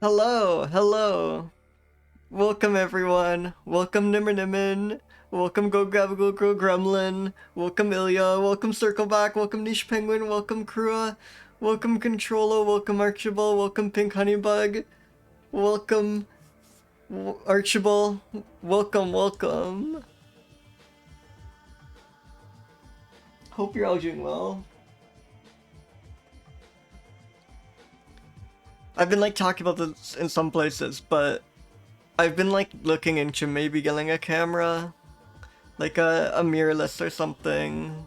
Hello, hello. Welcome everyone. Welcome Nimmernimin. Welcome Go Grab Go Grow Gremlin. Welcome Ilya. Welcome Circleback. Welcome Niche Penguin. Welcome Krua. Welcome Controlo. Welcome Archibald. Welcome Pink Honeybug. Welcome Archibald. Welcome. Hope you're all doing well. I've been like talking about this in some places, but I've been like looking into maybe getting a camera, like a mirrorless or something.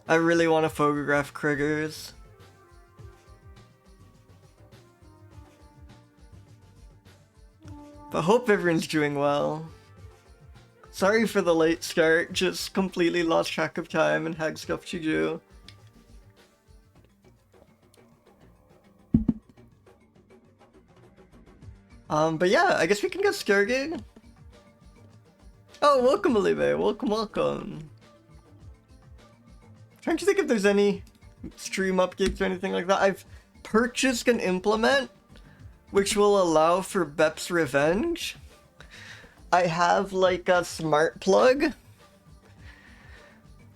I really want to photograph critters. But hope everyone's doing well. Sorry for the late start, just completely lost track of time and had stuff to do. But yeah, I guess we can get started. Oh, welcome, Olive. Welcome. Trying to think if there's any stream updates or anything like that. I've purchased an implement which will allow for Bep's Revenge. I have like a smart plug.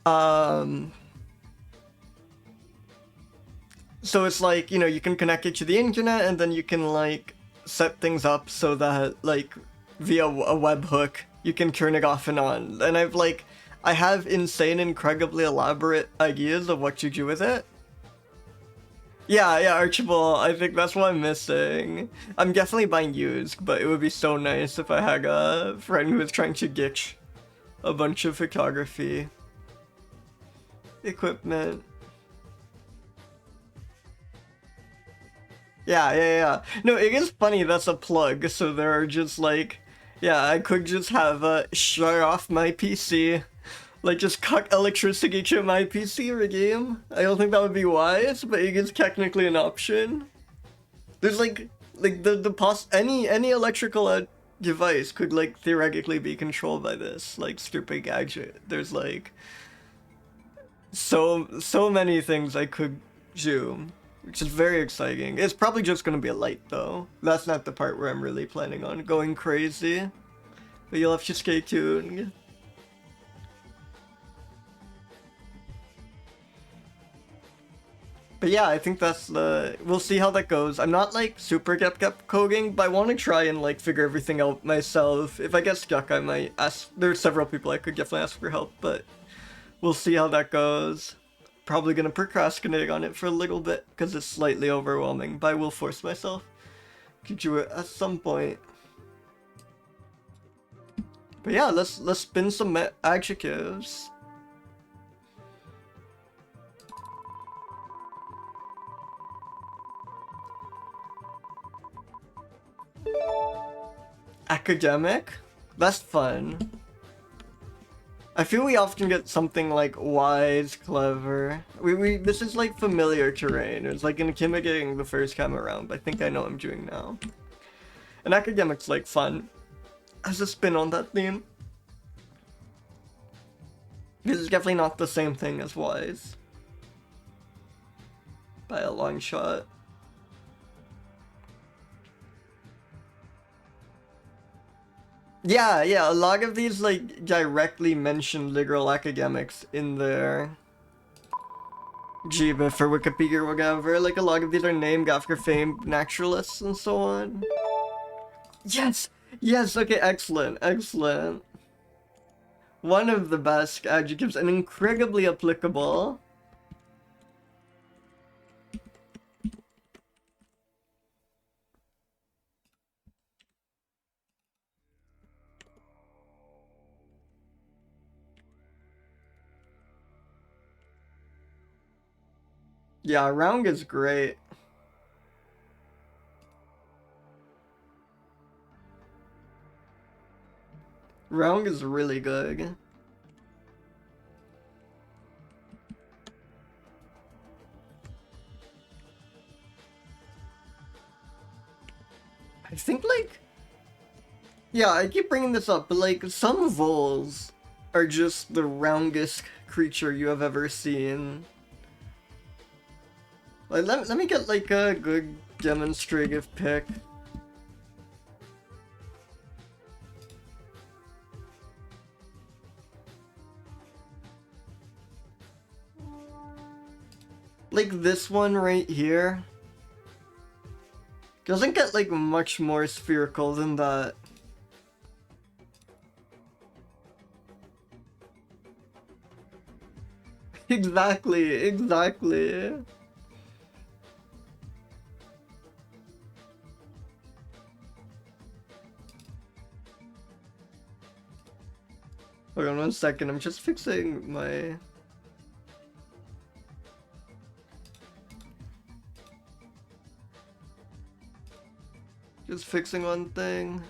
So it's like, you know, you can connect it to the internet and then you can like set things up so that like via a webhook you can turn it off and on. And I have insane, incredibly elaborate ideas of what to do with it. Yeah, Archibald, I think that's what I'm missing. I'm definitely buying used, but it would be so nice if I had a friend who was trying to ditch a bunch of photography equipment. Yeah. No, it is funny that's a plug, so there are just like, yeah, I could just have shut off my PC, like just cut electricity to my PC or game. I don't think that would be wise, but it is technically an option. There's like any electrical device could like theoretically be controlled by this like stupid gadget. There's like so many things I could do, which is very exciting. It's probably just gonna be a light though. That's not the part where I'm really planning on going crazy. But you'll have to stay tuned. But yeah, I think that's we'll see how that goes. I'm not like super kept coding, but I want to try and like figure everything out myself. If I get stuck, I might ask. There's several people I could definitely ask for help, but we'll see how that goes. Probably gonna procrastinate on it for a little bit because it's slightly overwhelming, but I will force myself to do it at some point. But yeah, let's spin some adjectives. Academic? That's fun. I feel we often get something like wise, clever. This is like familiar terrain. It's like intimidating the first time around, but I think I know what I'm doing now. And academic's like fun. As a spin on that theme. This is definitely not the same thing as wise. By a long shot. Yeah, a lot of these like directly mention literal academics in their GBIF or Wikipedia or whatever. Like a lot of these are named after famed naturalists and so on. Yes, okay, excellent. One of the best adjectives and incredibly applicable. Yeah, round is great. Round is really good. I think like, yeah, I keep bringing this up, but like some voles are just the roundest creature you have ever seen. Like, let me get like a good demonstrative pick. Like this one right here doesn't get like much more spherical than that. Exactly. Hold on 1 second, I'm just fixing my... Just fixing one thing.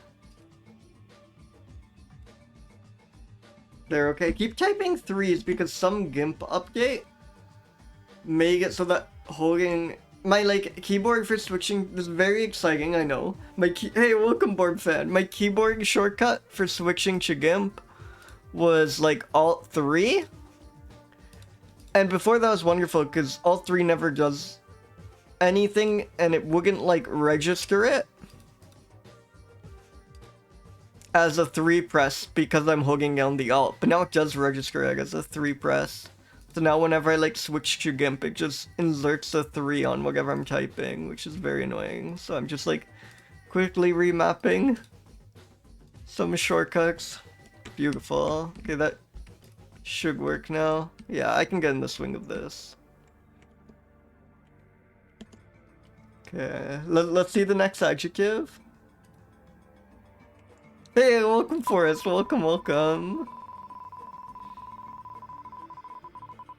There, okay. Keep typing 3s because some GIMP update may get so that holding my like keyboard for switching is very exciting, I know. Hey, welcome board fan. My keyboard shortcut for switching to GIMP was like Alt 3. And before that was wonderful because Alt 3 never does anything and it wouldn't like register it as a 3 press because I'm holding down the Alt, but now it does register it as a 3 press. So now whenever I like switch to GIMP, it just inserts a 3 on whatever I'm typing, which is very annoying. So I'm just like quickly remapping some shortcuts. Beautiful. Okay, that should work now. Yeah, I can get in the swing of this. Okay, let's see the next adjective. Hey, welcome Forrest, welcome.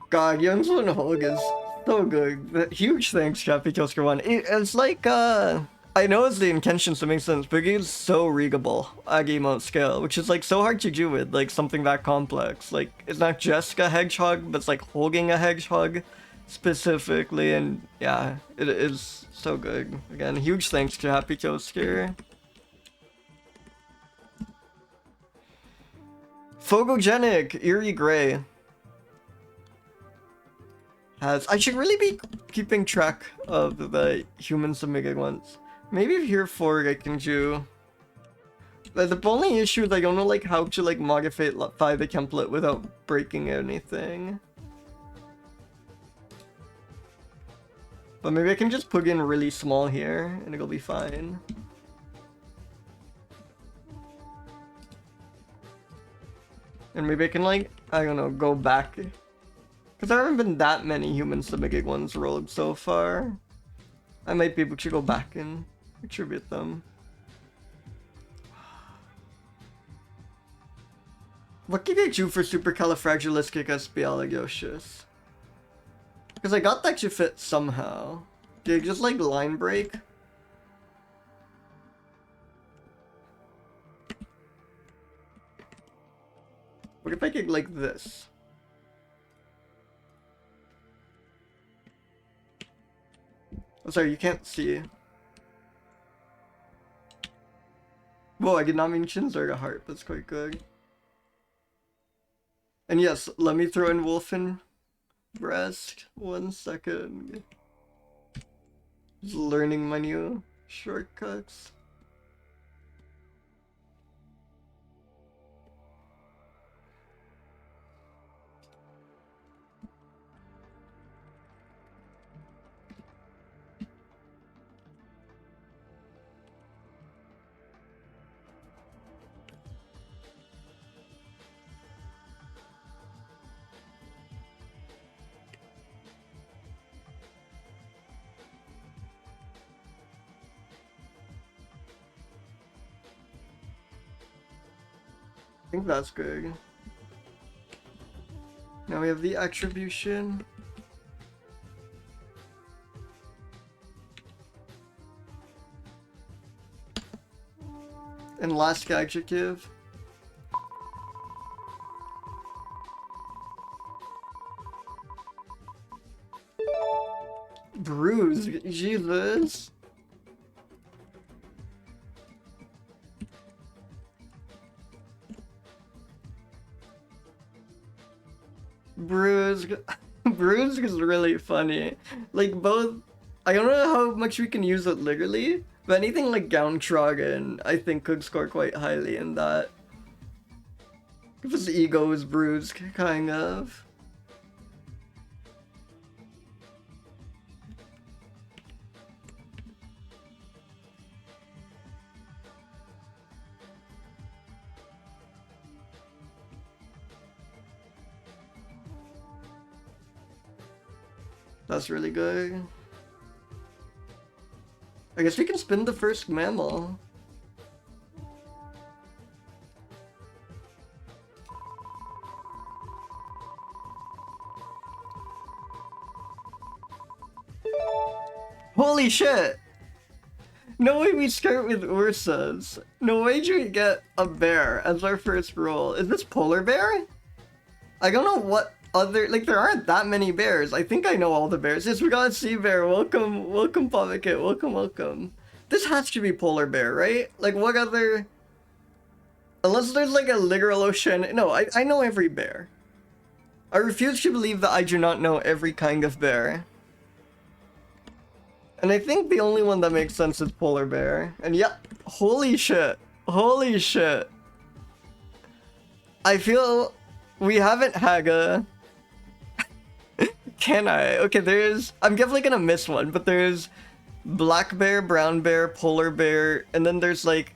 God, Youngsun Hog is so good. Huge thanks, Chappy Toaster 1. It's like, I know it's the intentions to make sense, but it's so readable at game out scale, which is like so hard to do with like something that complex. Like, it's not just a hedgehog, but it's like holding a hedgehog specifically, and yeah, it is so good. Again, huge thanks to Happy Toaster. Photogenic, Eerie Gray. I should really be keeping track of the human submitted ones. Maybe here for I can do... The only issue is I don't know like how to like modify the template without breaking anything. But maybe I can just put in really small here and it'll be fine. And maybe I can like, I don't know, go back. Because there haven't been that many human submitted ones rolled so far. I might be able to go back and attribute them. What can I do for supercalifragilisticexpialidocious? Because I got that to fit somehow. Did I just like line break? What if I did like this? Oh, sorry, you can't see. Whoa, I did not mean Chinzerga Heart. That's quite good. And yes, let me throw in Wolfen Breast. 1 second. Just learning my new shortcuts. I think that's good. Now we have the attribution. And last adjective. Bruise, Jesus. Bruise is really funny. Like both I don't know how much we can use it literally, but anything like downtrodden, I think could score quite highly in that. If his ego is bruised, kind of. That's really good. I guess we can spin the first mammal. Holy shit! No way we start with Ursus. No way do we get a bear as our first roll. Is this polar bear? I don't know what other, like, there aren't that many bears. I think I know all the bears. Yes, we got a sea bear. Welcome, welcome, Pavakit. Welcome, welcome. This has to be polar bear, right? Like, what other... Unless there's, like, a literal ocean... No, I know every bear. I refuse to believe that I do not know every kind of bear. And I think the only one that makes sense is polar bear. And yeah, holy shit. Holy shit. I feel we haven't had a... Can I? Okay, there's... I'm definitely gonna miss one, but there's black bear, brown bear, polar bear, and then there's like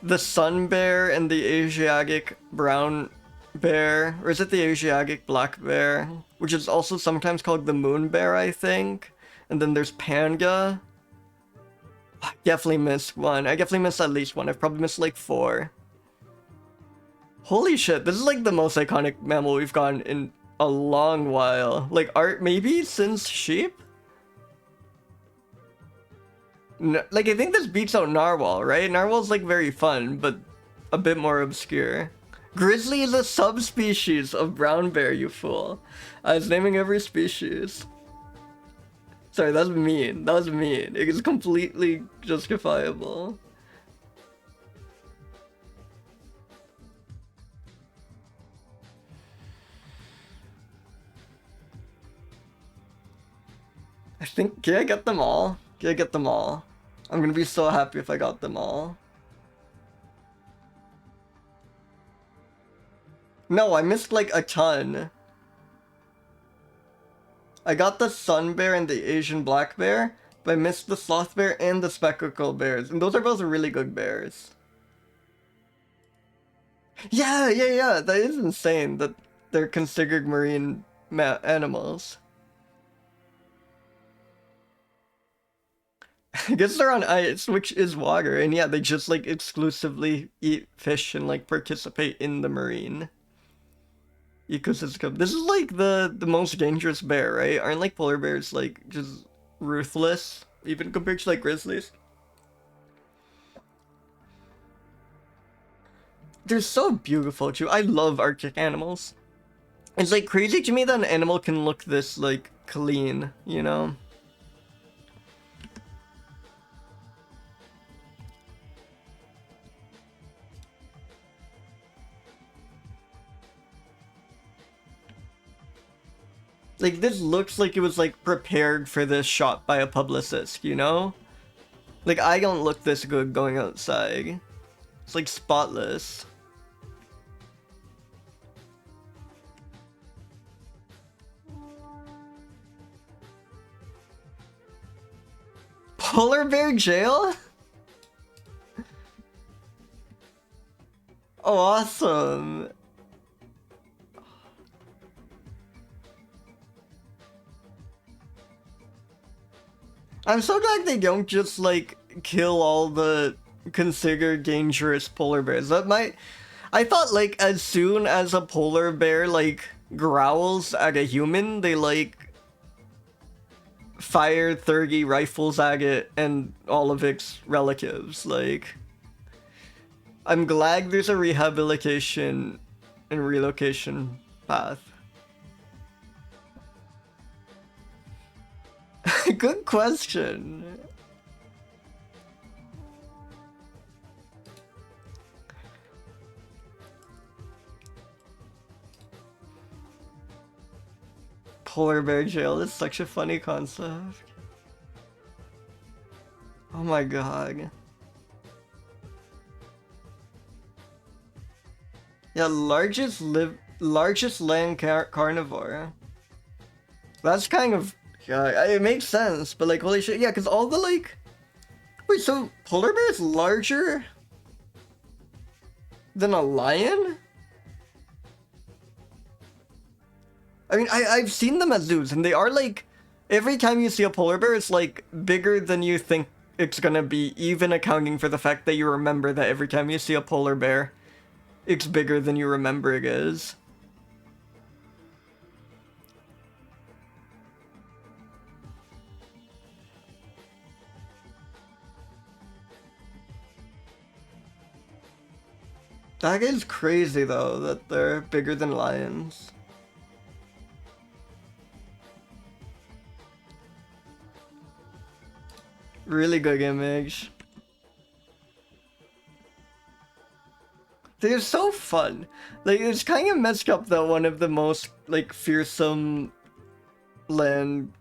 the sun bear and the Asiatic brown bear. Or is it the Asiatic black bear? Which is also sometimes called the moon bear, I think. And then there's panda. I definitely missed one. I definitely missed at least one. I've probably missed like 4. Holy shit, this is like the most iconic mammal we've gotten in a long while. Like art, maybe since sheep? No, like I think this beats out narwhal, right? Narwhal's like very fun, but a bit more obscure. Grizzly is a subspecies of brown bear, you fool. I was naming every species. Sorry, that was mean. That was mean. It is completely justifiable. I think, can I get them all? Can I get them all? I'm gonna be so happy if I got them all. No, I missed like a ton. I got the sun bear and the Asian black bear, but I missed the sloth bear and the spectacled bears. And those are both really good bears. Yeah, yeah, yeah. That is insane that they're considered marine animals. I guess they're on ice, which is water, and yeah, they just like exclusively eat fish and like participate in the marine ecosystem. This is like the most dangerous bear, right? Aren't like polar bears like just ruthless, even compared to like grizzlies? They're so beautiful too. I love Arctic animals. It's like crazy to me that an animal can look this like clean, you know? Like, this looks like it was, like, prepared for this shot by a publicist, you know? Like, I don't look this good going outside. It's, like, spotless. Polar bear jail? Oh, awesome. I'm so glad they don't just, like, kill all the considered dangerous polar bears. That might... I thought, like, as soon as a polar bear, like, growls at a human, they, like, fire 30 rifles at it and all of its relatives. Like, I'm glad there's a rehabilitation and relocation path. Good question. Polar bear jail is such a funny concept. Oh my god. Yeah, largest land carnivore. That's kind of, yeah, it makes sense, but like holy shit, yeah, because all the like, wait, so polar bear is larger than a lion? I mean, I've seen them at zoos, and they are like, every time you see a polar bear, it's like bigger than you think it's gonna be, even accounting for the fact that you remember that every time you see a polar bear, it's bigger than you remember it is. That is crazy though, that they're bigger than lions. Really good image. They're so fun. Like, it's kind of messed up that one of the most, like, fearsome land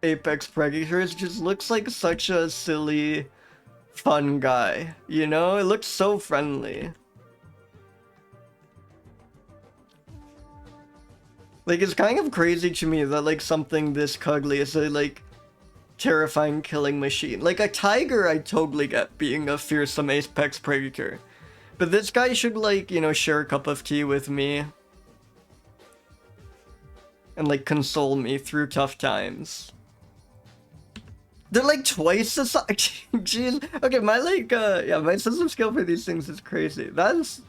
apex predators just looks like such a silly, fun guy. You know? It looks so friendly. Like, it's kind of crazy to me that, like, something this cuddly is a, like, terrifying killing machine. Like, a tiger I totally get being a fearsome apex predator. But this guy should, like, you know, share a cup of tea with me. And, like, console me through tough times. They're, like, twice the size. Jeez. Okay, my, like, yeah, my sense of skill for these things is crazy. That's...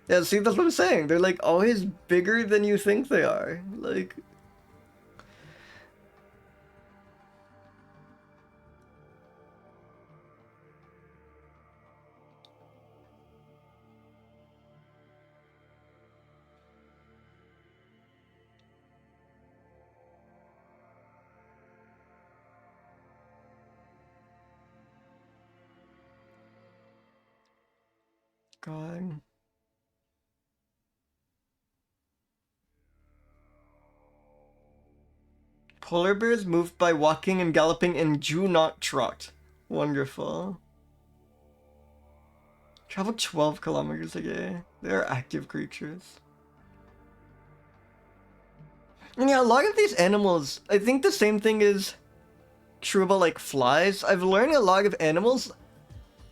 Yeah, see, that's what I'm saying. They're, like, always bigger than you think they are. Like... God. Polar bears move by walking and galloping and do not trot. Wonderful. Travel 12 kilometers a day. They are active creatures. And yeah, a lot of these animals, I think the same thing is true about like flies. I've learned a lot of animals,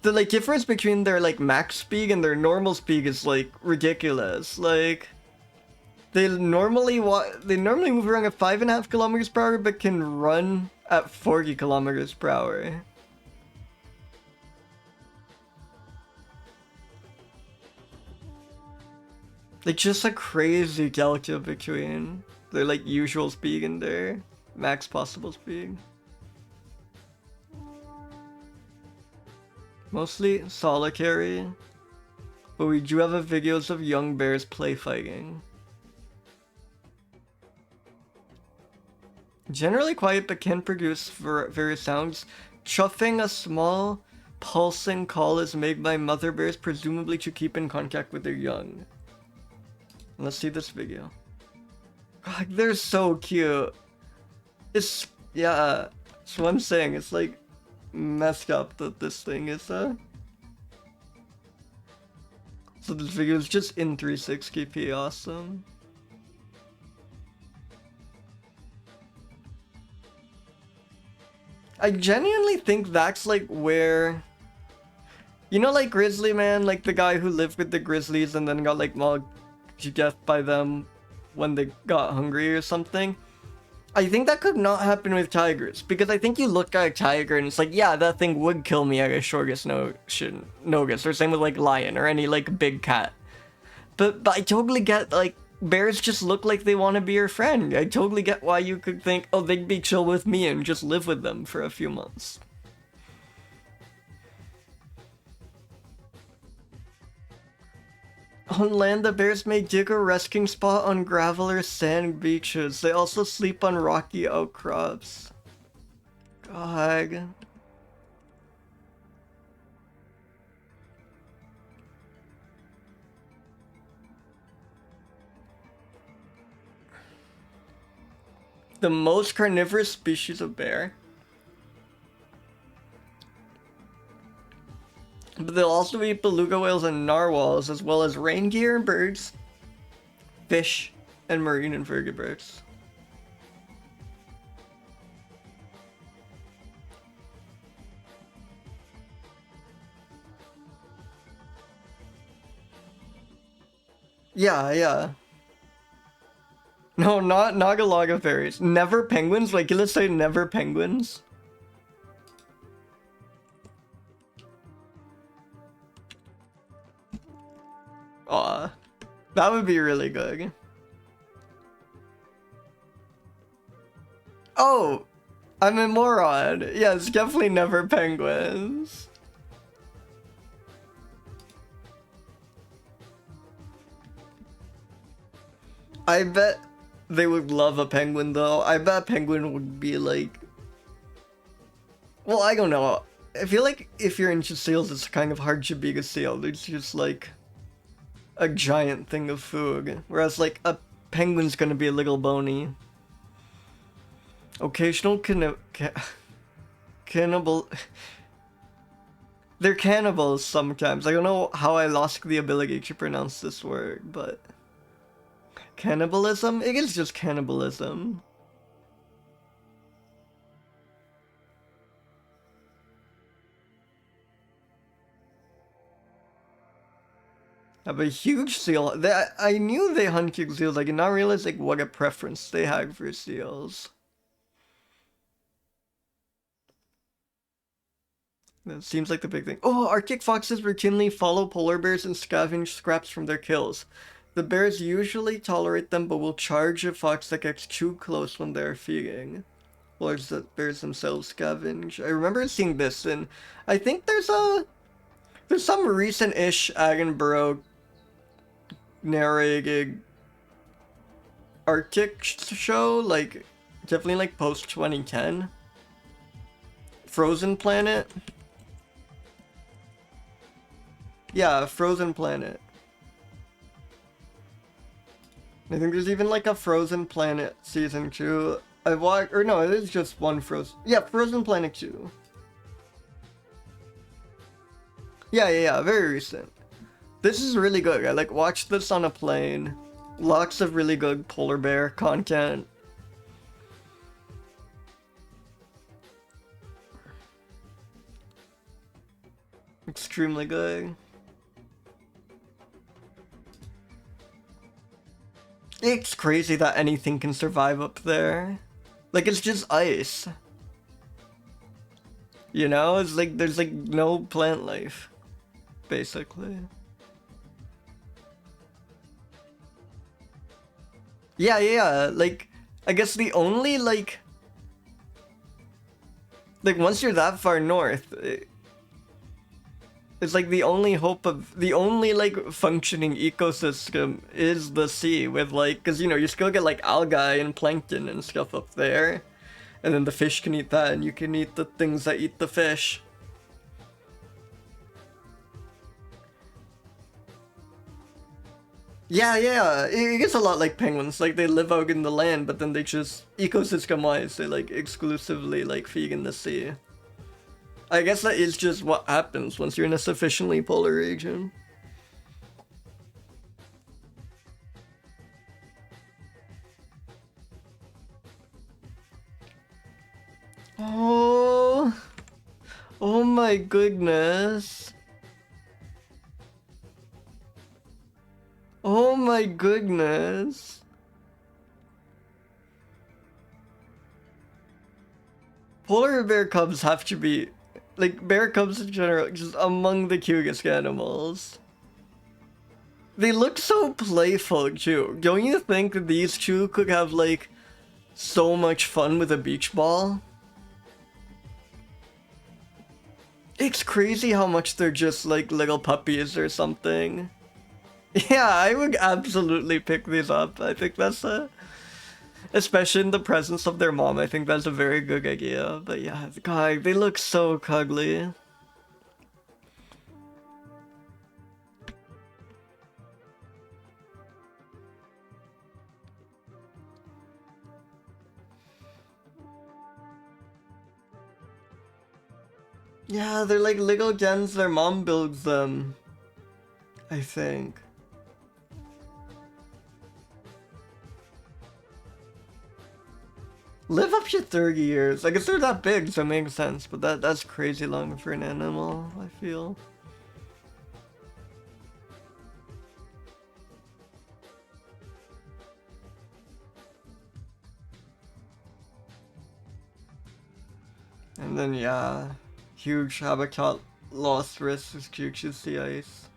the like difference between their like max speed and their normal speed is like ridiculous. Like they normally move around at 5.5 kilometers per hour, but can run at 40 kilometers per hour. Like just a crazy delta between their like usual speed and their max possible speed. Mostly solitary, but we do have videos of young bears play fighting. Generally quiet, but can produce various sounds. Chuffing, a small pulsing call, is made by mother bears, presumably to keep in contact with their young. Let's see this video. God, they're so cute. It's, yeah, that's what I'm saying. It's like messed up that this thing is, So this video is just in 360p, awesome. I genuinely think that's like where, you know, like Grizzly Man, like the guy who lived with the grizzlies and then got like mauled to death by them when they got hungry or something. I think that could not happen with tigers, because I think you look at a tiger and it's like, yeah, that thing would kill me at a shortest notice, or same with like lion or any like big cat. But I totally get, like, bears just look like they want to be your friend. I totally get why you could think, oh, they'd be chill with me and just live with them for a few months. On land, the bears may dig a resting spot on gravel or sand beaches. They also sleep on rocky outcrops. God. The most carnivorous species of bear. But they'll also eat beluga whales and narwhals, as well as reindeer and birds, fish, and marine invertebrates. Yeah. No, not Nagalaga fairies. Never penguins? Like, let's say never penguins. Aw, that would be really good. Oh, I'm a moron. Yeah, it's definitely never penguins. I bet they would love a penguin though. I bet penguin would be like... Well, I don't know. I feel like if you're into seals, it's kind of hard to be a seal. It's just like a giant thing of food. Whereas like a penguin's gonna be a little bony. Occasional cannibal... They're cannibals sometimes. I don't know how I lost the ability to pronounce this word, but... Cannibalism? It is just cannibalism. Have a huge seal. I knew they hunted seals. I did not realize like what a preference they had for seals. That seems like the big thing. Oh, Arctic foxes routinely follow polar bears and scavenge scraps from their kills. The bears usually tolerate them, but will charge a fox that gets too close when they're feeding. Or the bears themselves scavenge. I remember seeing this, and I think there's some recent-ish Edinburgh narrated Arctic show, like definitely like post 2010. Frozen Planet. Yeah, Frozen Planet. I think there's even like a Frozen Planet season 2. I watched, or no, it is just one Frozen. Yeah, Frozen Planet 2. Yeah, very recent. This is really good. I like watched this on a plane. Lots of really good polar bear content. Extremely good. It's crazy that anything can survive up there. Like, it's just ice. You know? It's like, there's like no plant life. Basically. Yeah. Like, I guess the only, like, once you're that far north, it's like the only hope of, the only, like, functioning ecosystem is the sea with, like, because, you know, you still get, like, algae and plankton and stuff up there. And then the fish can eat that, and you can eat the things that eat the fish. Yeah, it gets a lot like penguins. Like, they live out in the land, but then they just, ecosystem-wise, they, like, exclusively, like, feed in the sea. I guess that is just what happens once you're in a sufficiently polar region. Oh my goodness. Oh my goodness. Polar bear cubs have to be, like, bear cubs in general, just among the cutest animals. They look so playful too. Don't you think that these two could have, like, so much fun with a beach ball? It's crazy how much they're just like little puppies or something. Yeah, I would absolutely pick these up. I think that's especially in the presence of their mom, I think that's a very good idea. But yeah, God, they look so cuddly. Yeah, they're like little gens their mom builds them, I think. Live up to 30 years. I guess they're that big, so it makes sense, but that's crazy long for an animal, I feel. And then, yeah, huge habitat loss risks due to sea ice.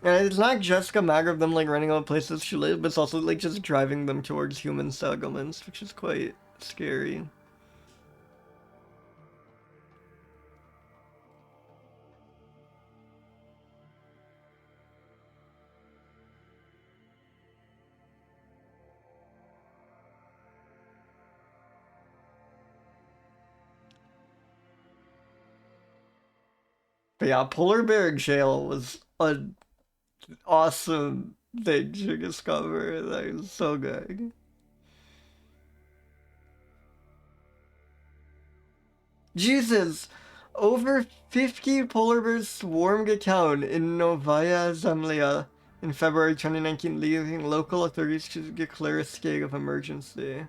And it's not just a matter of them like running out of places to live, but it's also like just driving them towards human settlements, which is quite scary. But yeah, polar bear jail was an awesome thing to discover. That was so good. Jesus! Over 50 polar bears swarmed a town in Novaya Zemlya in February 2019, leaving local authorities to declare a state of emergency.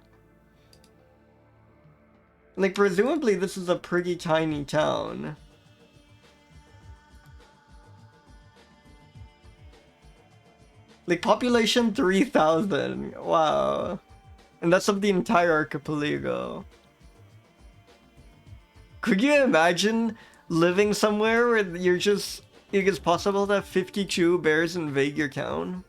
Like, presumably this is a pretty tiny town. Like, population 3,000. Wow. And that's of the entire archipelago. Could you imagine living somewhere where you're just... It is possible to have 52 bears invade your town?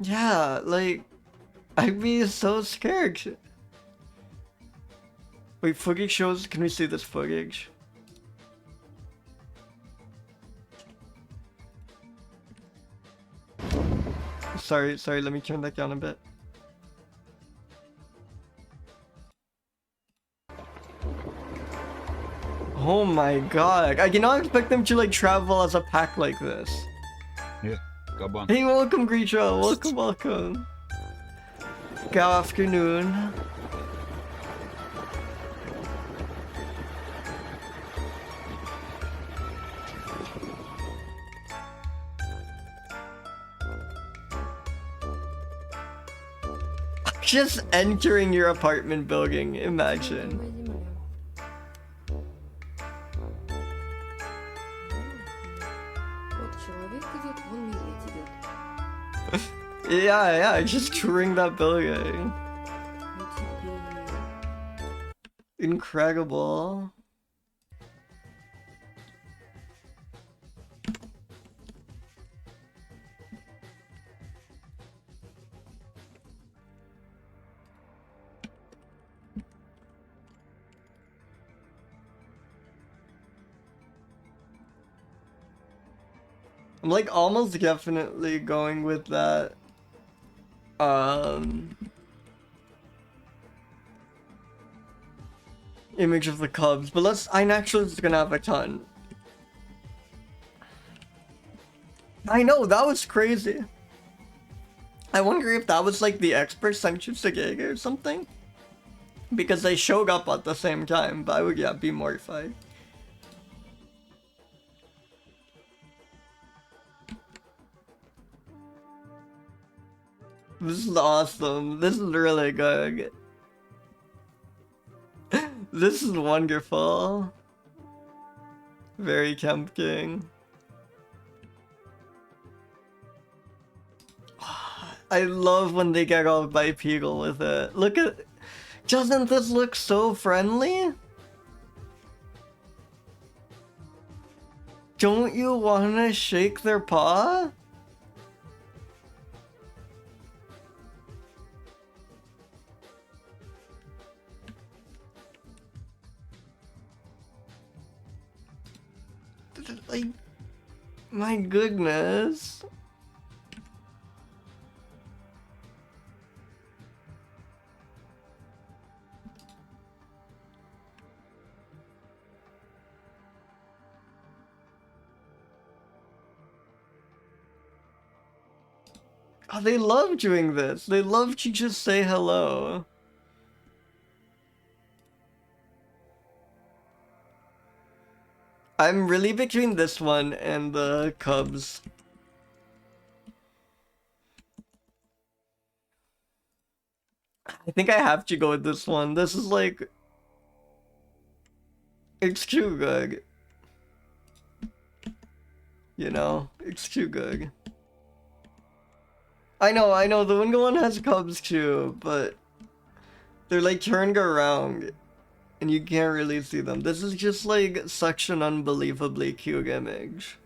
Yeah, like... I'd be so scared. Wait, footage shows... Can we see this footage? Sorry, let me turn that down a bit. Oh my god, I did not expect them to like travel as a pack like this. Yeah, come on. Hey, welcome Grisha, welcome. Good afternoon. Just entering your apartment building, imagine. Yeah, just touring that building. Incredible. I'm like almost definitely going with that. Image of the Cubs, but I'm actually just gonna have a ton. I know, that was crazy. I wonder if that was like the expert centrifugate or something? Because they showed up at the same time, but I would, yeah, be mortified. This is awesome. This is really good. This is wonderful. Very tempting. I love when they get all bipedal with it. Look at... Doesn't this look so friendly? Don't you want to shake their paw? Like, my goodness. Oh, they love doing this. They love to just say hello. I'm really between this one and the cubs. I think I have to go with this one. This is like... It's too good. You know? It's too good. I know, the Wingo one has cubs too, but... They're like turned around. And you can't really see them. This is just like such an unbelievably cute image.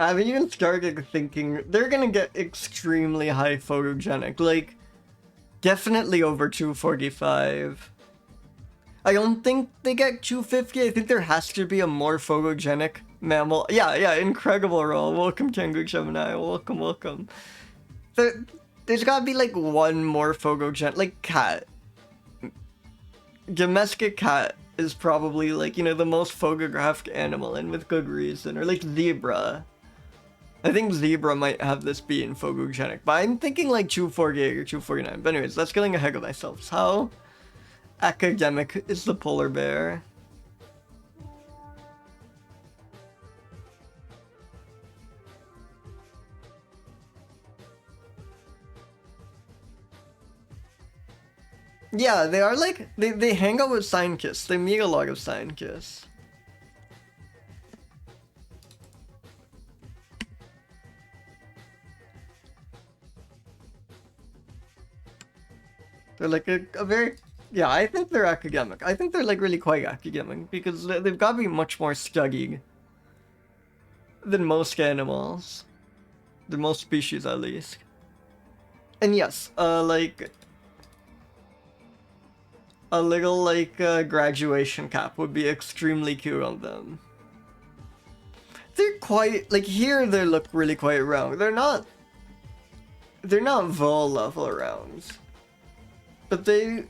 I've even started thinking they're gonna get extremely high photogenic, like definitely over 245. I don't think they get 250. I think there has to be a more photogenic mammal. Yeah, incredible roll. Welcome, Tengu Gemini. Welcome. There's gotta be like one more photogenic, like cat. Domestic cat is probably like, you know, the most photographed animal, and with good reason. Or like zebra. I think zebra might have this be in photogenic, but I'm thinking like 248 or 249. But anyways, that's getting ahead of myself. How academic is the polar bear? Yeah, they are like, they hang out with scientists. They meet a lot of scientists. They're like a very... Yeah, I think they're academic. I think they're like really quite academic because they've got to be much more studied than most animals. Than most species, at least. And yes, like... a little, like, graduation cap would be extremely cute on them. They're quite... Like, here they look really quite round. They're not vol level rounds. But they...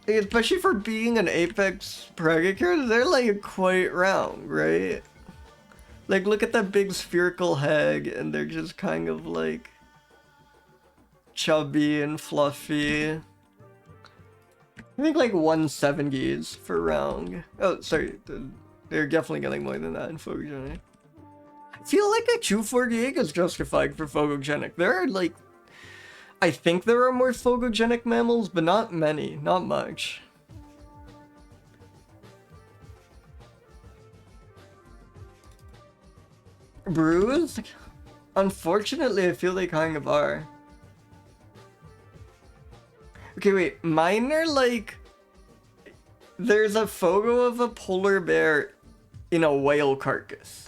Especially for being an apex predator, they're like quite round, right? Like, look at that big spherical head, and they're just kind of like... chubby and fluffy. I think like 170s for round. Oh, sorry. They're definitely getting more than that in photogenic. I feel like a 248 is justified for photogenic. There are like... I think there are more photogenic mammals, but not many. Not much. Bruised? Unfortunately, I feel they kind of are. Okay, wait. Mine are like... There's a photo of a polar bear in a whale carcass.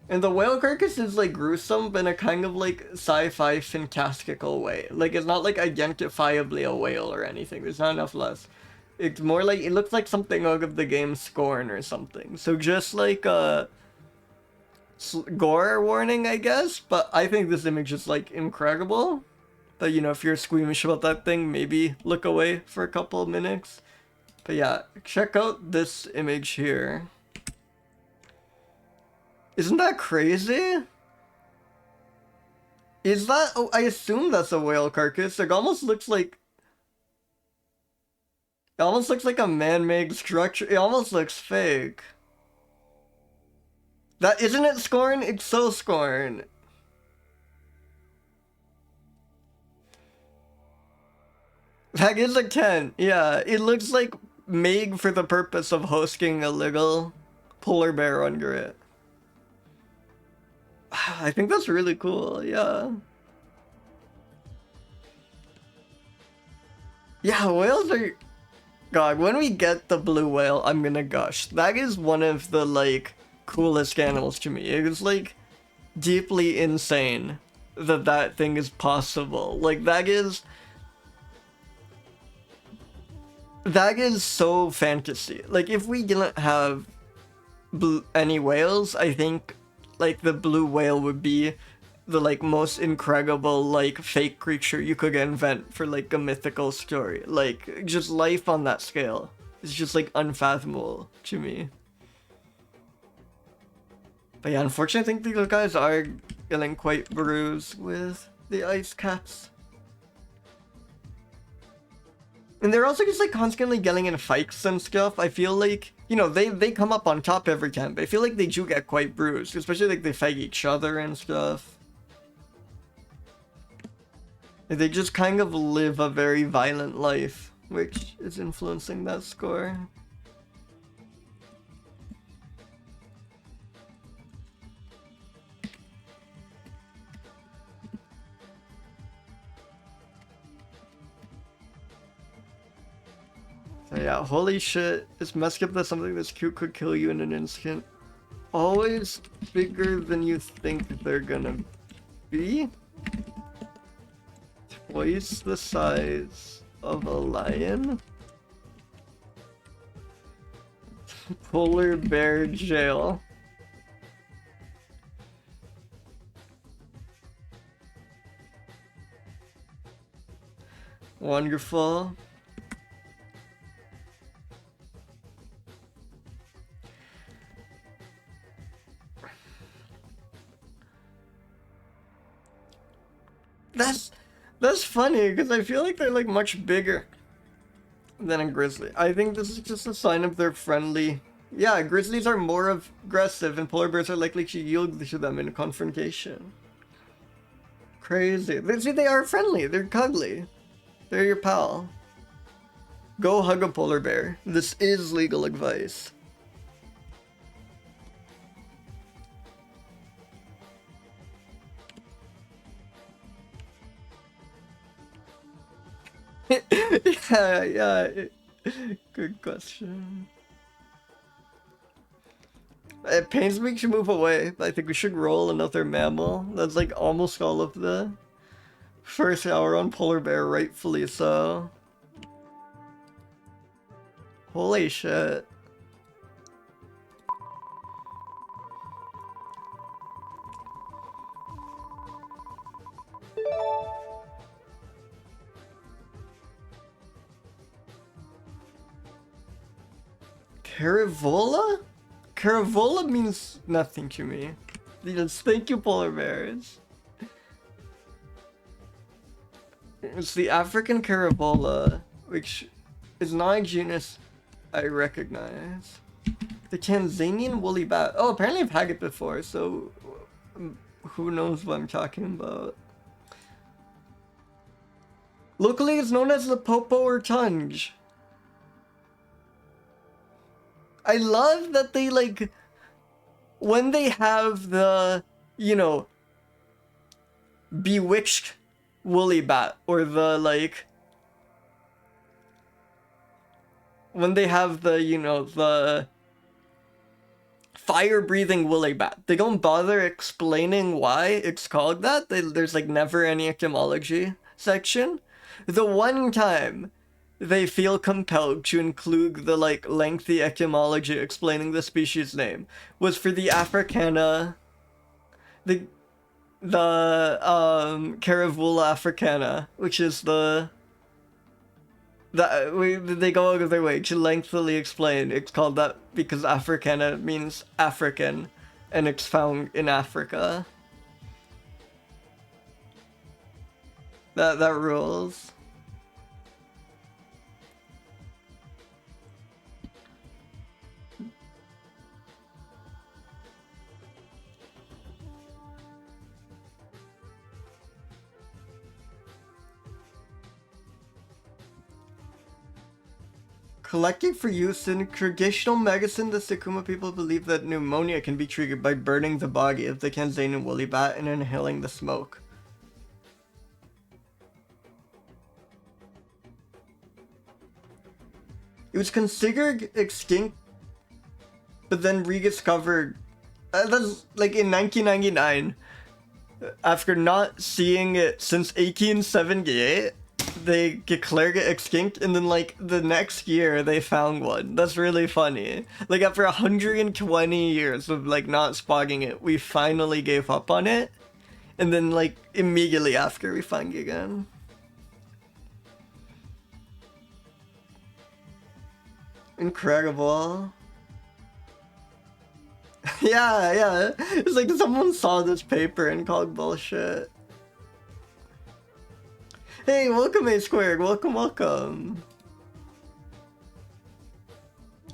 And the whale carcass is like gruesome, but in a kind of like sci-fi fantastical way. Like, it's not like identifiably a whale or anything. There's not enough less. It's more like, it looks like something out of the game Scorn or something. So just like a gore warning, I guess. But I think this image is like incredible. But you know, if you're squeamish about that thing, maybe look away for a couple of minutes. But yeah, check out this image here. Isn't that crazy? Is that... Oh, I assume that's a whale carcass. It almost looks like... It almost looks like a man-made structure. It almost looks fake. That... Isn't it Scorn? It's so Scorn. That is a tent. Yeah, it looks like made for the purpose of hosting a little polar bear under it. I think that's really cool, yeah. Yeah, whales are... God, when we get the blue whale, I'm gonna gush. That is one of the, like, coolest animals to me. It is, like, deeply insane that that thing is possible. Like, that is so fantasy. Like, if we didn't have any whales, I think, like, the blue whale would be the, like, most incredible, like, fake creature you could invent for, like, a mythical story. Like, just life on that scale is just, like, unfathomable to me. But yeah, unfortunately, I think these guys are getting quite bruised with the ice caps. And they're also just, like, constantly getting in fights and stuff. I feel like, you know, they come up on top every time, but I feel like they do get quite bruised, especially, like, they fight each other and stuff. They just kind of live a very violent life, which is influencing that score. So yeah, holy shit, it's messed up that something this cute could kill you in an instant. Always bigger than you think they're gonna be. Twice the size of a lion. Polar bear jail. Wonderful. That's funny, because I feel like they're, like, much bigger than a grizzly. I think this is just a sign of their friendly... Yeah, grizzlies are more aggressive, and polar bears are likely to yield to them in a confrontation. Crazy. See, they are friendly. They're cuddly. They're your pal. Go hug a polar bear. This is legal advice. yeah. Good question. It pains me to move away, but I think we should roll another mammal. That's, like, almost all of the first hour on polar bear, rightfully so. Holy shit. Kerivoula? Kerivoula means nothing to me. Yes, thank you, polar bears. It's the African Kerivoula, which is not a genus I recognize. The Tanzanian woolly bat. Oh, apparently I've had it before, so who knows what I'm talking about. Locally, it's known as the popo or tunge. I love that they, like, when they have the, you know, bewitched woolly bat, or the, like, when they have the, you know, the fire-breathing woolly bat, they don't bother explaining why it's called that. There's, like, never any etymology section. The one time they feel compelled to include the, like, lengthy etymology explaining the species name was for the africana, the Kerivoula africana, which is they go out of their way to lengthily explain it's called that because africana means African and it's found in Africa. That rules. Collecting for use in traditional medicine, the Sakuma people believe that pneumonia can be triggered by burning the body of the Tanzanian woolly bat and inhaling the smoke. It was considered extinct, but then rediscovered. That's like in 1999. After not seeing it since 1878, they declared it extinct, and then like the next year they found one. That's really funny. Like after 120 years of like not spotting it, we finally gave up on it, and then like immediately after we find it again. Incredible. Yeah. It's like someone saw this paper and called bullshit. Hey, welcome A Squared. Welcome.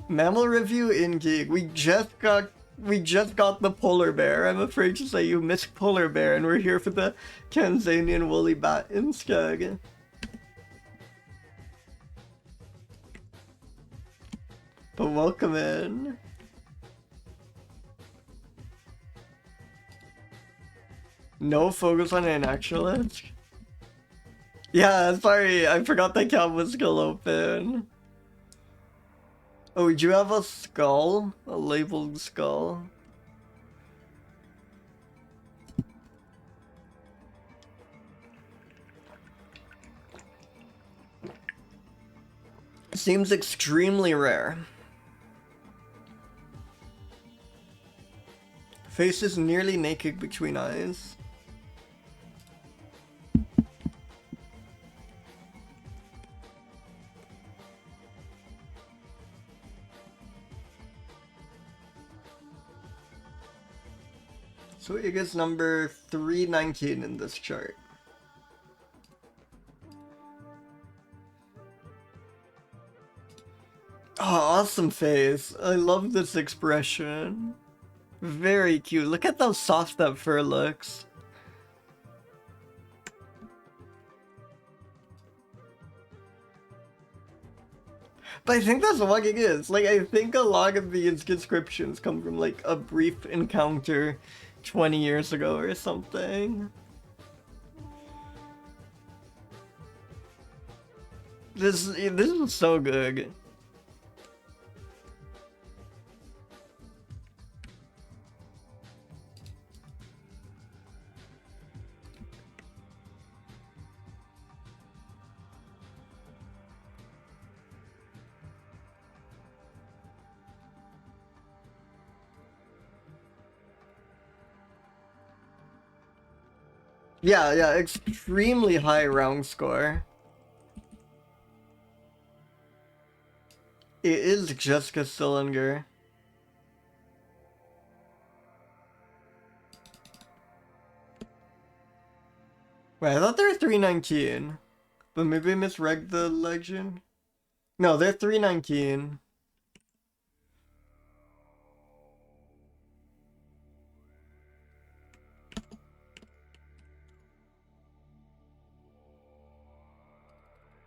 Mammal review in gig. We just got the polar bear. I'm afraid to say you missed polar bear, and we're here for the Tanzanian woolly bat instead. But welcome in. No focus on an naturalist. Yeah, sorry, I forgot that cat was still open. Oh, do you have a skull? A labeled skull? Seems extremely rare. Face is nearly naked between eyes. So it gets number 319 in this chart. Oh, awesome face. I love this expression. Very cute. Look at how soft that fur looks. But I think that's what it is. Like, I think a lot of these descriptions come from, like, a brief encounter 20 years ago or something. This is so good. Yeah, extremely high round score. It is just a cylinder. Wait, I thought they were 319. But maybe I misread the legend? No, they're 319.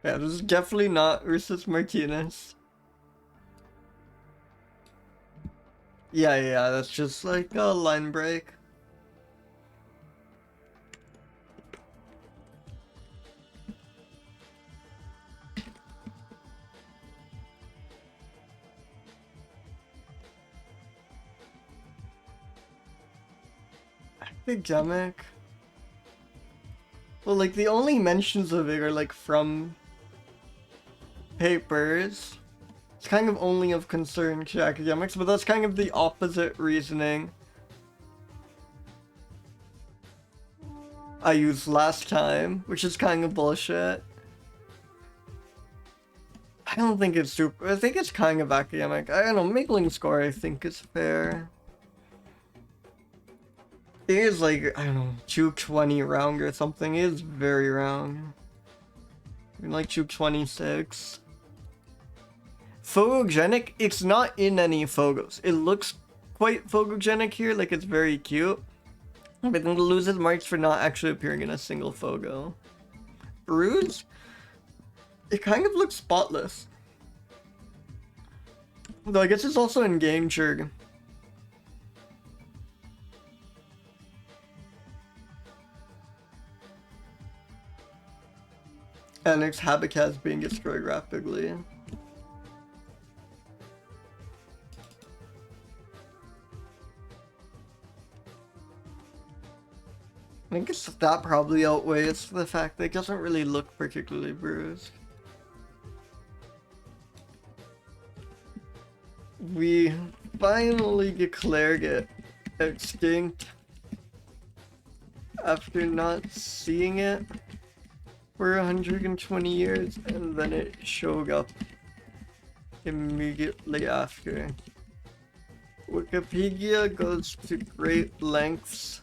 Yeah, this is definitely not Ursus Martinez. Yeah, that's just like a line break. Academic. Well, like the only mentions of it are like from papers. It's kind of only of concern to academics, but that's kind of the opposite reasoning I used last time, which is kind of bullshit. I don't think it's super. I think it's kind of academic. I don't know. Mingling score, I think, is fair. It is like, I don't know, 220 round or something. It is very round. Like 226. Photogenic, it's not in any photos. It looks quite photogenic here, like it's very cute. But then it loses marks for not actually appearing in a single photo. Bruise? It kind of looks spotless. Though I guess it's also endangered. And its habitat is being destroyed rapidly. I guess that probably outweighs the fact that it doesn't really look particularly bruised. We finally declared it extinct after not seeing it for 120 years, and then it showed up immediately after. Wikipedia goes to great lengths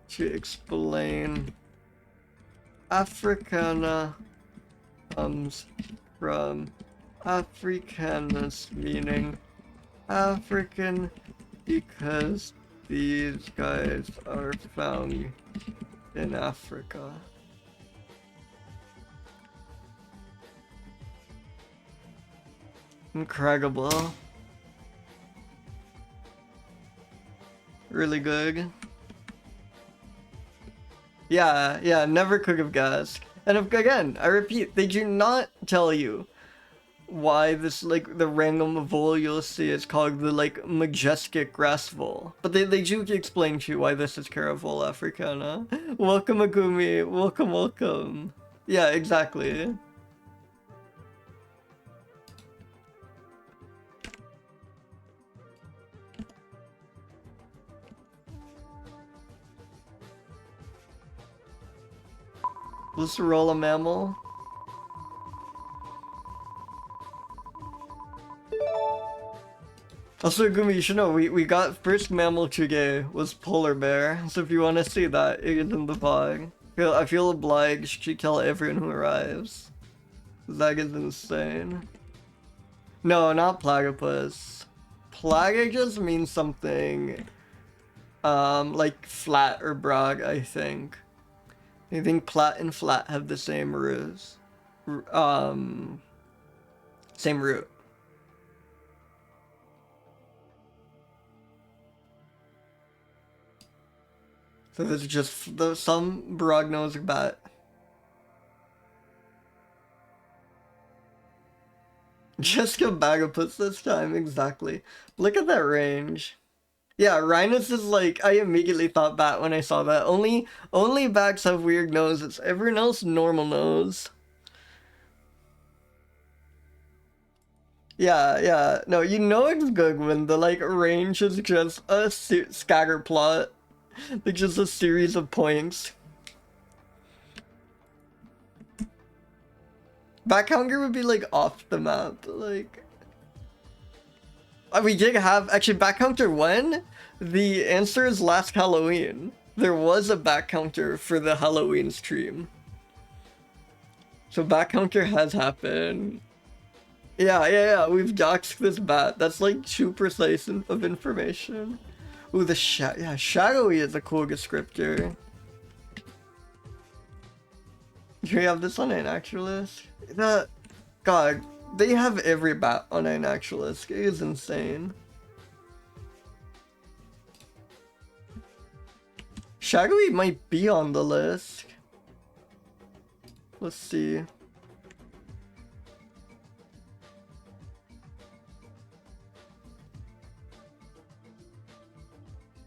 to explain Africana comes from Africanus, meaning African, because these guys are found in Africa. Incredible. Really good. Yeah, never could have guessed. And again, I repeat, they do not tell you why this, like, the random vole you'll see is called the, like, majestic grass vole. But they do explain to you why this is Kerivoula africana. Welcome, Agumi. Welcome, welcome. Yeah, exactly. Let's roll a mammal. Also, Gumi, you should know, we got first mammal today was polar bear, so if you want to see that, it is in the vlog. I feel obliged to tell everyone who arrives. That is insane. No, not platypus. Platypus means something, like flat or broad, I think. I think plat and flat have the same roots. Same root. So this is just some broad-nosed bat. Just a bagapus this time, exactly. Look at that range. Yeah, rhinus is like, I immediately thought bat when I saw that. Only bats have weird noses. Everyone else normal nose. Yeah. No, you know it's good when the, like, range is just a scatter plot. Like, just a series of points. Bat counter would be, like, off the map, like... We did have, actually, back counter when? The answer is last Halloween. There was a back counter for the Halloween stream. So back counter has happened. Yeah, we've doxed this bat. That's like too precise of information. Ooh, the shadowy is a cool descriptor. Do we have this on an naturalist? God, they have every bat on a naturalist. It is insane. Shadowy might be on the list. Let's see.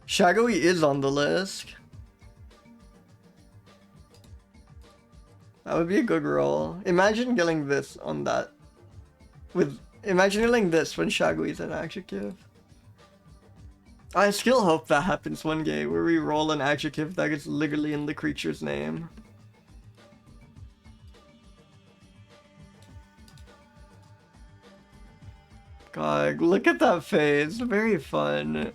Shadowy is on the list. That would be a good roll. Imagine getting this on that. Imagine getting this when Shadowy is an adjective. I still hope that happens one day, where we roll an adjective that is literally in the creature's name. God, look at that face. Very fun.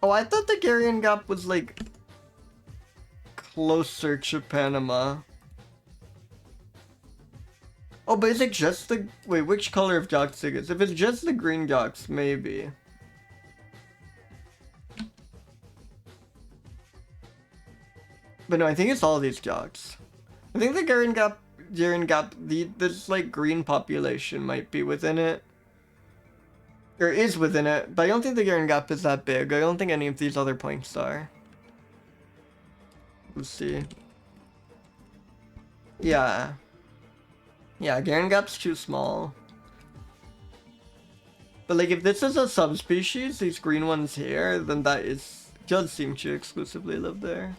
Oh, I thought the Darien Gap was, like, closer to Panama. Oh, but is it just the... Wait, which color of jocks it is? If it's just the green jocks, maybe. But no, I think it's all these jocks. I think the this like green population might be within it. Or is within it, but I don't think the Garen Gap is that big. I don't think any of these other points are. Let's see. Yeah. Yeah, Garen Gap's too small. But like if this is a subspecies, these green ones here, then that does seem to exclusively live there.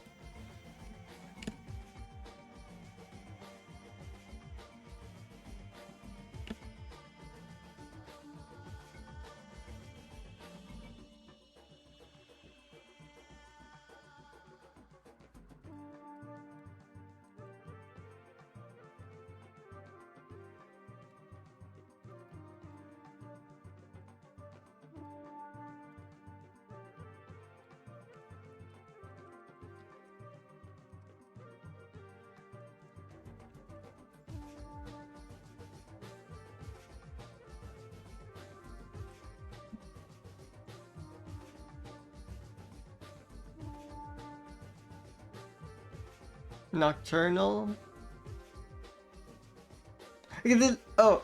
Nocturnal. Oh,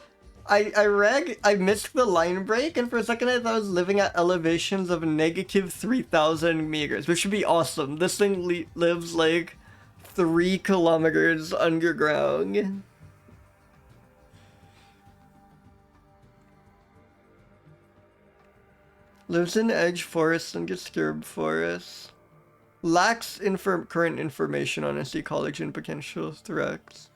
I missed the line break, and for a second I thought I was living at elevations of negative 3,000 meters, which would be awesome. This thing lives like 3 kilometers underground. Lives in edge forests and disturbed forests. Lacks current information on its ecology and potential threats.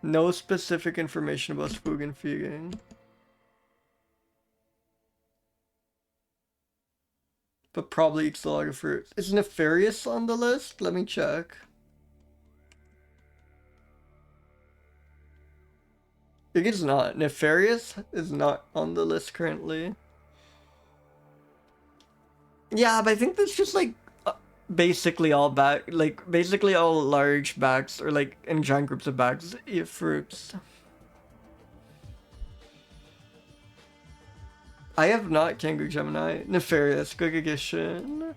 No specific information about spook and feeding. But probably eats a lot of fruit. Is Nefarious on the list? Let me check. I think it's not. Nefarious is not on the list currently. Yeah, but I think that's just like basically all basically all large bats or like in giant groups of bats eat fruits. I have not Kangaroo Gemini. Nefarious, Gogagician.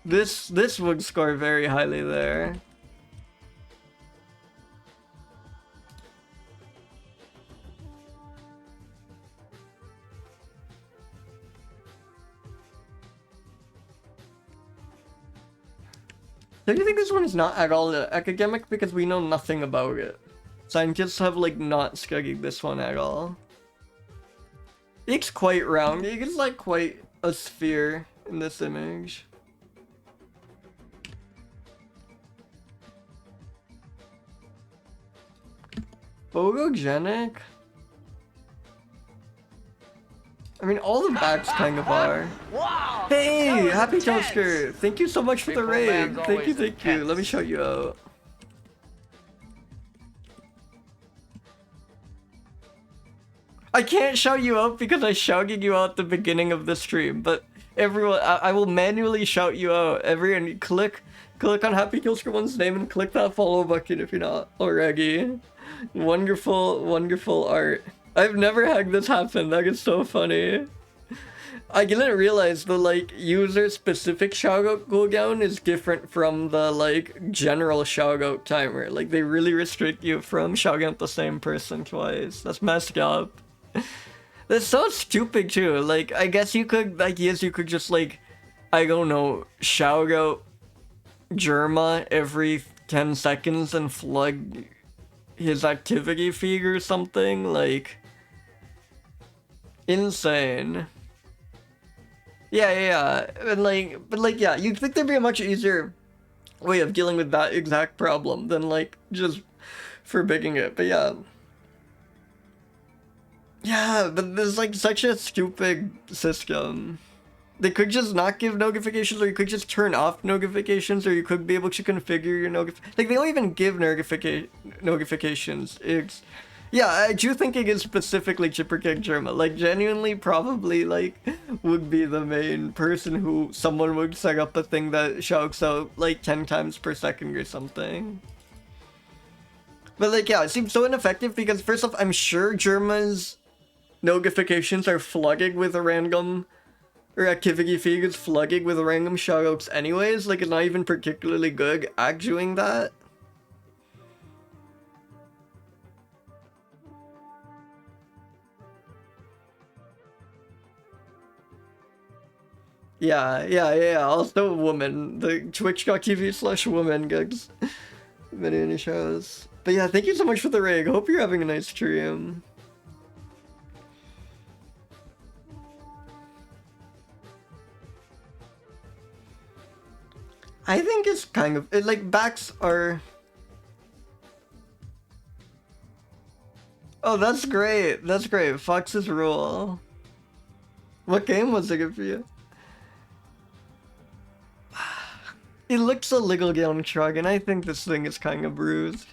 This would score very highly there. Don't you think this one is not at all academic because we know nothing about it? Scientists have like not studied this one at all. It's quite round. It's like quite a sphere in this image. Photogenic? I mean, all the bats kind of are. Wow! Hey, Happy Toaster! Thank you so much for the raid. Thank you. Let me shout you out. I can't shout you out because I shouted you out at the beginning of the stream, but everyone, I will manually shout you out. Everyone, click on Happy Toaster One's name and click that follow button if you're not already. Wonderful art. I've never had this happen. That is so funny. I didn't realize the like user specific shoutout cooldown is different from the like general shoutout timer. Like they really restrict you from shouting out the same person twice. That's messed up. That's so stupid too. Like I guess you could you could just like I don't know shout out Germa every 10 seconds and flood his activity feed or something like. Insane. Yeah. And yeah, you'd think there'd be a much easier way of dealing with that exact problem than like just forbidding it. But yeah. Yeah, but there's like such a stupid system. They could just not give notifications, or you could just turn off notifications, or you could be able to configure your like they don't even give notifications. Yeah, I do think it is specifically Chipperkick Germa. Like, genuinely, probably, like, would be the main person who someone would set up a thing that shouts out, like, 10 times per second or something. But, like, yeah, it seems so ineffective because, first off, I'm sure Germa's notifications are flooding with a random, or activity feed is flooding with random shoutouts anyways. Like, it's not even particularly good at doing that. Yeah. Also, woman. The twitch.tv/woman gigs. Meriones shows. But yeah, thank you so much for the rig. Hope you're having a nice stream. I think it's kind of like backs are. Oh, that's great. That's great. Fox's rule. What game was it good for you? It looks a little downtrodden. I think this thing is kind of bruised.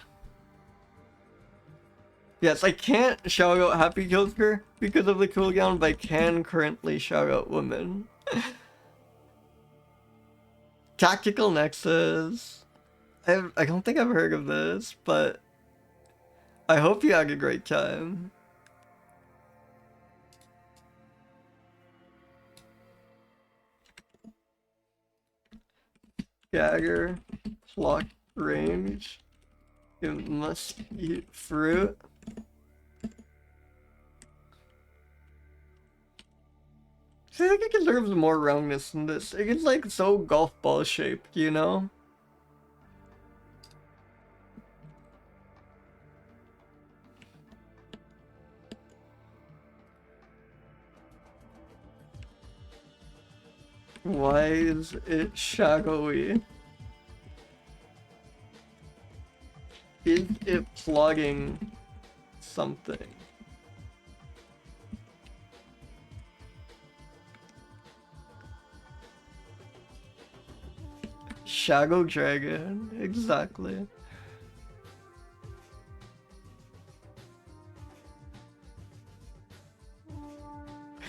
Yes, I can't shout out Happy Kilker because of the cooldown, but I can currently shout out Woman. Tactical Nexus. I don't think I've heard of this, but I hope you had a great time. Gagger, Flock Range, you must eat fruit. See, I think it deserves more roundness than this. It gets like so golf ball shaped, you know? Why is it shadowy? Is it plugging something? Shadow Dragon, exactly.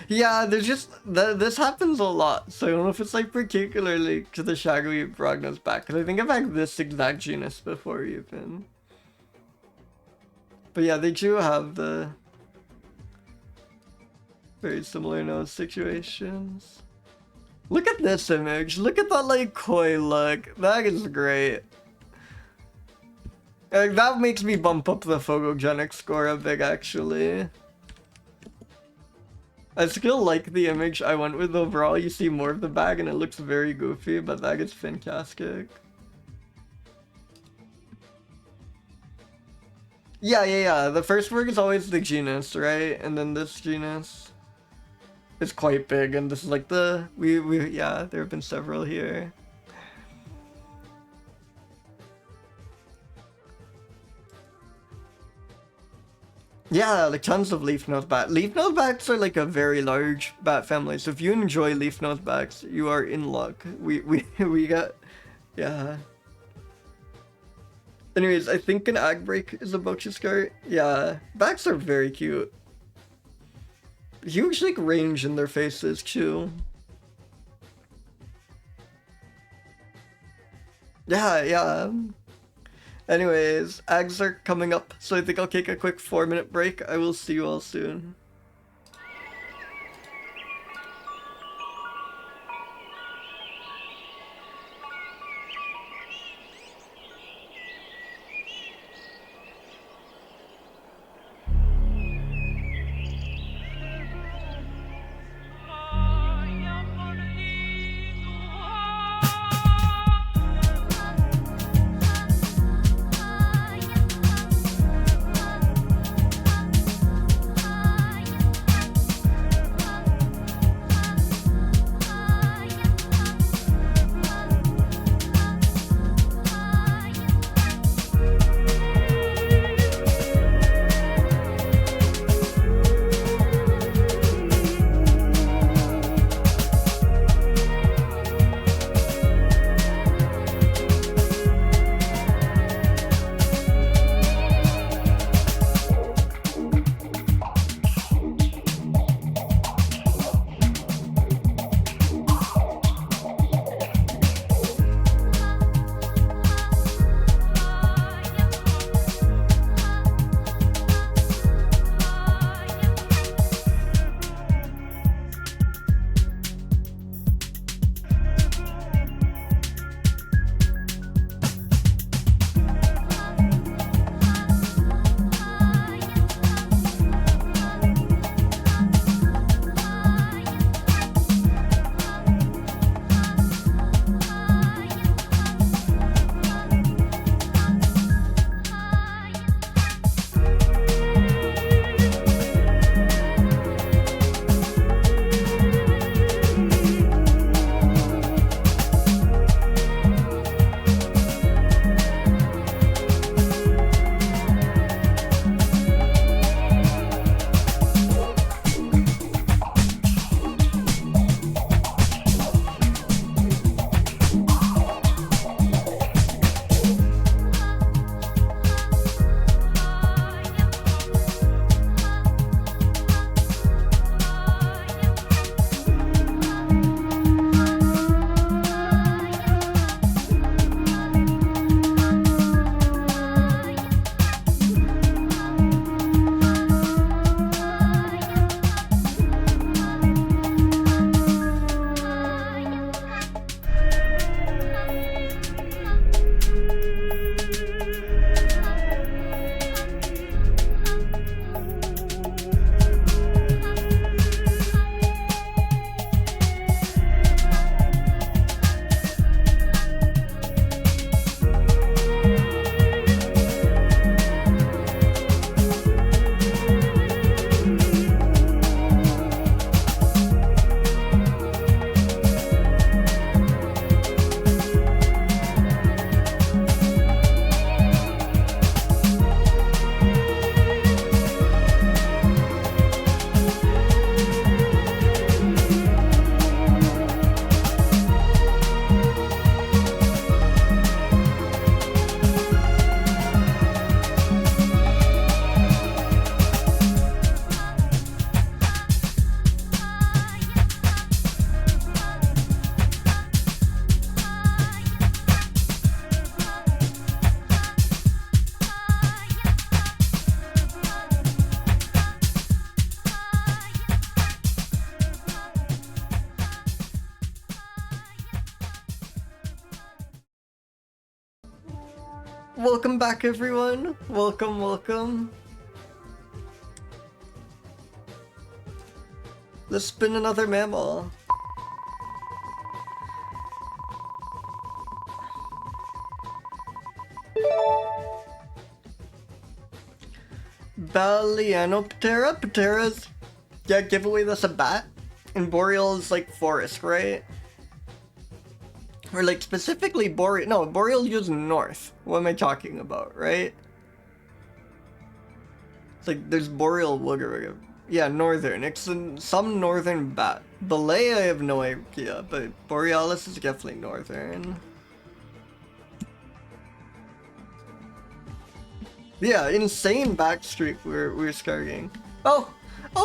Yeah, there's just this happens a lot, so I don't know if it's like particularly to the shadowy Brogna's back, because I think I've had this exact genus before even. But yeah, they do have the very similar nose situations. Look at this image. Look at that like koi look. That is great. Like, that makes me bump up the photogenic score a bit actually. I still like the image I went with overall. You see more of the bag and it looks very goofy, but that is fantastic. Yeah. The first word is always the genus, right? And then this genus is quite big, and this is like the yeah, there have been several here. Yeah, like tons of leaf-nosed bat. Leaf-nosed bats are like a very large bat family, so if you enjoy leaf-nosed bats, you are in luck. We got, yeah. Anyways, I think an ag break is about to start. Yeah, bats are very cute. Huge like range in their faces too. Yeah. Anyways, ags are coming up, so I think I'll take a quick 4-minute break. I will see you all soon. Welcome back, everyone. Welcome, welcome. Let's spin another mammal. Balaenoptera? Pteras? Yeah, giveaway, that's a bat. And boreal is like forest, right? Or like specifically boreal. No, boreal is north. What am I talking about, right? It's like there's boreal wooger. Yeah, northern. It's some northern bat. Balea, I have no idea, but borealis is definitely northern. Yeah, insane backstreak we're skirting. Oh,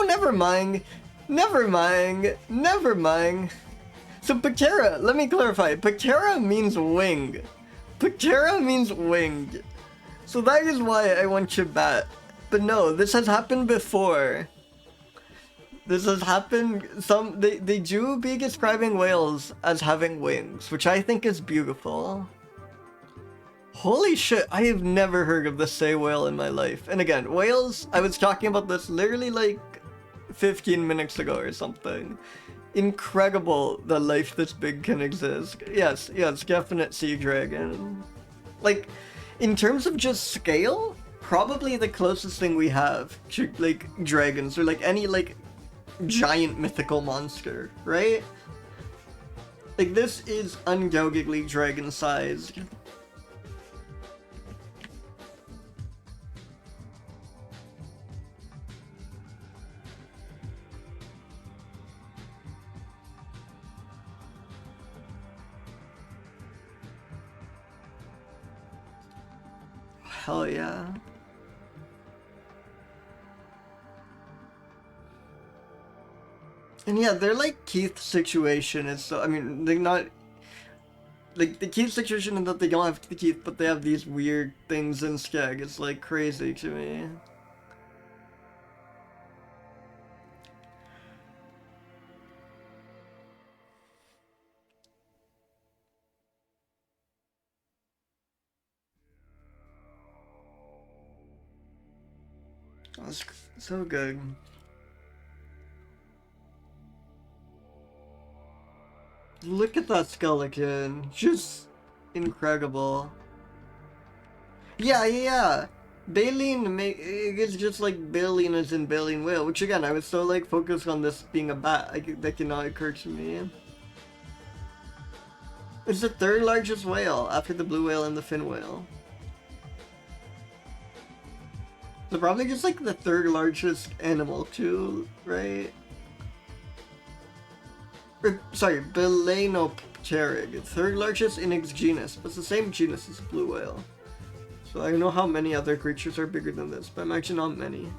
never mind. Never mind. Never mind. So Ptera, let me clarify. Ptera means wing. Ptera means wing. So that is why I went to bat. But no, this has happened before. This has happened. They do be describing whales as having wings, which I think is beautiful. Holy shit, I have never heard of the say whale in my life. And again, whales, I was talking about this literally like 15 minutes ago or something. Incredible that life this big can exist. Yes, definite sea dragon. Like, in terms of just scale, probably the closest thing we have to like dragons or like any like giant mythical monster, right? Like, this is undoubtedly dragon sized. Hell yeah. And yeah, they're like Keith's situation is so, I mean, they're not, like, the Keith situation is that they don't have the Keith, but they have these weird things in Skeg. It's like crazy to me. That's so good. Look at that skeleton. Just incredible. Yeah. Baleen it's just like baleen is in baleen whale, which again, I was so like focused on this being a bat, that did not occur to me. It's the third largest whale after the blue whale and the fin whale. So probably just like the third largest animal too, right? Sorry, Balaenoptera, third largest in its genus, but it's the same genus as blue whale. So I don't know how many other creatures are bigger than this, but I'm actually not many.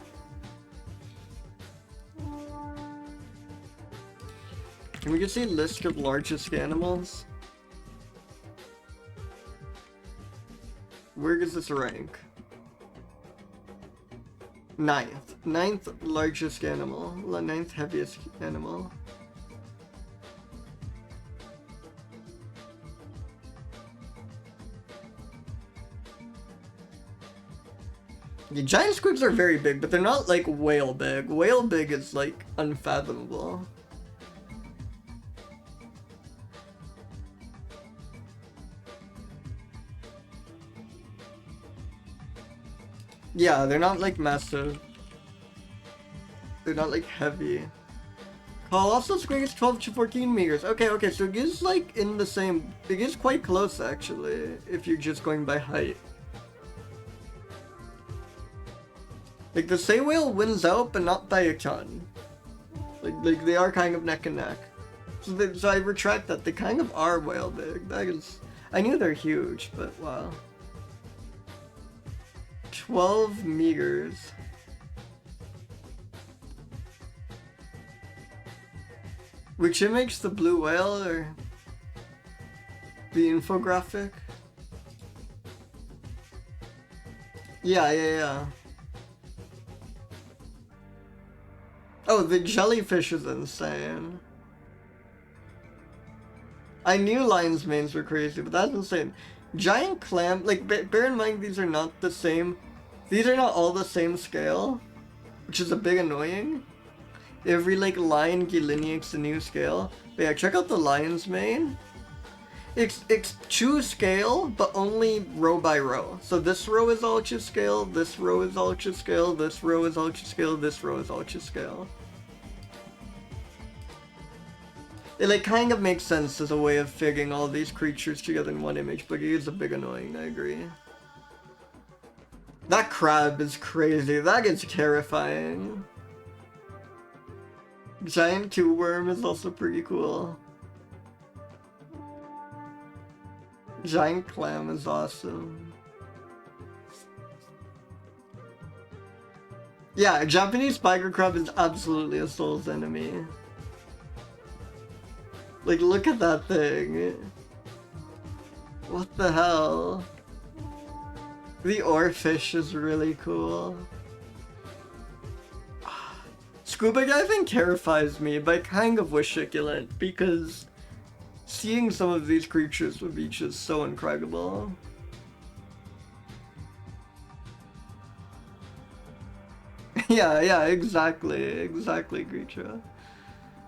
Can we just see a list of largest animals? Where does this rank? Ninth largest animal, ninth heaviest animal. The giant squids are very big, but they're not like whale big. Whale big is like unfathomable. Yeah, they're not like massive. They're not like heavy. Colossal squid is 12 to 14 meters. Okay, so it is like in the same. It is quite close actually, if you're just going by height. Like the sei whale wins out, but not by a ton. Like they are kind of neck and neck. So I retract that. They kind of are whale big. That is. I knew they're huge, but wow. 12 meters. Which makes the blue whale or the infographic? Yeah. Oh, the jellyfish is insane. I knew lion's manes were crazy, but that's insane. Giant clam, like, bear in mind these are not the same. These are not all the same scale, which is a bit annoying. Every, like, line delineates a new scale. But yeah, check out the lion's mane. It's true scale, but only row by row. So this row is ultra scale, this row is ultra scale, this row is ultra scale, this row is ultra scale. It like kind of makes sense as a way of fitting all these creatures together in one image, but it is a bit annoying, I agree. That crab is crazy, that is terrifying. Giant tube worm is also pretty cool. Giant clam is awesome. Yeah, Japanese spider crab is absolutely a soul's enemy. Like, look at that thing. What the hell? The oarfish is really cool. Scuba diving terrifies me, but I kind of wish it could, because seeing some of these creatures would be just so incredible. yeah, exactly, creature.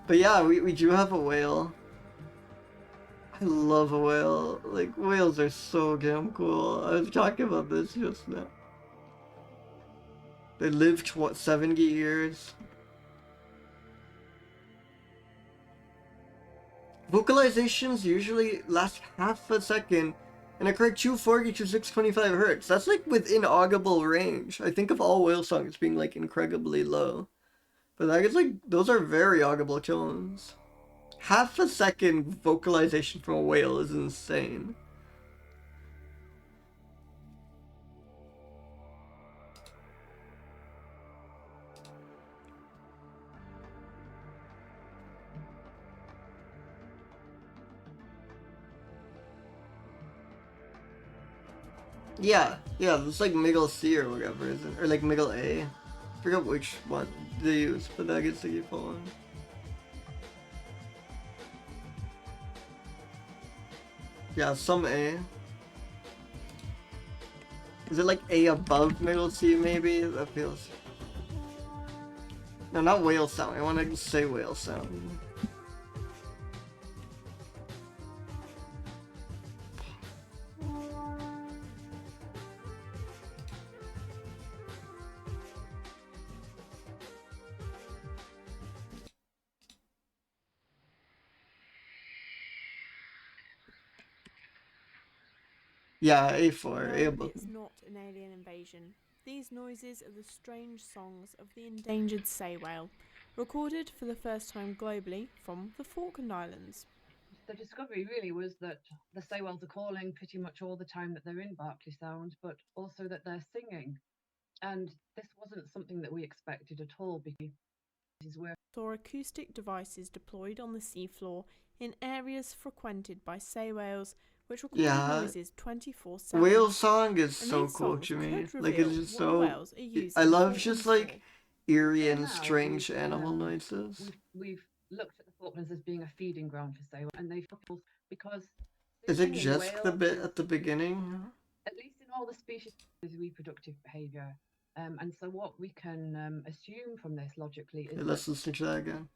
But yeah, we do have a whale. I love a whale. Like, whales are so damn cool. I was talking about this just now. They lived, what, 70 years? Vocalizations usually last half a second and occur 240 to 625 hertz. That's like within audible range. I think of all whale songs being like incredibly low. But that is like, those are very audible tones. Half a second vocalization from a whale is insane. Yeah, it's like middle C or whatever, isn't it? Or like middle A. I forgot which one they use, but that gets to keep on. Yeah, some A. Is it like A above middle C maybe? That feels... No, not whale sound. I want to say whale sound. Yeah, A4, A above. It's not an alien invasion. These noises are the strange songs of the endangered sei whale, recorded for the first time globally from the Falkland Islands. The discovery really was that the sei whales are calling pretty much all the time that they're in Berkeley Sound, but also that they're singing. And this wasn't something that we expected at all, because we're saw acoustic devices deployed on the seafloor in areas frequented by sei whales, which record noises 24/7. Whale song is so cool to me. Like, it's just so... I love just like eerie and strange animal noises. We've looked at the Falklands as being a feeding ground for sei whales, and they because is it just the bit at the beginning? At least in all the species, is reproductive behavior. And so what we can assume from this logically is... Let's listen to that again.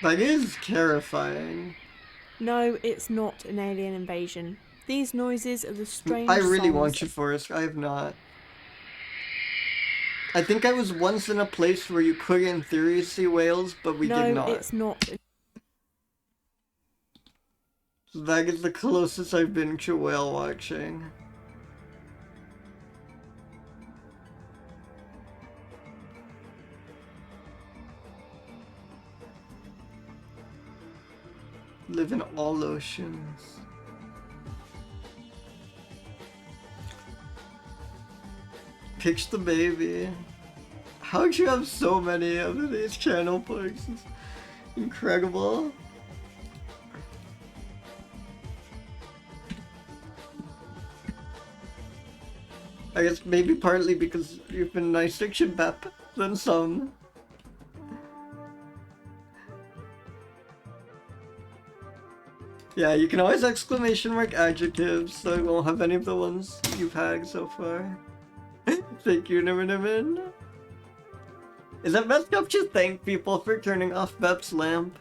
That is terrifying. No, it's not an alien invasion. These noises are the strange I really want you, Forrest. I have not. I think I was once in a place where you could in theory see whales, but we did not. No, it's not. That is the closest I've been to whale watching. Live in all oceans. Pitch the baby. How'd you have so many of these channel plugs? It's incredible. I guess maybe partly because you've been nicer to Bep than some. Yeah, you can always exclamation mark adjectives, so I won't have any of the ones you've had so far. Thank you, Nimin. Is it messed up to thank people for turning off Bep's lamp?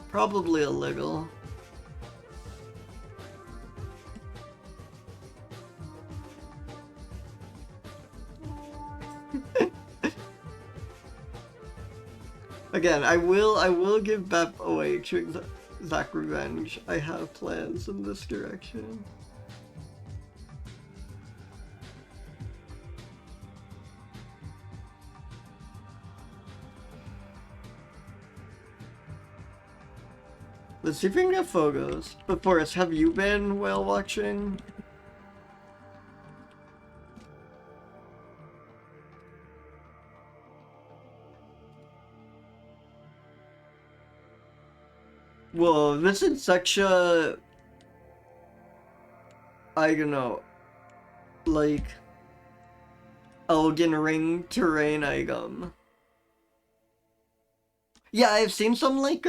Probably illegal. Again, I will give Bep away to exact revenge. I have plans in this direction. Let's see if we can get photos. But Forrest, have you been whale watching? Whoa, this is such a... I don't know. Like... Elgin Ring terrain item. Yeah, I've seen some like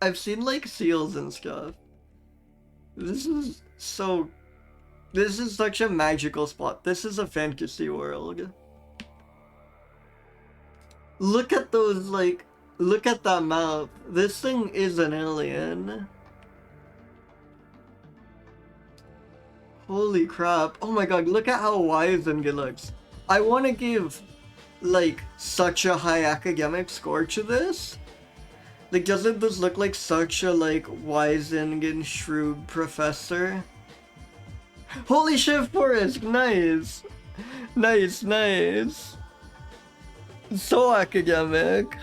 I've seen like seals and stuff. This is so... This is such a magical spot. This is a fantasy world. Look at those, like... Look at that mouth. This thing is an alien. Holy crap. Oh my god, look at how wizened it looks. I want to give, like, such a high academic score to this. Like, doesn't this look like such a, like, wizened and shrewd professor? Holy shit, Forrest! Nice! Nice, nice! So academic.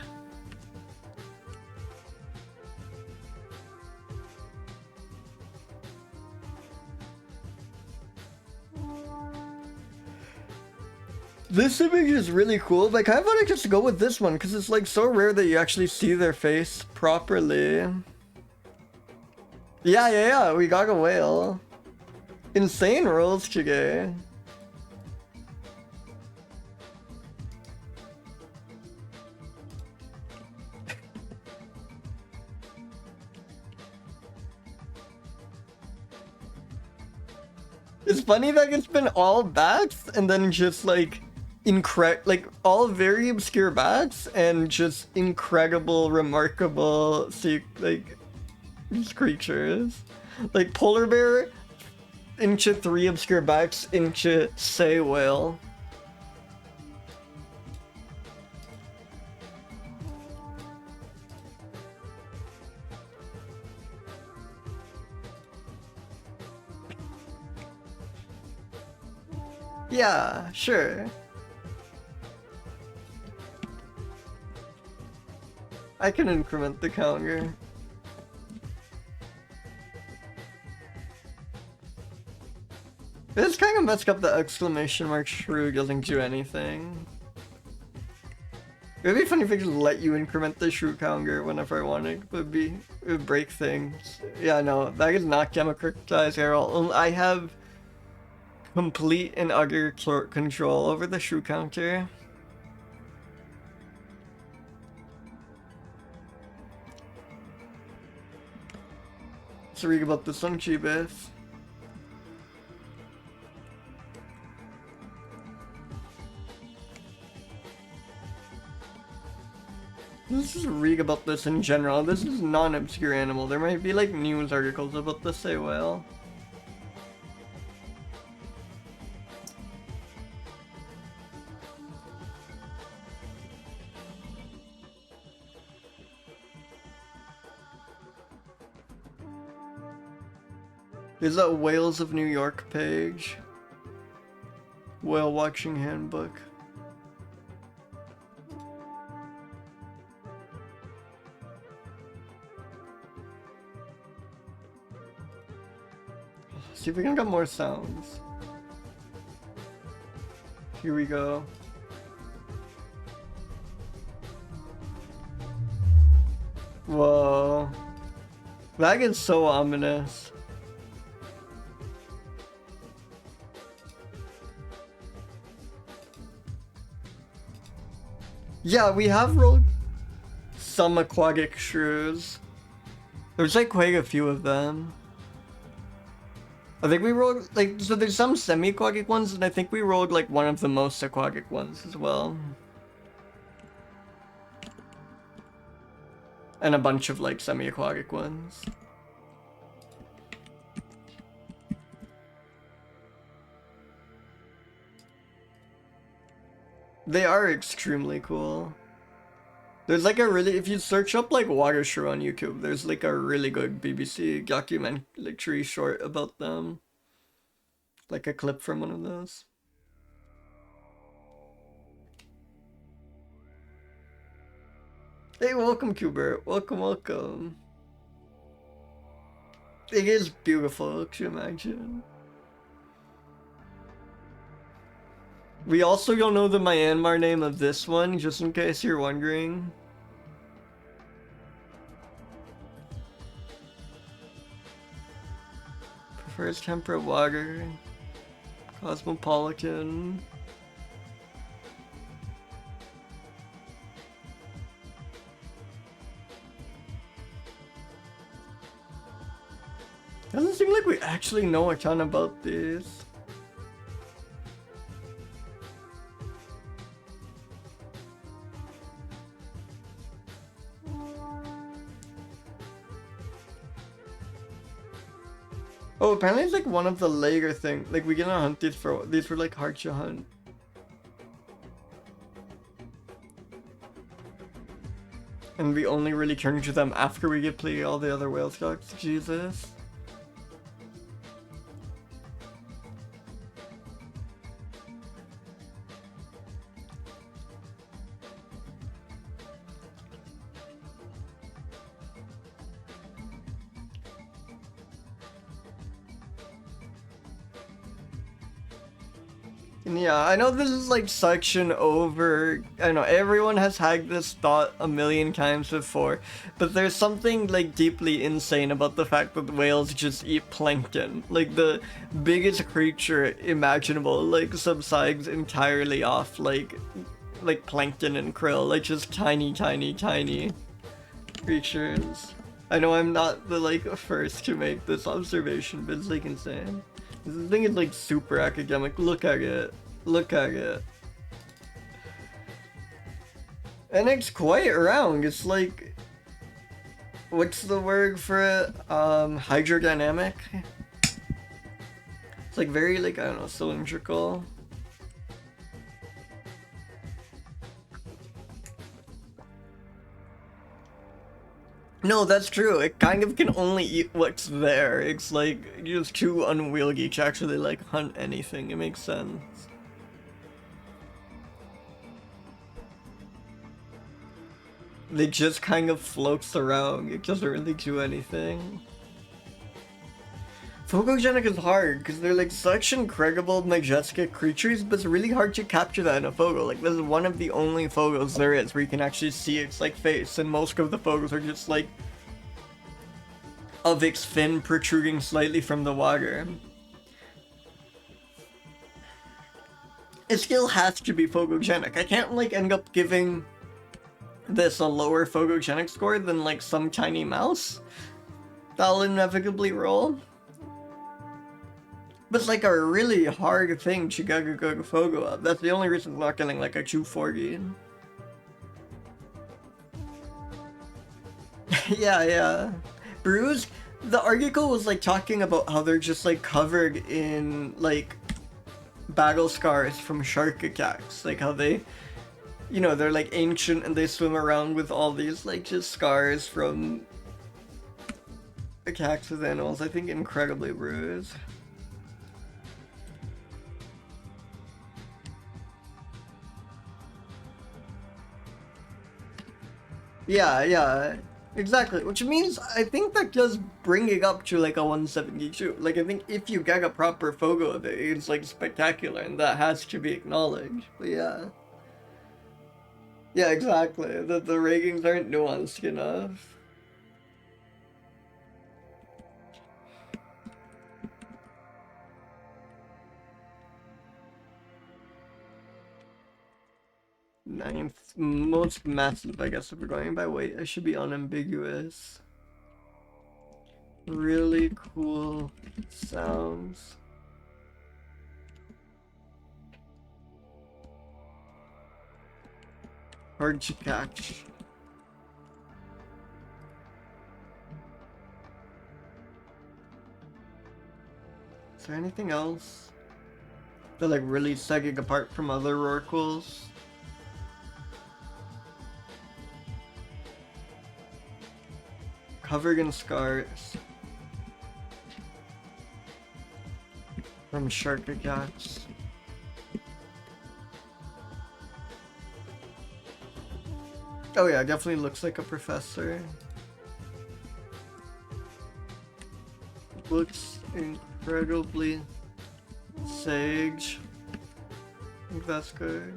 This image is really cool. Like, I want to just go with this one because it's like so rare that you actually see their face properly. Yeah, we got a whale. Insane rules today. It's funny that it's been all bats and then just like like all very obscure bats and just incredible, remarkable like these creatures. Like polar bear into 3 obscure bats into say whale. Yeah, sure. I can increment the counter. This kind of messed up the exclamation mark shrew doesn't do anything. It would be funny if I could let you increment the shrew counter whenever I wanted. It would break things. Yeah, no, that is not democratized at all. I have complete and utter control over the shrew counter. Let's read about this one, Chibis. Let's just read about this in general. This is non-obscure animal. There might be like news articles about the say whale. There's a Whales of New York page. Whale watching handbook. See if we can get more sounds. Here we go. Whoa. That gets so ominous. Yeah, we have rolled some aquatic shrews. There's like quite a few of them. I think we rolled, like, so there's some semi-aquatic ones, and I think we rolled, like, one of the most aquatic ones as well. And a bunch of, like, semi-aquatic ones. They are extremely cool. There's, like, a really, if you search up, like, water shrew on YouTube, there's, like, a really good BBC documentary short about them. Like a clip from one of those. Hey, welcome, Cubert. Welcome, welcome. It is beautiful, can you imagine? We also don't know the Myanmar name of this one, just in case you're wondering. Prefers temperate water. Cosmopolitan. Doesn't seem like we actually know a ton about these. Oh, apparently it's like one of the later things. Like we cannot hunt these were like hard to hunt. And we only really turn to them after we get play all the other whale stocks. Jesus. Yeah, I know this is like such an I know everyone has had this thought a million times before, but there's something like deeply insane about the fact that whales just eat plankton. Like the biggest creature imaginable, like subsides entirely off like plankton and krill, like just tiny creatures. I know I'm not the like first to make this observation, but it's like insane. This thing is like super academic. Look at it. Look at it. And it's quite round. It's like, what's the word for it? Hydrodynamic? It's like very like, I don't know, cylindrical. No, that's true. It kind of can only eat what's there. It's like just too unwieldy to actually like hunt anything. It makes sense. It just kind of floats around. It doesn't really do anything. Photogenic is hard because they're like such incredible majestic creatures, but it's really hard to capture that in a photo. Like this is one of the only photos there is where you can actually see its like face, and most of the photos are just like of its fin protruding slightly from the water. It still has to be photogenic. I can't like end up giving this a lower photogenic score than like some tiny mouse that'll inevitably roll. But it's like a really hard thing to get a good photo of. That's the only reason I'm not getting like a 240. yeah. Bruce, the article was like talking about how they're just like covered in like battle scars from shark attacks. Like how they, you know, they're like ancient and they swim around with all these like just scars from attacks with animals. I think incredibly bruised. Yeah, exactly. Which means I think that does bring it up to like a 172. Like I think if you get a proper photo of it, it's like spectacular, and that has to be acknowledged. But yeah. Yeah, exactly. The ratings aren't nuanced enough. 9th most massive, I guess, if we're going by weight. I should be unambiguous. Really cool sounds. Hard to catch. Is there anything else that like really setting apart from other rorquals? Covered in scars from shark attacks. Oh yeah, definitely looks like a professor. Looks incredibly sage. I think that's good.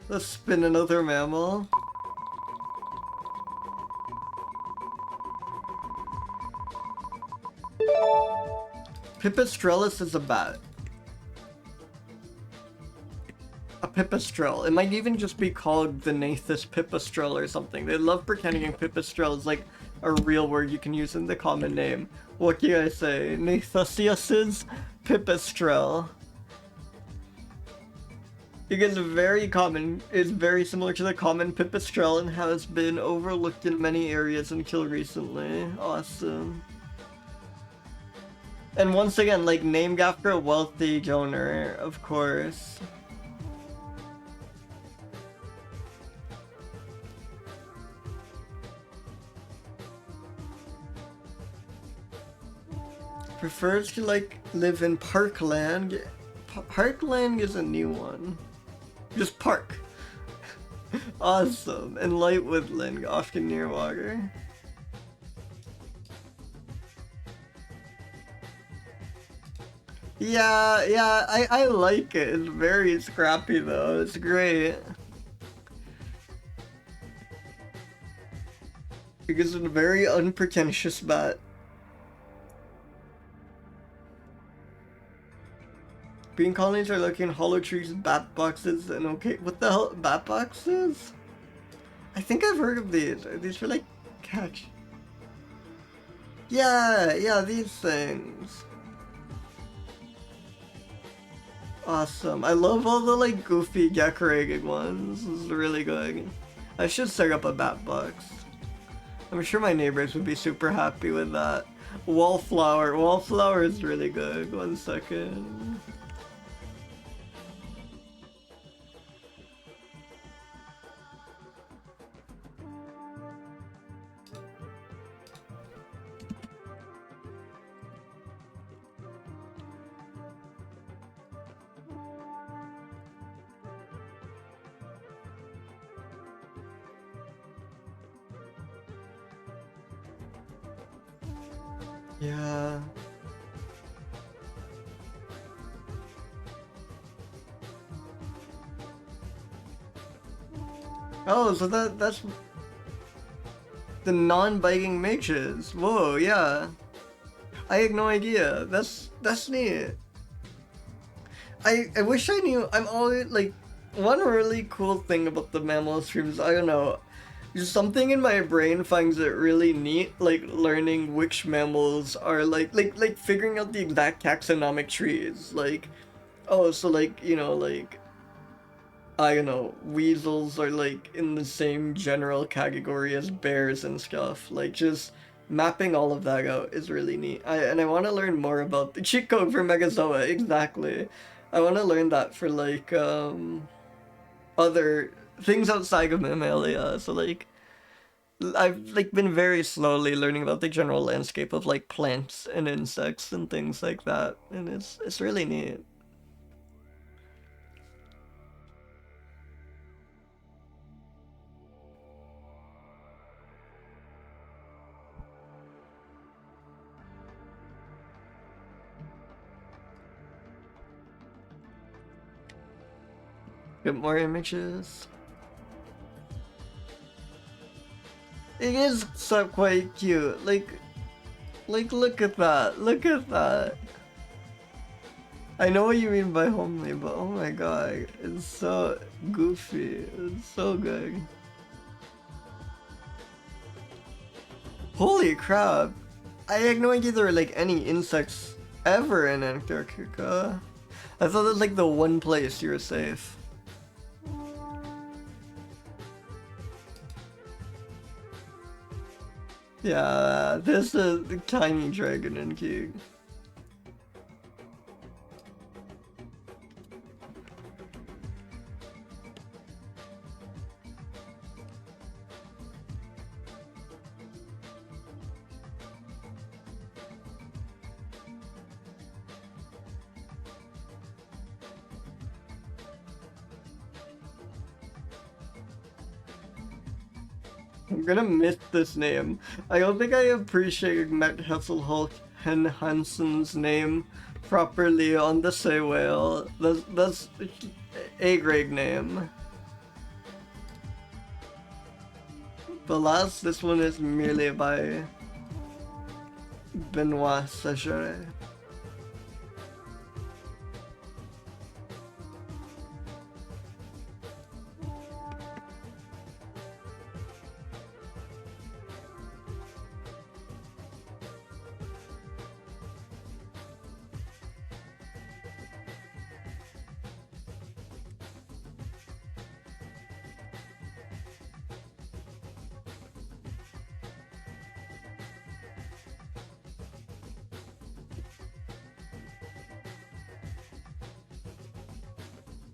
Let's spin another mammal. Pipistrellus is a bat. A pipistrelle. It might even just be called the Nathus pipistrelle or something. They love pretending pipistrelle is like a real word you can use in the common name. What can I say? Nathusius's pipistrelle. It is very common, is very similar to the common pipistrelle and has been overlooked in many areas until recently. Awesome. And once again, like named after a wealthy donor, of course. Prefers to like live in parkland. Parkland is a new one. Just park. Awesome. And light woodland, often near water. Yeah, I like it. It's very scrappy though. It's great. Because it's a very unpretentious bat. Green colonies are looking hollow trees, bat boxes, and okay. What the hell? Bat boxes? I think I've heard of these. Are these for like catch? Yeah, these things. Awesome. I love all the like goofy decorated ones. This is really good. I should set up a bat box. I'm sure my neighbors would be super happy with that. Wallflower. Wallflower is really good. 1 second. Yeah. Oh, so that's the non-biting mages. Whoa, yeah. I had no idea. That's neat. I wish I knew. I'm always like, one really cool thing about the mammal streams, I don't know. Just something in my brain finds it really neat, like learning which mammals are like figuring out the exact taxonomic trees. Like, oh, so like, you know, like, I don't know, weasels are like in the same general category as bears and stuff. Like, just mapping all of that out is really neat. And I want to learn more about the cheat code for Megazoa, exactly. I want to learn that for like, other things outside of Mammalia. So like I've like been very slowly learning about the general landscape of like plants and insects and things like that, and it's really neat. Get more images. It is so quite cute. Like look at that. Look at that. I know what you mean by homely, but oh my god, it's so goofy. It's so good. Holy crap! I had no idea there were like any insects ever in Antarctica. I thought it was like the one place you were safe. Yeah, this is the tiny dragon and king. I'm gonna miss this name. I don't think I appreciated Matt Hesselholt Hen Hansen's name properly on the Sei Whale. That's a great name. But this one is merely by Benoit Segeret.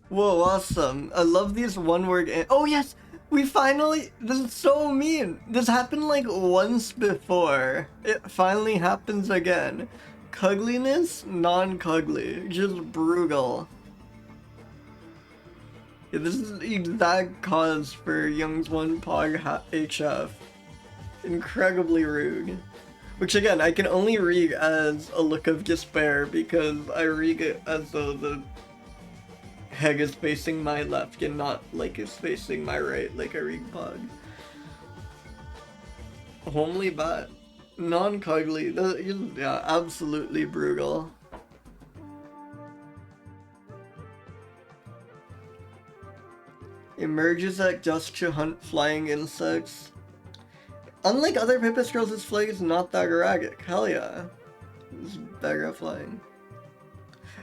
Whoa, awesome. I love these one-word oh yes! We finally- this is so mean! This happened like once before. It finally happens again. Cuggliness, non-cuggly. Just brutal. Yeah, this is the exact cause for Young's One Pog HF. Incredibly rude. Which again, I can only read as a look of despair because I read it as though the head is facing my left and not like it's facing my right like a reed pug. Homely bat. Non-cuggly. Yeah, absolutely brutal. Emerges at dusk to hunt flying insects. Unlike other pipistrelles, its flight is not that erratic. Hell yeah. It's better at flying.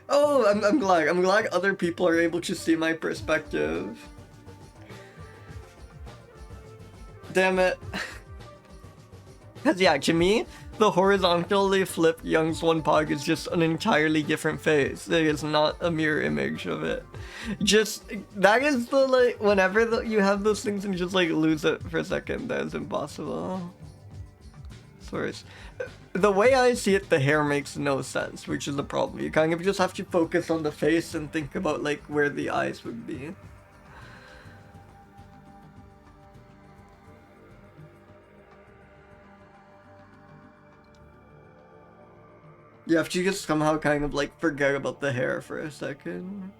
Oh, I'm glad. I'm glad other people are able to see my perspective. Damn it. Cause yeah, to me, the horizontally flipped Young's One Pog is just an entirely different face. It is not a mirror image of it. Just, that is the, like, whenever you have those things and you just, like, lose it for a second, that is impossible. Source. The way I see it, the hair makes no sense, which is the problem. You kind of just have to focus on the face and think about, like, where the eyes would be. You have to just somehow kind of, like, forget about the hair for a second.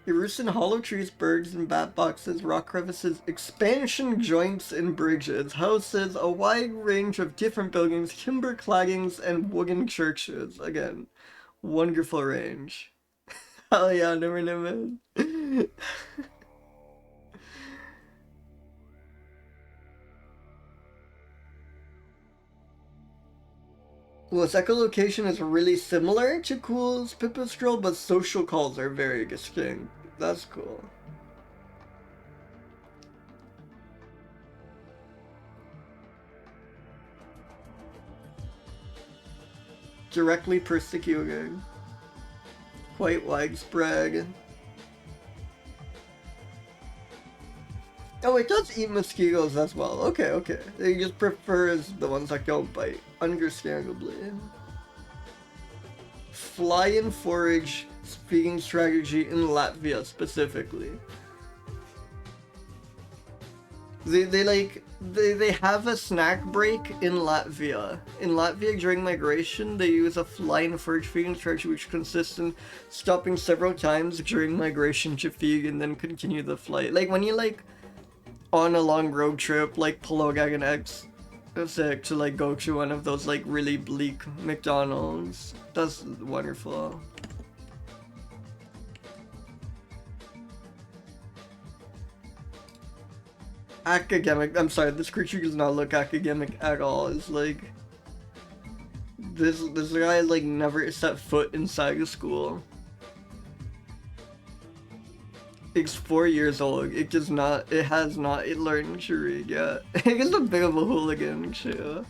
They roost in hollow trees, bergs, and bat boxes, rock crevices, expansion joints and bridges, houses, a wide range of different buildings, timber claddings, and wooden churches. Again, wonderful range. Hell yeah, never knew it. Well, its echolocation is really similar to Kuhl's pipistrelle, but social calls are very distinct. That's cool. Directly persecuted. Quite widespread. Oh, it does eat mosquitoes as well. Okay, okay. It just prefers the ones that don't bite. Understandably. Fly and forage feeding strategy in Latvia specifically. They have a snack break in Latvia. In Latvia during migration, they use a fly and forage feeding strategy which consists in stopping several times during migration to feed and then continue the flight. Like when you like on a long road trip like Pologag and X sick to like go to one of those like really bleak McDonald's. That's wonderful. Academic. I'm sorry, this creature does not look academic at all. It's like this guy like never set foot inside a school. It's 4 years old. It does not. It has not learned to read yet. It's a bit of a hooligan too.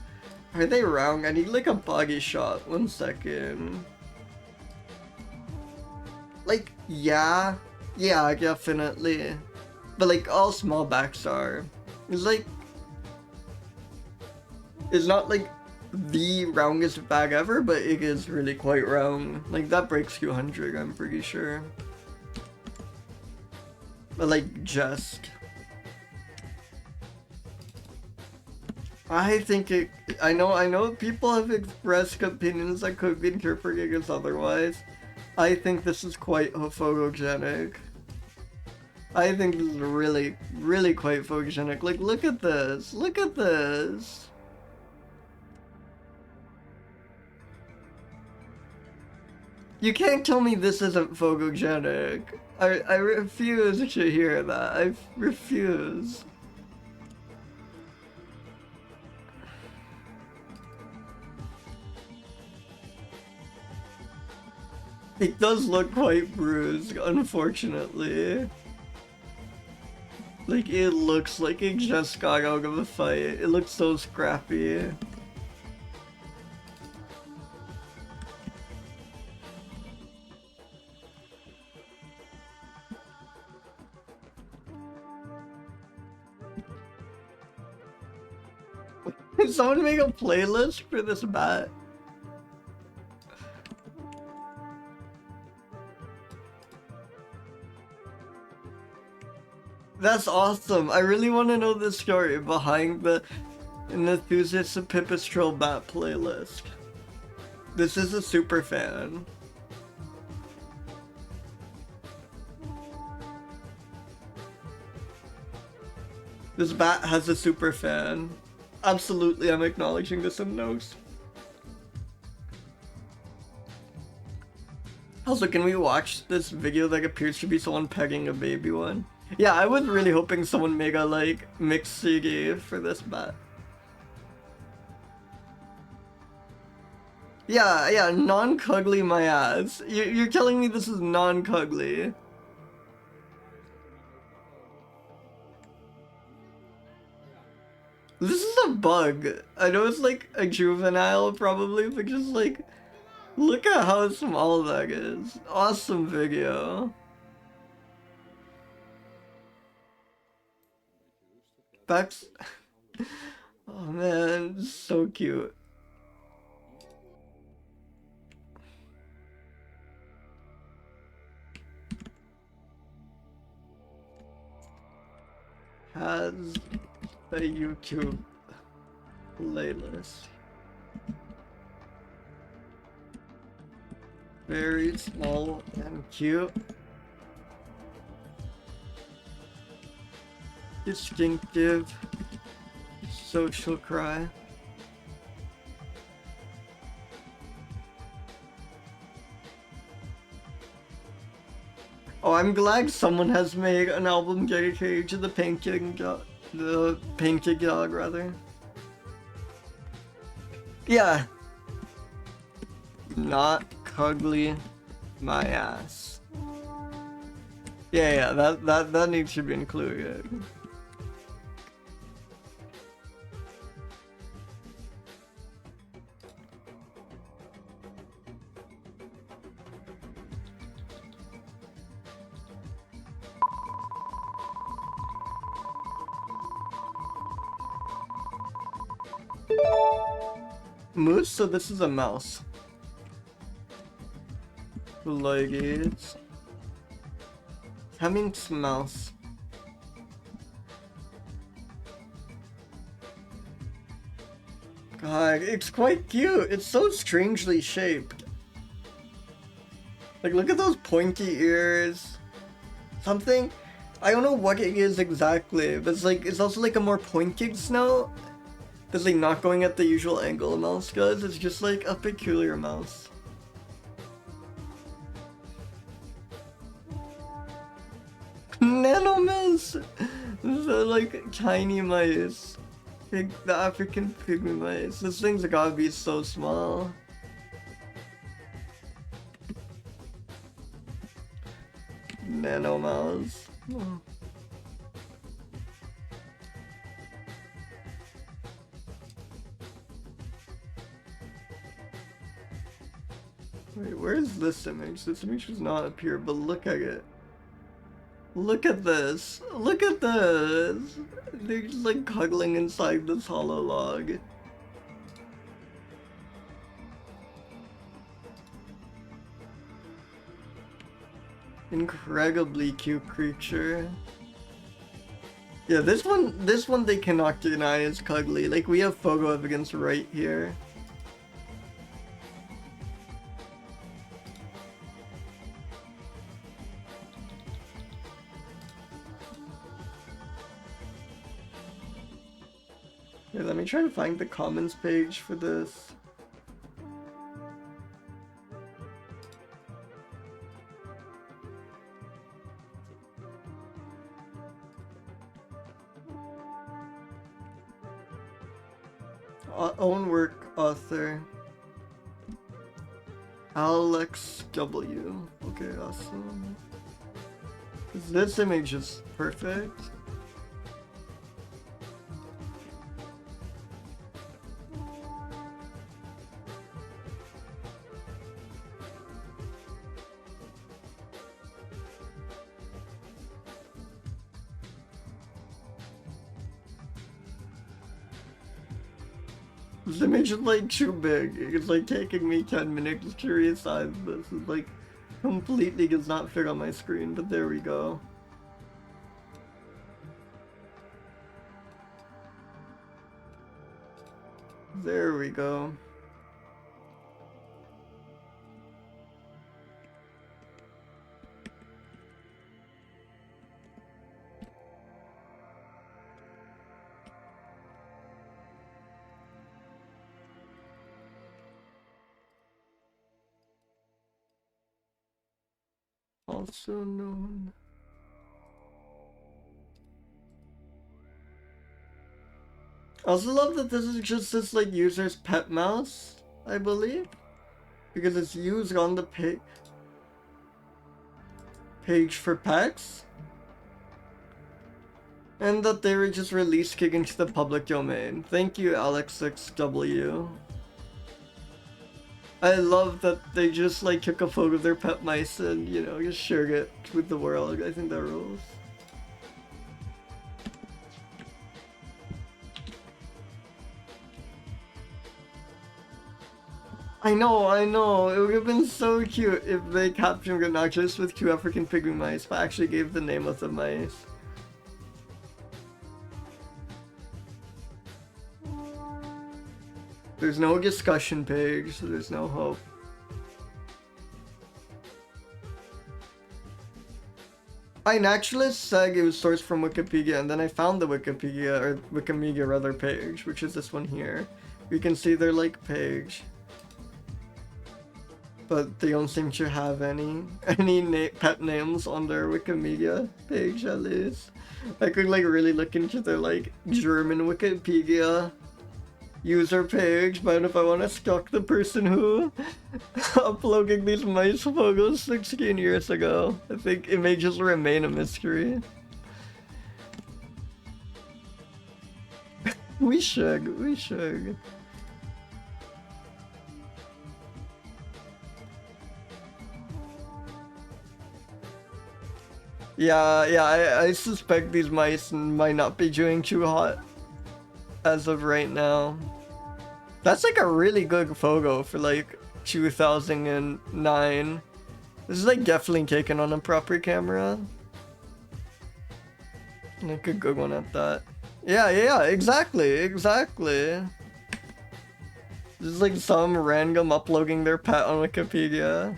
Are they wrong? I need like a body shot. 1 second. Like yeah, definitely. But like all small backs are. It's like it's not like the roundest bag ever, but it is really quite round. Like that breaks 200, I'm pretty sure. But like just I think it I know people have expressed opinions that could be interpreted as otherwise. I think this is quite photogenic. I think this is really, really quite photogenic. Like, look at this. Look at this. You can't tell me this isn't photogenic. I refuse to hear that. I refuse. It does look quite bruised, unfortunately. Like, it looks like it just got out of a fight. It looks so scrappy. Did someone make a playlist for this bat? That's awesome. I really want to know the story behind the Nathusii Pipistrellus bat playlist. This is a super fan. This bat has a super fan. Absolutely, I'm acknowledging this in notes. Also, can we watch this video that appears to be someone pegging a baby one? Yeah, I was really hoping someone made a, like, mixed CD for this bat. Yeah, non-cuggly my ass. You're telling me this is non-cuggly. This is a bug. I know it's like a juvenile probably, but just like, look at how small that is. Awesome video. Backs. Oh man, so cute. Has a YouTube playlist. Very small and cute. Distinctive social cry. Oh, I'm glad someone has made an album dedicated to the painting dog, rather. Yeah. Not cuggly my ass. Yeah, that needs to be included. Moose, so this is a mouse. Like it's Hemming's mouse. God, it's quite cute. It's so strangely shaped. Like, look at those pointy ears. Something, I don't know what it is exactly, but it's like, it's also like a more pointed snout. That's like not going at the usual angle a mouse does. It's just like a peculiar mouse. Nanomice! They're like tiny mice. The African pygmy mice. This thing's gotta be so small. Nano mouse. Oh. Wait, where's this image? This image does not appear, but look at it. Look at this. Look at this. They're just like cuddling inside this hollow log. Incredibly cute creature. Yeah, this one they cannot deny is cuddly. Like, we have photo evidence right here. Here, let me try to find the comments page for this. Own work author Alex W. Okay, awesome. This image is perfect. This image is like too big. It's like taking me 10 minutes to resize this. It's like completely does not fit on my screen, but there we go. There we go. Also known. I also love that this is just this like user's pet mouse, I believe, because it's used on the page for pets, and that they were just released kick into the public domain. Thank you, AlexXW. I love that they just like took a photo of their pet mice and, you know, just shared it with the world. I think that rules. I know. It would have been so cute if they captured it not just with 2 African pygmy mice, but actually gave the name of the mice. There's no discussion page, so there's no hope. I naturally said it was sourced from Wikipedia, and then I found the Wikimedia rather page, which is this one here. You can see their like page, but they don't seem to have any pet names on their Wikimedia page, at least. I could like really look into their like German Wikipedia user page, but if I want to stalk the person who uploading these mice photos 16 years ago, I think it may just remain a mystery. we should. Yeah, I suspect these mice might not be doing too hot as of right now. That's like a really good photo for like 2009. This is like definitely taken on a proper camera. Like a good one at that. Yeah, exactly. This is like some random uploading their pet on Wikipedia.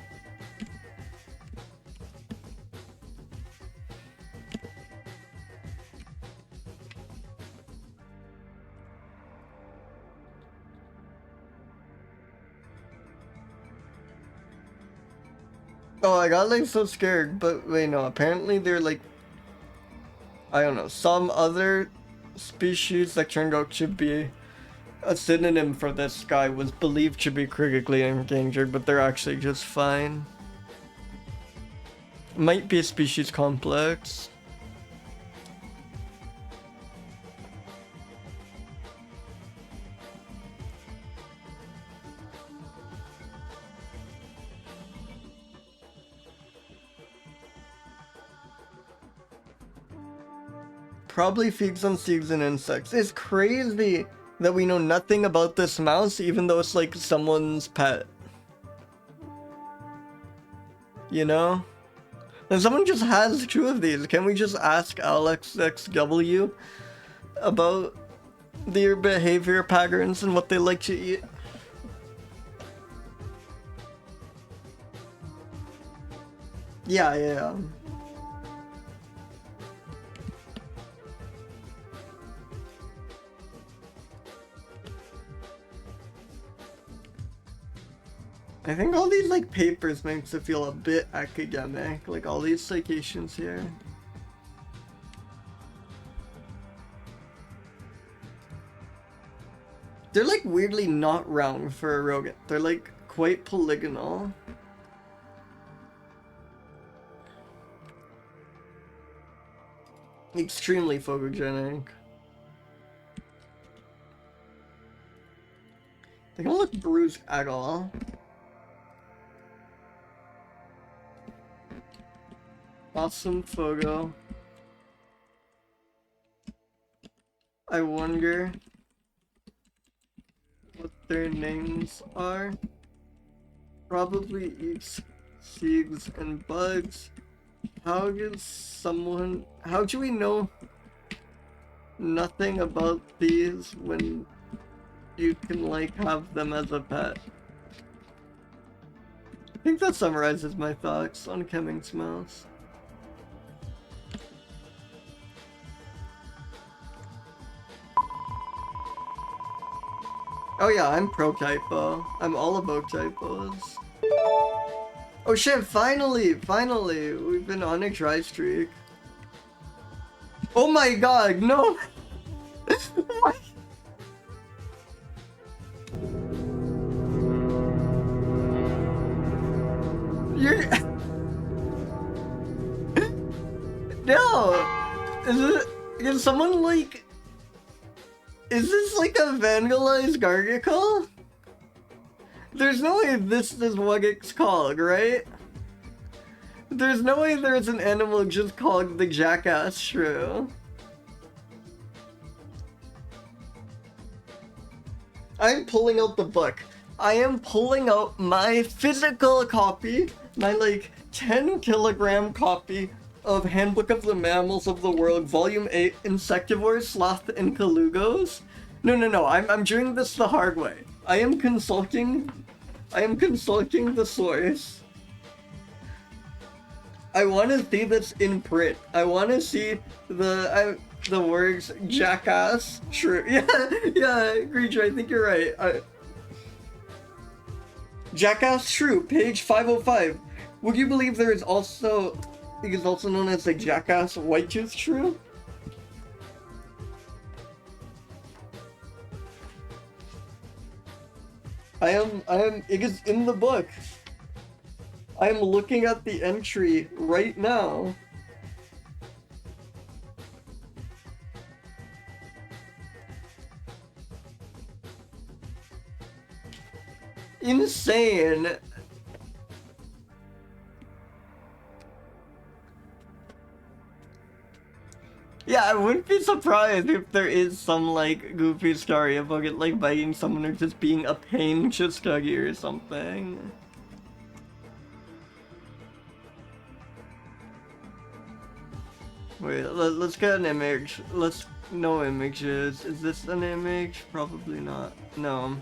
Oh, I got like so scared, but wait, no, apparently they're like, I don't know, some other species that turned out to be a synonym for this guy was believed to be critically endangered, but they're actually just fine. Might be a species complex. Probably feeds on seeds and insects. It's crazy that we know nothing about this mouse, even though it's like someone's pet. You know? And someone just has 2 of these. Can we just ask AlexXW about their behavior patterns and what they like to eat? Yeah. I think all these like papers makes it feel a bit academic, like all these citations here. They're like weirdly not round for a rodent. They're like quite polygonal. Extremely photogenic. They don't look bruised at all. Awesome photo. I wonder what their names are. Probably eats seeds and bugs. How do we know nothing about these when you can like have them as a pet? I think that summarizes my thoughts on Kemming's mouse. Oh yeah, I'm pro typo. I'm all about typos. Oh shit, finally! We've been on a dry streak. Oh my god, no! You're... No! Is someone like... Is this like a vandalized gargicle? There's no way this is what it's called, right? There's no way there's an animal just called the jackass shrew. I'm pulling out the book. I am pulling out my physical copy, my like 10-kilogram copy of Handbook of the Mammals of the World, Volume 8, Insectivores, Sloth, and Colugos. No, I'm doing this the hard way. I am consulting the source. I want to see this in print. I want to see the words jackass shrew. Yeah, Creature, I think you're right. Jackass shrew, page 505. Would you believe there is also... It is also known as the jackass white-toothed shrew? It is in the book. I am looking at the entry right now. Insane. Yeah, I wouldn't be surprised if there is some, like, goofy story about it, like, biting someone or just being a pain to study or something. Wait, let's get an image. No images. Is this an image? Probably not. No.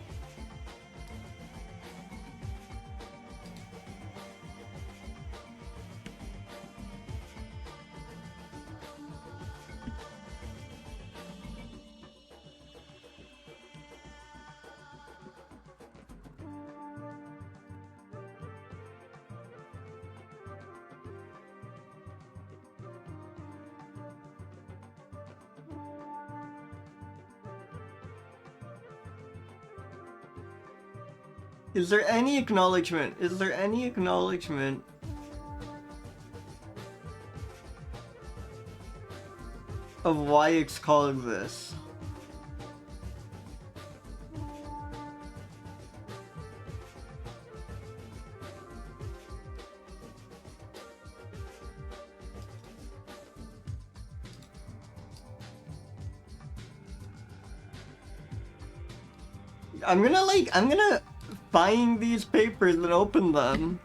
Is there any acknowledgement? Is there any acknowledgement? Of why it's called this? I'm gonna find these papers and open them.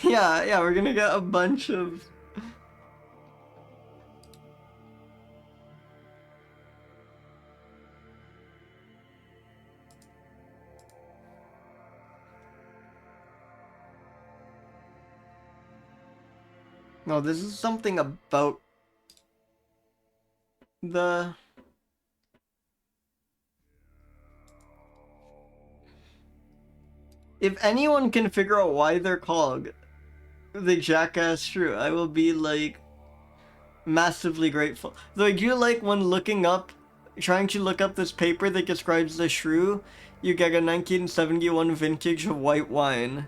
Yeah, we're gonna get a bunch of... No, this is something about the... If anyone can figure out why they're called the jackass shrew, I will be, like, massively grateful. Like, you like when trying to look up this paper that describes the shrew, you get a 1971 vintage of white wine.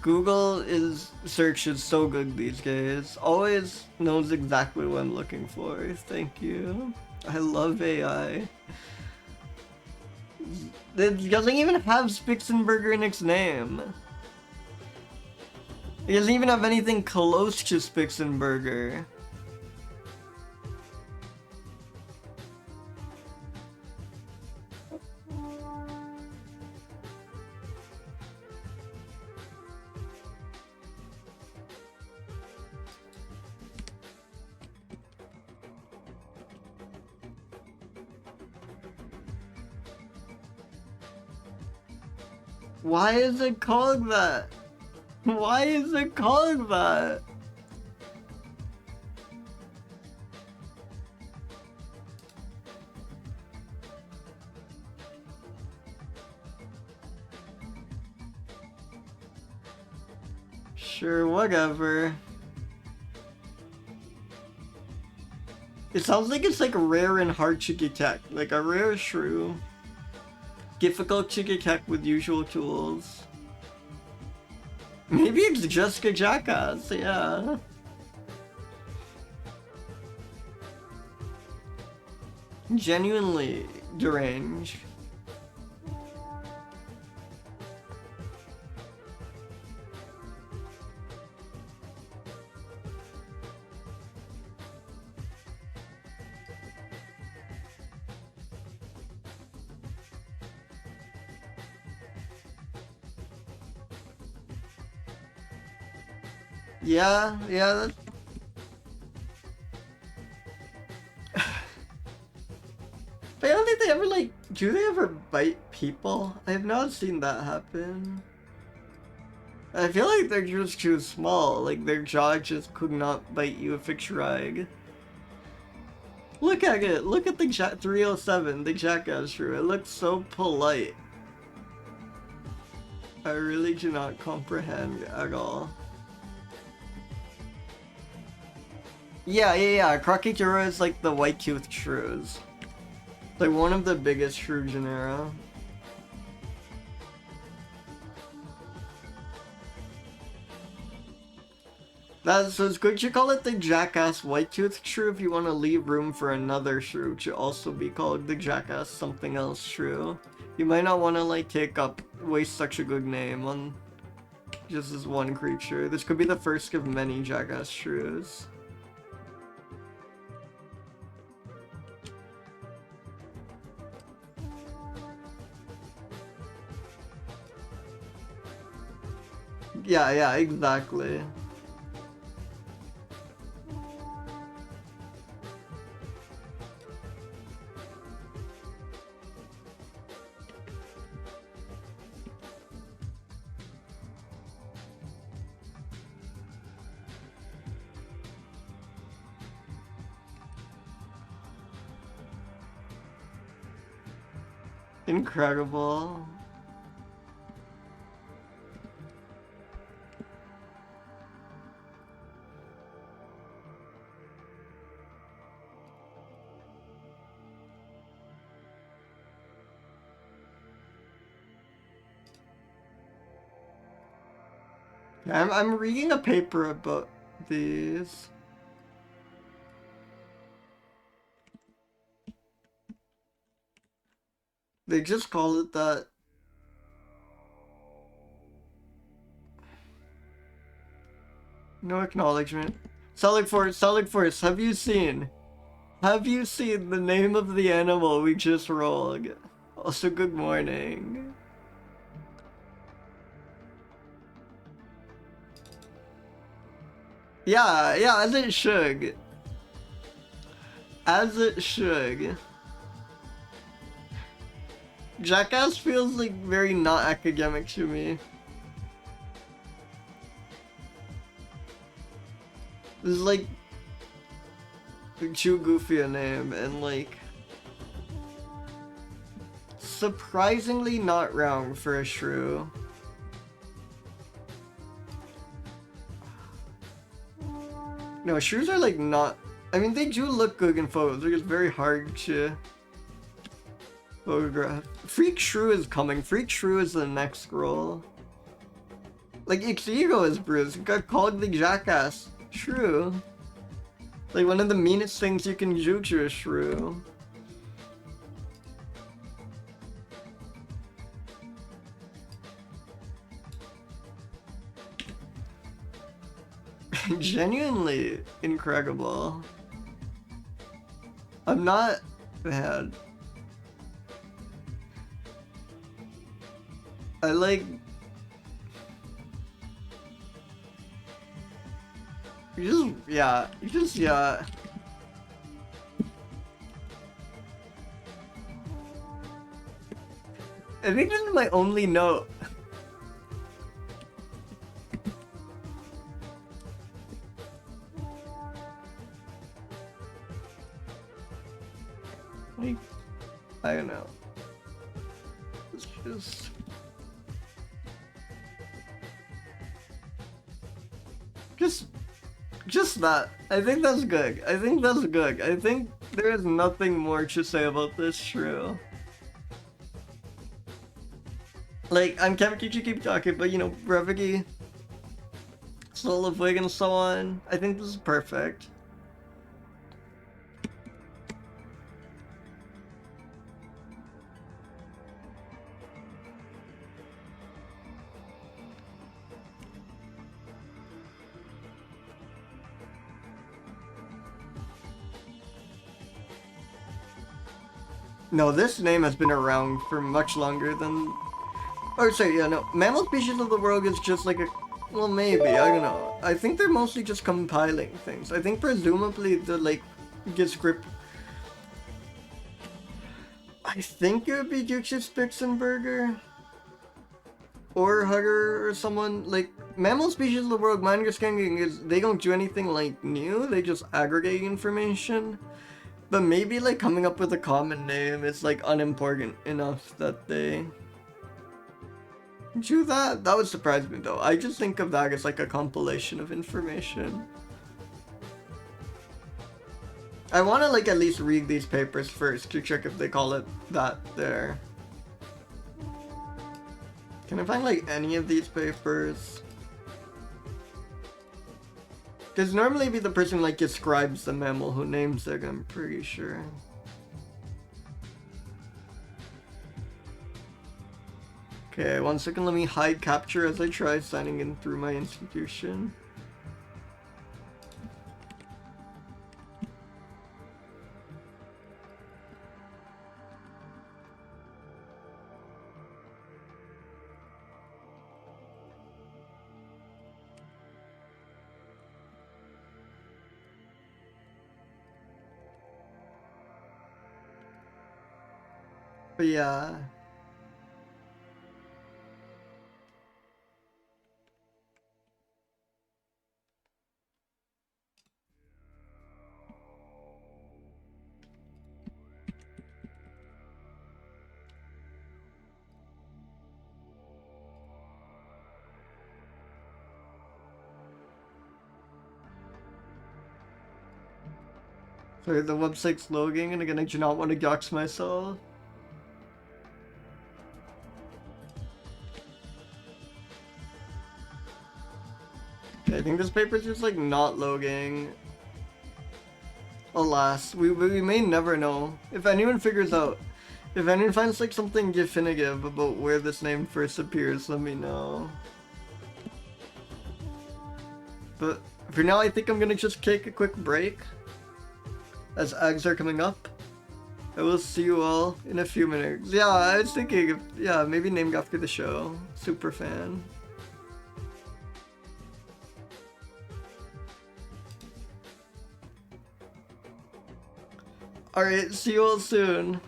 Google search is so good these days. Always knows exactly what I'm looking for. Thank you. I love AI. It doesn't even have Spitzenberger in its name. It doesn't even have anything close to Spitzenberger. Why is it called that? Why is it called that? Sure, whatever. It sounds like it's like rare and hard to detect, like a rare shrew. Difficult to detect with usual tools. Maybe it's just a jackass, yeah. Genuinely deranged. Yeah, that's... But I don't think they ever, like, do they ever bite people? I have not seen that happen. I feel like they're just too small, like their jaw just could not bite you if it tried. Look at it, look at the 307, the jackass shrew, it looks so polite. I really do not comprehend at all. Yeah. Crocidura is like the white-toothed shrews. Like one of the biggest shrew genera. So it's good to call it the jackass white-toothed shrew if you want to leave room for another shrew to also be called the jackass something else shrew. You might not want to like waste such a good name on just this one creature. This could be the first of many jackass shrews. Yeah, exactly. Incredible. I'm reading a paper about these. They just call it that. No acknowledgement. Solid Force, have you seen? Have you seen the name of the animal we just rolled? Also, good morning. Yeah, as it should. As it should. Jackass feels like very not academic to me. This is like too goofy a name and like surprisingly not wrong for a shrew. No, shrews are like not. I mean, they do look good in photos. They're just very hard to photograph. Freak shrew is coming. Freak shrew is the next scroll. Like its ego is bruised. It got called the jackass shrew. Like one of the meanest things you can do to a shrew. Genuinely incredible. I'm not bad. I like. You just, yeah. I think this is my only note. Like, I don't know. It's just that. I think that's good. I think that's good. I think there is nothing more to say about this shrew. Like, I'm tempted to keep talking, but you know, brevity, soul of wig, and so on. I think this is perfect. No, this name has been around for much longer than... Or sorry, yeah, no. Mammal species of the world is just like a... Well, maybe, I don't know. I think they're mostly just compiling things. I think presumably the, like, script... I think it would be Duchess Spitzenberger. Or Hugger or someone. Like, mammal species of the world, my understanding is they don't do anything, like, new. They just aggregate information. But maybe, like, coming up with a common name is, like, unimportant enough that they do that. That would surprise me, though. I just think of that as, like, a compilation of information. I want to, like, at least read these papers first to check if they call it that there. Can I find, like, any of these papers? Because normally be the person who, like, describes the mammal who names it, I'm pretty sure. Okay, 1 second, let me hide capture as I try signing in through my institution. But yeah. Sorry, the website's loading and again I do not want to dox myself. I think this paper's just like not loading. Alas, we may never know. If anyone figures out, if anyone finds like something definitive about where this name first appears, let me know. But for now, I think I'm gonna just take a quick break as eggs are coming up. I will see you all in a few minutes. Yeah, I was thinking, yeah, maybe named after the show. Super fan. Alright, see you all soon.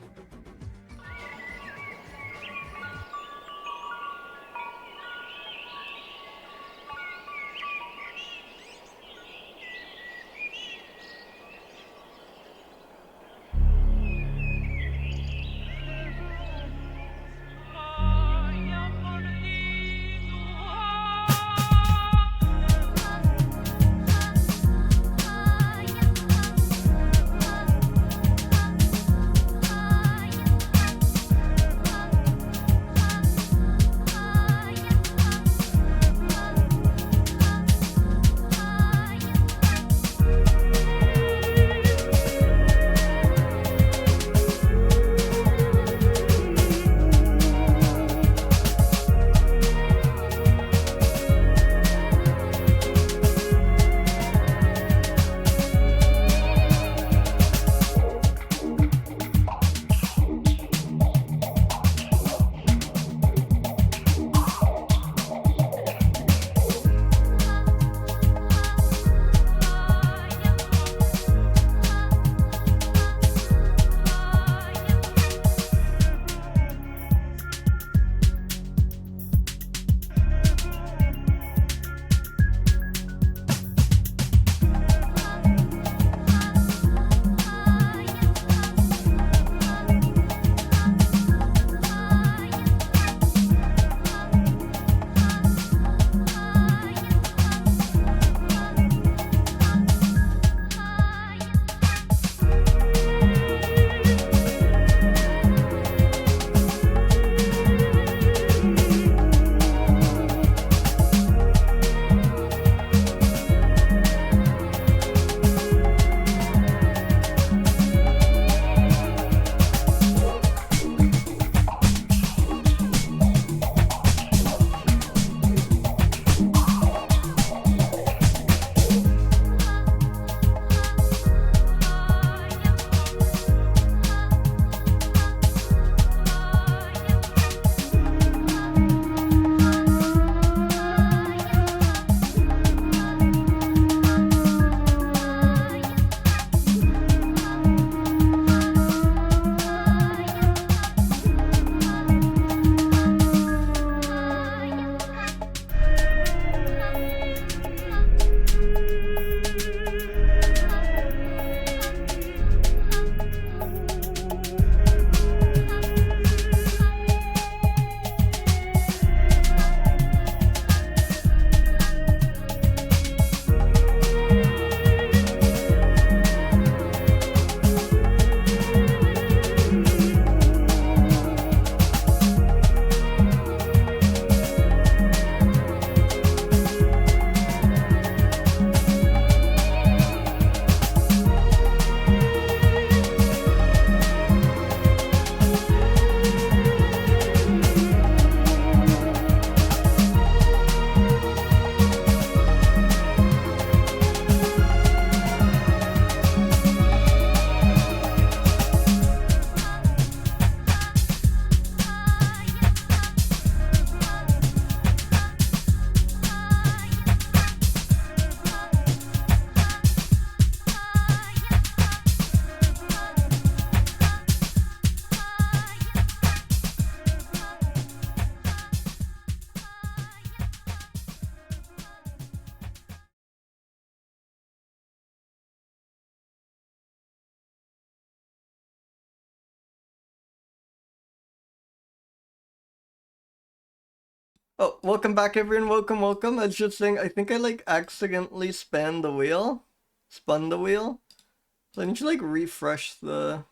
Oh, welcome back everyone, welcome. I was just saying, I think I like accidentally spun the wheel. So I need to like refresh the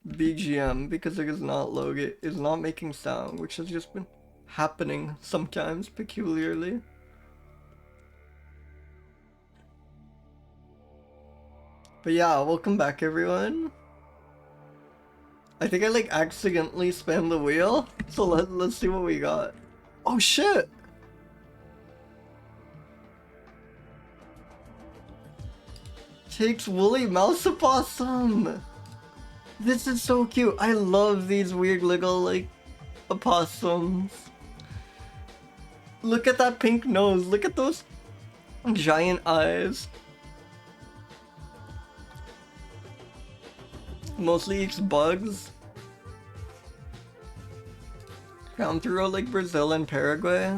BGM because it is not loading, it is not making sound, which has just been happening sometimes peculiarly. But yeah, welcome back everyone. I think I like accidentally spammed the wheel, so let's see what we got. Oh shit! Takes woolly mouse opossum! This is so cute. I love these weird little like opossums. Look at that pink nose, look at those giant eyes. Mostly eats bugs. Found throughout like Brazil and Paraguay.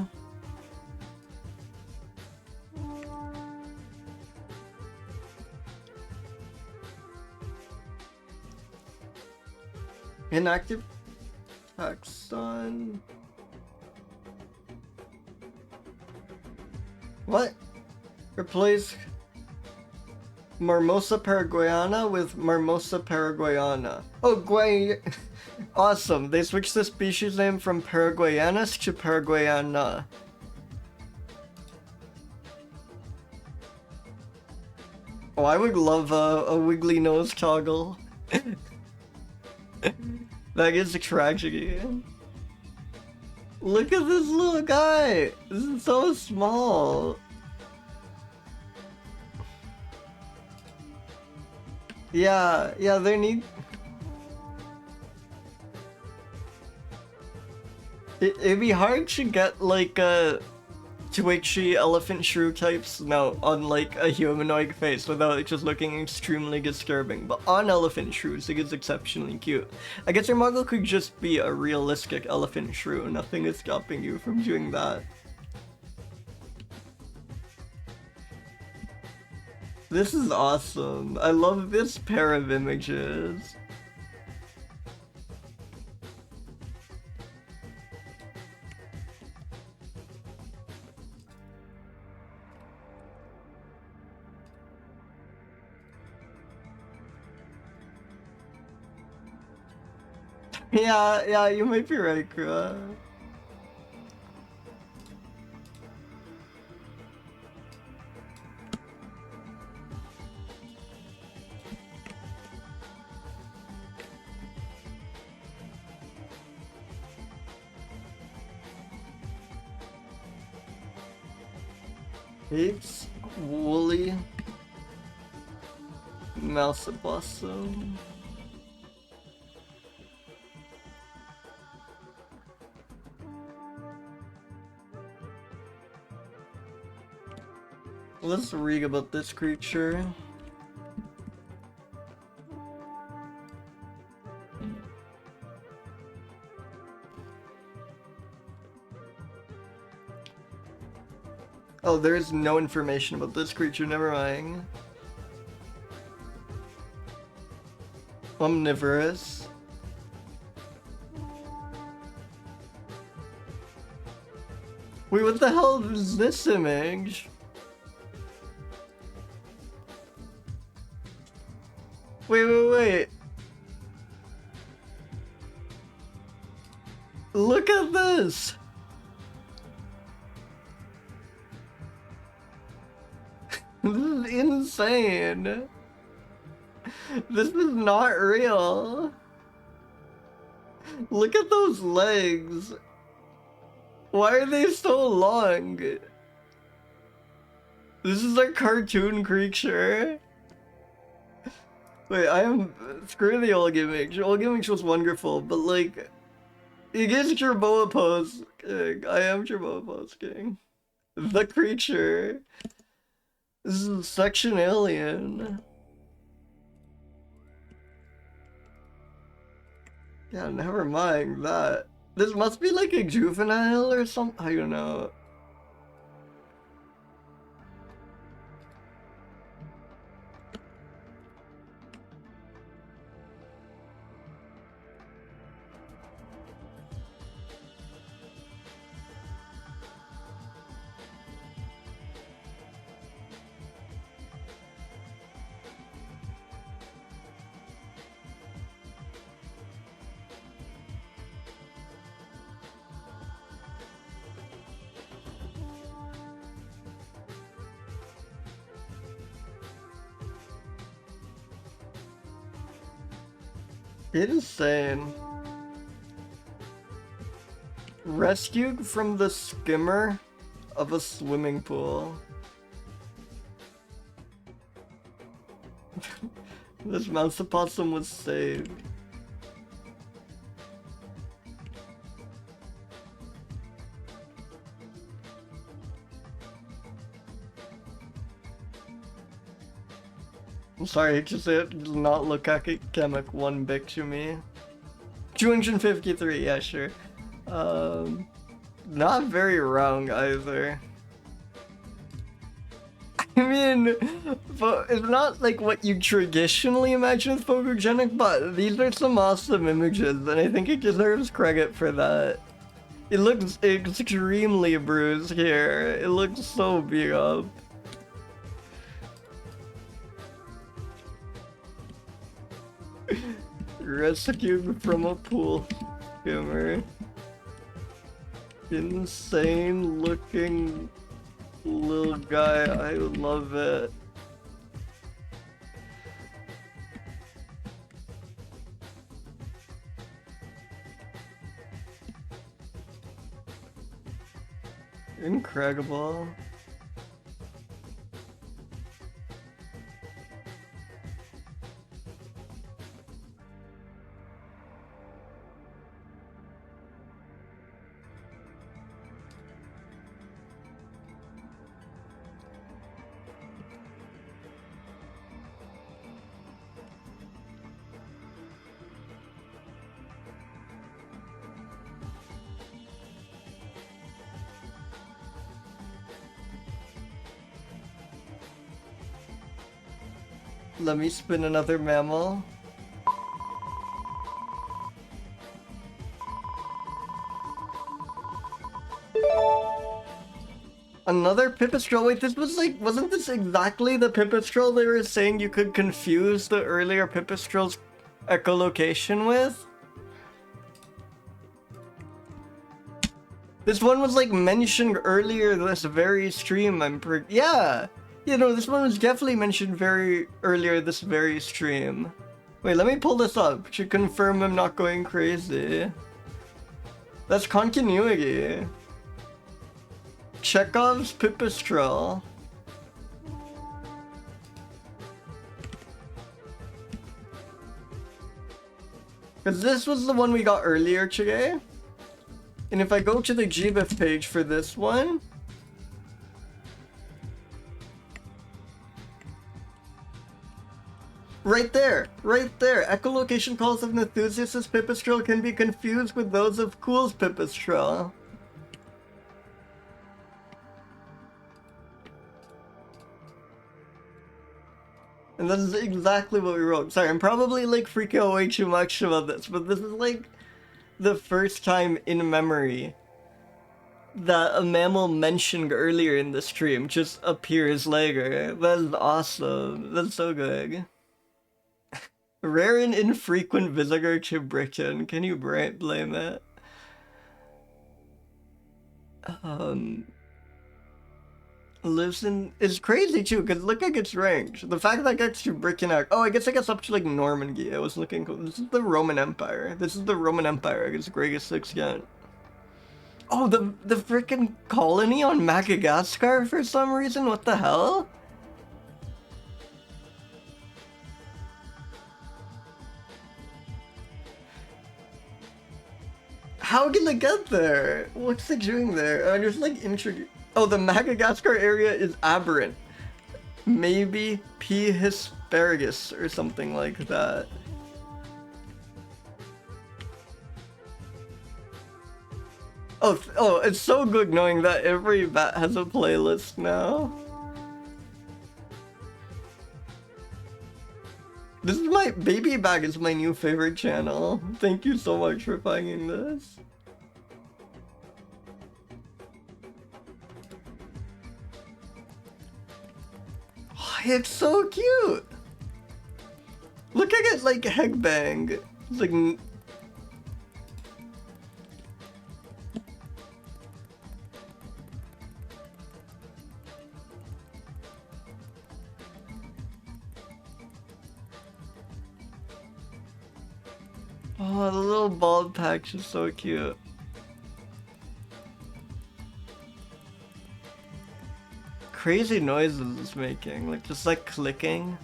Inactive taxon. What? Replace Marmosa paraguayana with Marmosa paraguayana. Oh, awesome. They switched the species name from Paraguayanus to Paraguayana. Oh, I would love a wiggly nose toggle. That is a tragedy. Look at this little guy! This is so small! Yeah, they need... It'd be hard to get like twitchy elephant shrew types on like a humanoid face without it just looking extremely disturbing, but on elephant shrews it is exceptionally cute. I guess your model could just be a realistic elephant shrew, nothing is stopping you from doing that. This is awesome. I love this pair of images. Yeah, you might be right, Kura. It's woolly mouse opossum. Let's read about this creature. Oh, there is no information about this creature, never mind. Omnivorous. Wait, what the hell is this image? Wait. Look at this! This is insane! This is not real! Look at those legs! Why are they so long? This is a cartoon creature! Wait, screw the old image. Old image was wonderful, but like, it is Jerboa Pose King. I am Jerboa Pose King. The creature. This is section alien. Yeah, never mind that. This must be like a juvenile or something. I don't know. Insane. Rescued from the skimmer of a swimming pool. This mouse opossum was saved. I'm sorry, it just it does not look academic one bit to me. 253, yeah, sure. Not very wrong either. I mean, but it's not like what you traditionally imagine with photogenic, but these are some awesome images, and I think it deserves credit for that. It looks extremely bruised here. It looks so beat up. Rescued from a pool skimmer. Insane looking little guy. I love it. Incredible. Let me spin another mammal. Another pipistrelle. Wait, this was like, wasn't this exactly the pipistrelle they were saying you could confuse the earlier pipistrelle's echolocation with? This one was like mentioned earlier this very stream, yeah! You know, this one was definitely mentioned very earlier this very stream. Wait, let me pull this up to confirm I'm not going crazy. That's continuity. Chekhov's pipistrelle. Because this was the one we got earlier today. And if I go to the GBIF page for this one, right there. Echolocation calls of Nathusius's pipistrelle can be confused with those of Kuhl's pipistrelle. And this is exactly what we wrote. Sorry, I'm probably like freaking out way too much about this, but this is like the first time in memory that a mammal mentioned earlier in the stream just appears later. That is awesome. That's so good. Rare and infrequent visitor to Britain. Can you blame it? Lives in... It's crazy too, because look at its range. The fact that it gets to Britain... Oh, I guess it gets up to like Normandy. I was looking... This is the Roman Empire. This is the Roman Empire at its greatest extent. Oh, the freaking colony on Madagascar for some reason? What the hell? How did it get there? What's it doing there? I just like Oh, the Madagascar area is aberrant. Maybe P. asparagus or something like that. Oh, it's so good knowing that every bat has a playlist now. This is my baby bag is my new favorite channel. Thank you so much for finding this. Oh, it's so cute. Look at it like headbang. It's like Oh, the little bald patch is so cute. Crazy noises it's making, like just like clicking.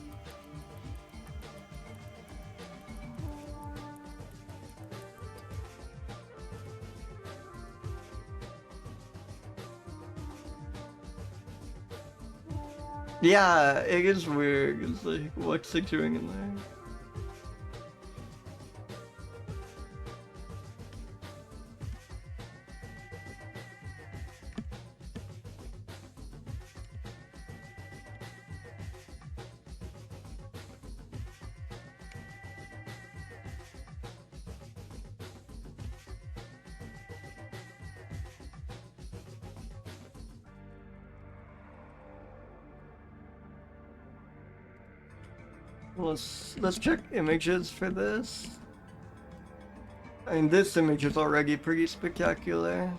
Yeah, it is weird. It's like, what's it doing in there? Let's check images for this. I mean, this image is already pretty spectacular.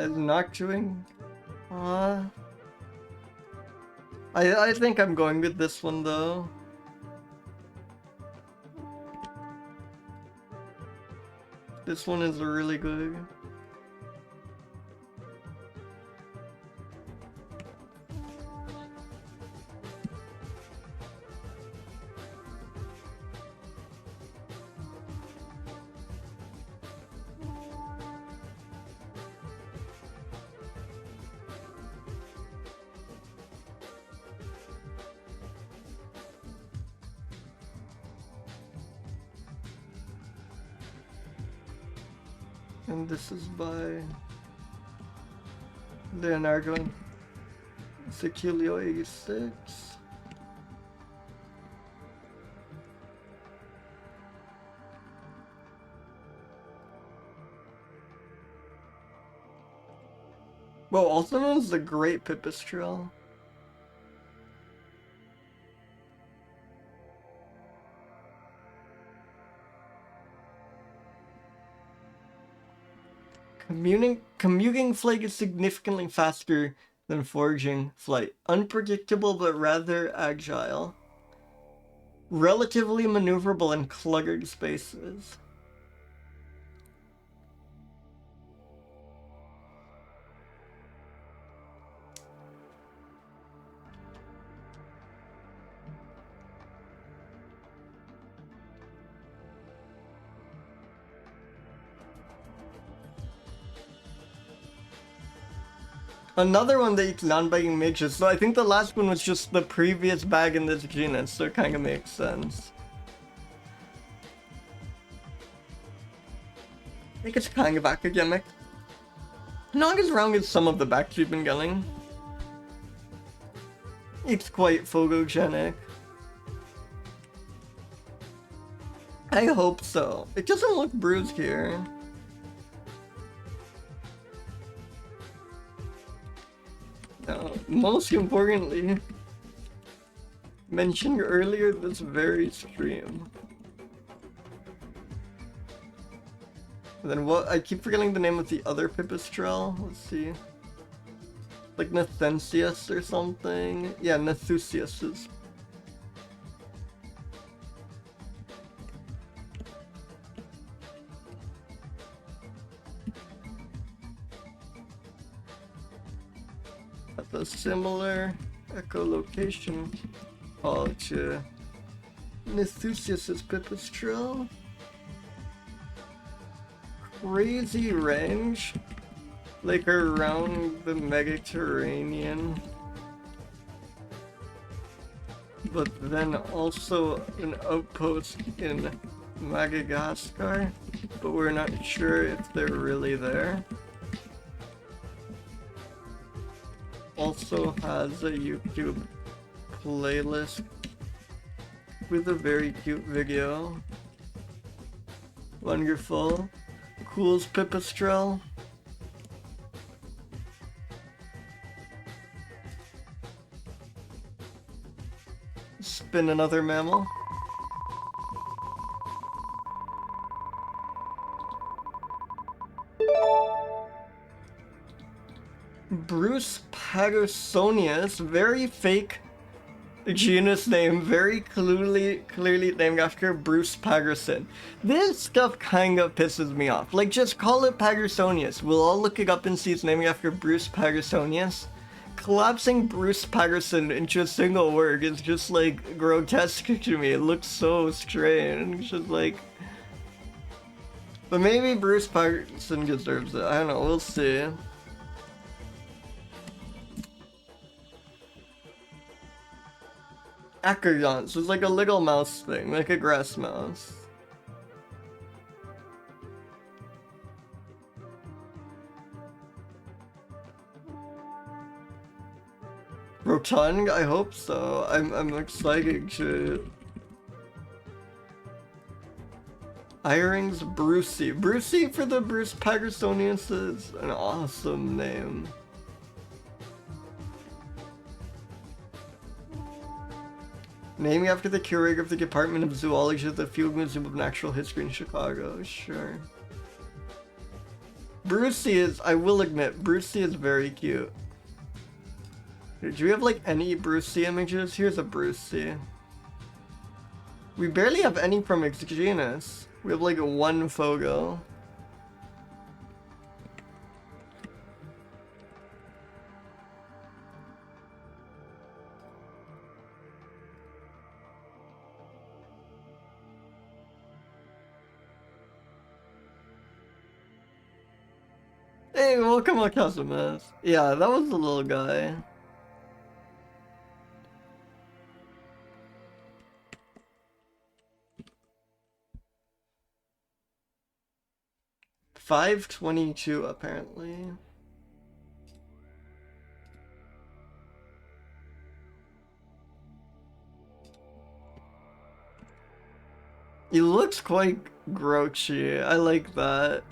It's not doing. I think I'm going with this one though. This one is really good. And this is by Leonardo Secchilio 86. Well, also known as the Great Pipistrellus. Commuting flight is significantly faster than foraging flight. Unpredictable but rather agile. Relatively maneuverable in cluttered spaces. Another one that eats non-biting midges. So I think the last one was just the previous bag in this genus, so it kind of makes sense. I think it's kind of academic. Not as wrong as some of the backs we've been getting. It's quite photogenic. I hope so. It doesn't look bruised here. Most importantly, mentioned earlier this very stream. And then what? I keep forgetting the name of the other pipistrelle. Let's see. Like Nathensius or something. Yeah, Nathusius is. A similar echolocation called to Nathusius's pipistrelle. Crazy range, like around the Mediterranean, but then also an outpost in Madagascar, but we're not sure if they're really there. Also has a YouTube playlist with a very cute video. Wonderful. Cool's Pipistrellus. Spin another mammal. Brucepattersonius, very fake genus name, very clearly named after Bruce Patterson. This stuff kind of pisses me off. Like, just call it Pattersonius. We'll all look it up and see it's named after Bruce Pattersonius. Collapsing Bruce Patterson into a single word is just, like, grotesque to me. It looks so strange. Just like... But maybe Bruce Patterson deserves it. I don't know. We'll see. Acrodont, so it's like a little mouse thing, like a grass mouse. Rotund? I hope so. I'm excited to... Iheringi's Brucey. Brucey for the Brucepattersonius is an awesome name. Naming after the curator of the Department of Zoology at the Field Museum of Natural History in Chicago. Sure. Brucey is, I will admit, Brucey is very cute. Do we have like any Brucey images? Here's a Brucey. We barely have any from its genus. We have like one photo. Hey, welcome Akasumas. Yeah, that was the little guy. $5.22 apparently. He looks quite grouchy. I like that.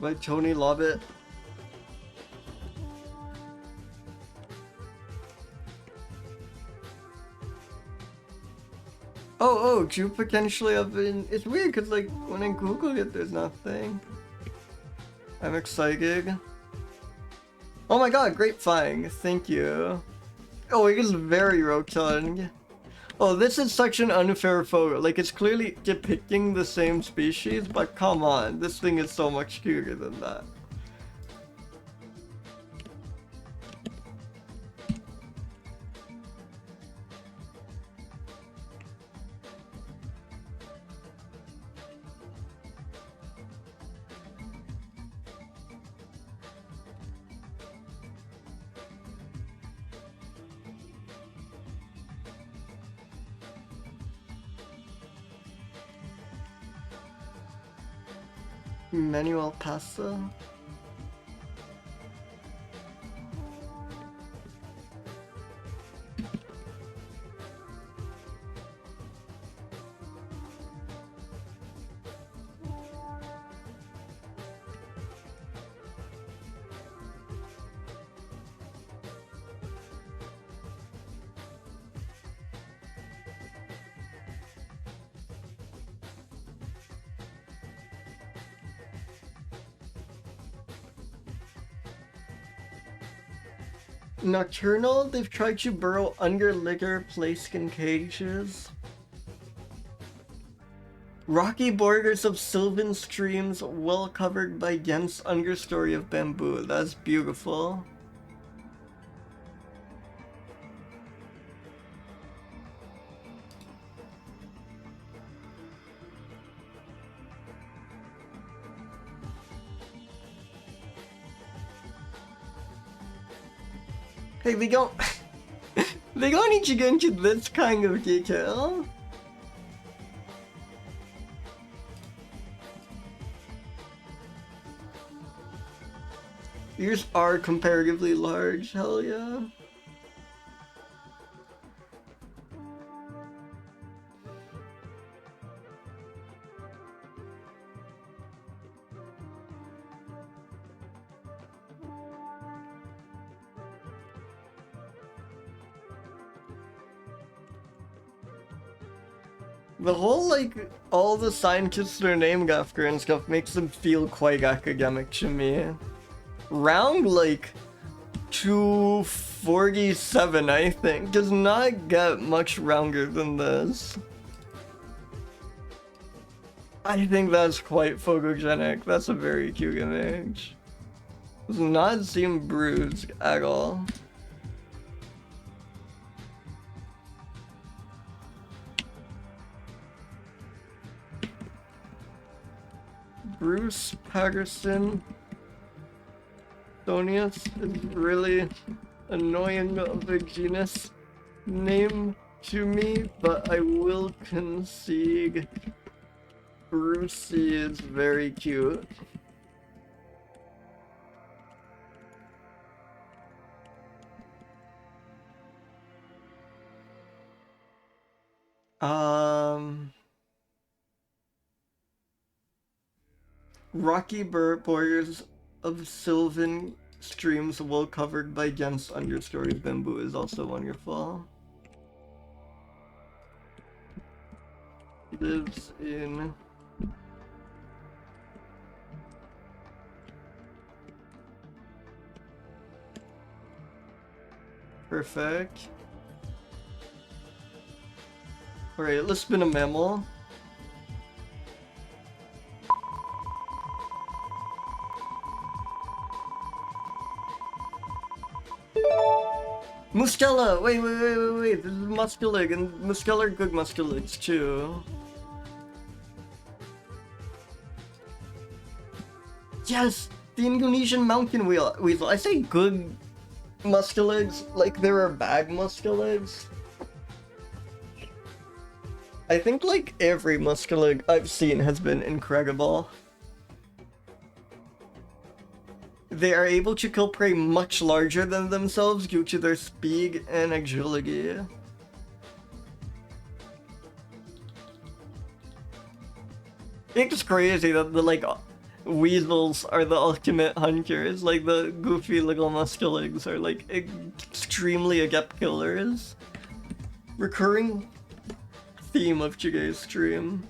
By Tony Lobbit. Oh, do you potentially have been... It's weird because, like, when I Google it, there's nothing. I'm excited. Oh my god, grapevine. Thank you. Oh, it is very rotund. Oh, this is such an unfair photo. Like, it's clearly depicting the same species, but come on. This thing is so much cuter than that. Manuel Pasta. Nocturnal, they've tried to burrow under litter placed in cages. Rocky borders of sylvan streams well covered by dense understory of bamboo. That's beautiful. Hey, we don't... they don't need to go into this kind of detail. Ears are comparatively large, hell yeah. The whole, like, all the scientists are named after and stuff makes them feel quite academic to me. Round, like, 247, I think, does not get much rounder than this. I think that's quite photogenic. That's a very cute image. Does not seem bruised at all. Brucepattersonius is really annoying of a genus name to me, but I will concede Brucey is very cute. Rocky borders of sylvan streams well covered by dense understory bamboo is also wonderful. Lives in perfect. Alright, let's spin a mammal. Mustela! Wait. This is musculig, and Mustela are good musculids too. Yes! The Indonesian mountain weasel. I say good musculids like there are bad musculids. I think like every musculid I've seen has been incredible. They are able to kill prey much larger than themselves due to their speed and agility. It's crazy that the like weasels are the ultimate hunters. Like the goofy little musculids are like extremely adept killers. Recurring theme of today's stream.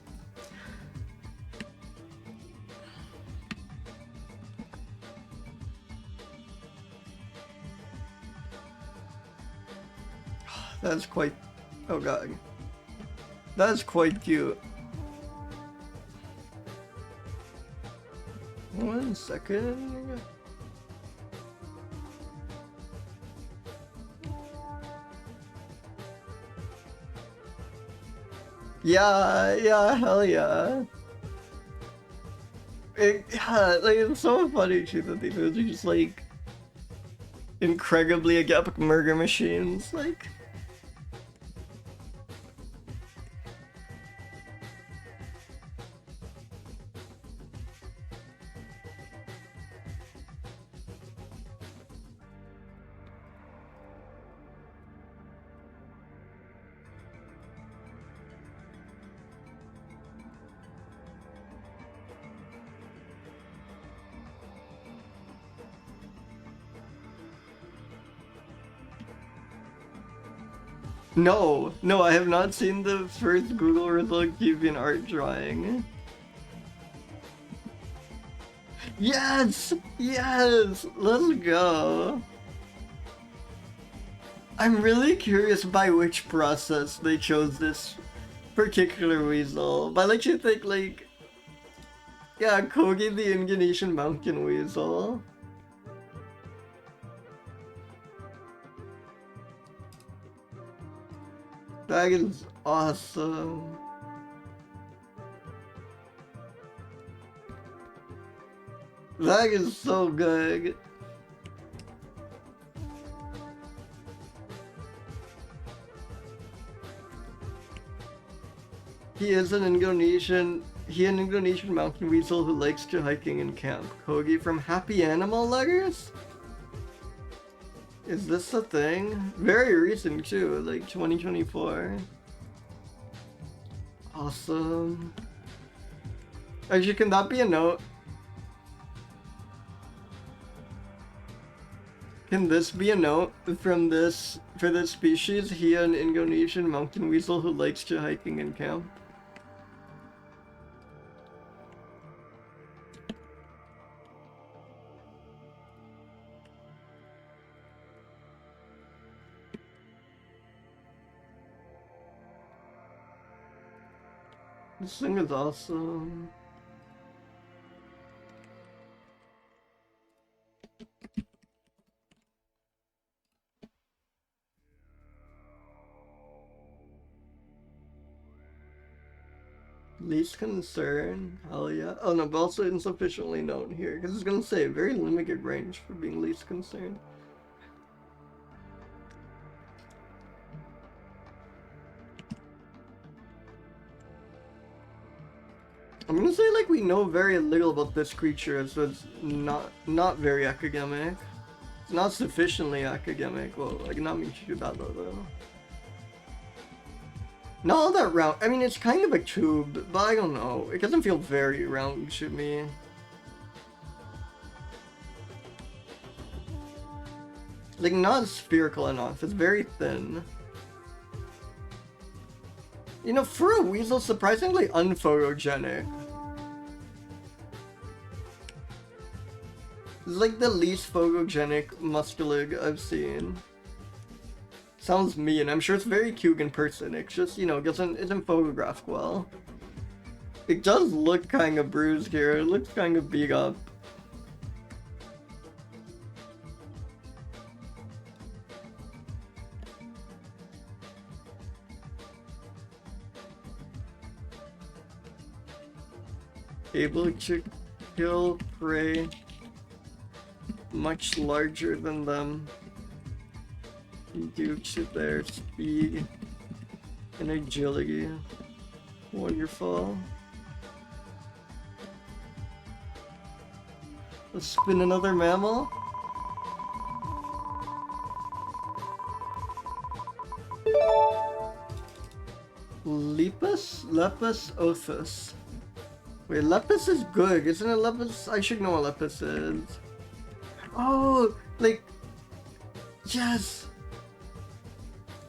That's quite... oh god. That's quite cute. 1 second. Yeah, hell yeah. Like, it's so funny too that these are just like incredibly adept murder machines, like. No, I have not seen the first Google result keeping art drawing. Yes, let's go. I'm really curious by which process they chose this particular weasel. But I like to think like, yeah, Kogi the Indonesian mountain weasel. That is awesome. That is so good. He an Indonesian mountain weasel who likes to hiking and camp. Kogi from Happy Animal Letters? Is this a thing? Very recent too, like 2024. Awesome. Actually, can that be a note? Can this be a note from this, for this species? He an Indonesian mountain weasel who likes to hiking and camp. This thing is awesome. Least concern, hell yeah. Oh no, but also insufficiently known here, because it's gonna say very limited range for being least concern. I'm gonna say like we know very little about this creature, so it's not very academic. It's not sufficiently academic. Well, I cannot mean to do that though. Not all that round. I mean, it's kind of a tube, but I don't know. It doesn't feel very round to me. Like, not spherical enough. It's very thin. You know, for a weasel, surprisingly unphotogenic. It's like the least photogenic musculid I've seen. Sounds mean. I'm sure it's very cute in person. It's just, you know, isn't photographed well. It does look kind of bruised here. It looks kind of beat up. Able to kill prey much larger than them due to their speed and agility. Wonderful. Let's spin another mammal. Lepus othus. Wait, Lepus is good, isn't it? Lepus? I should know what Lepus is. Oh, like, yes.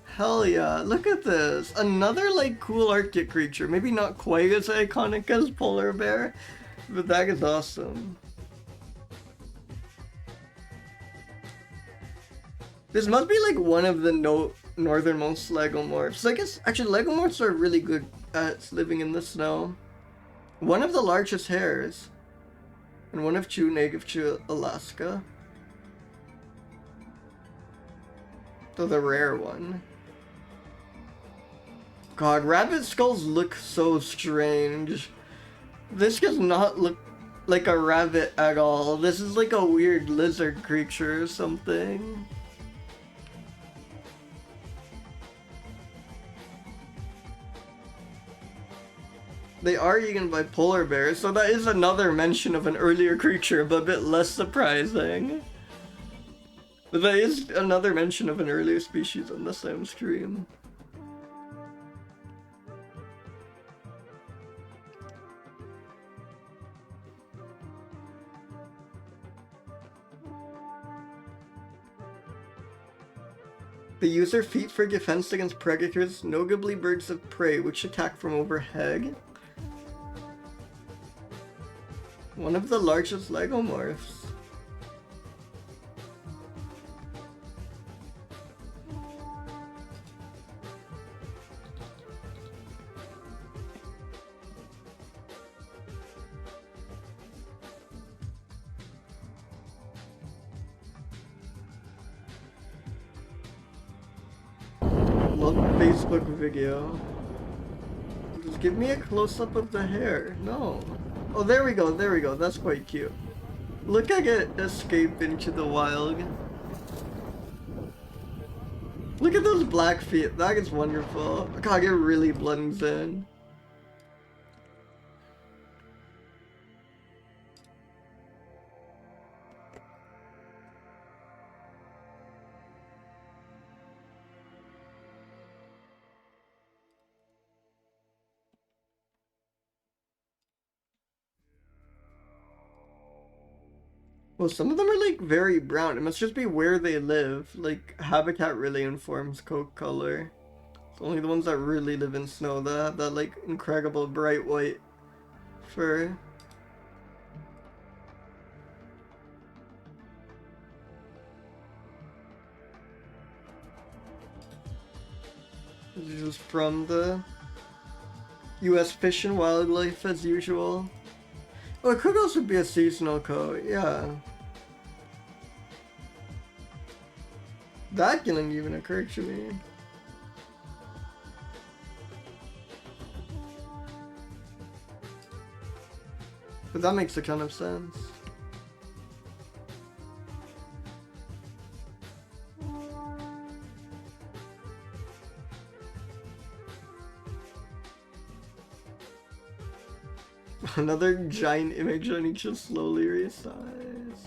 Hell yeah, look at this. Another, like, cool Arctic creature. Maybe not quite as iconic as polar bear, but that is awesome. This must be, like, one of the northernmost legomorphs. So I guess, actually, legomorphs are really good at living in the snow. One of the largest hares, and one of two native to Alaska. So the rare one. God, rabbit skulls look so strange. This does not look like a rabbit at all. This is like a weird lizard creature or something. They are eaten by polar bears, so that is another mention of an earlier creature, but a bit less surprising. But that is another mention of an earlier species on the same stream. They use their feet for defense against predators, notably birds of prey, which attack from overhead. One of the largest legomorphs. Love Facebook video. Just give me a close-up of the hair. No. Oh, there we go, that's quite cute. Look at it escape into the wild. Look at those black feet, that is wonderful. God, it really blends in. Well, some of them are like very brown. It must just be where they live. Like, habitat really informs coat color. It's only the ones that really live in snow that have that like incredible bright white fur. This is just from the US Fish and Wildlife as usual. Oh, it could also be a seasonal coat, yeah. That didn't even occur to me. But that makes a ton of sense. Another giant image I need to slowly resize.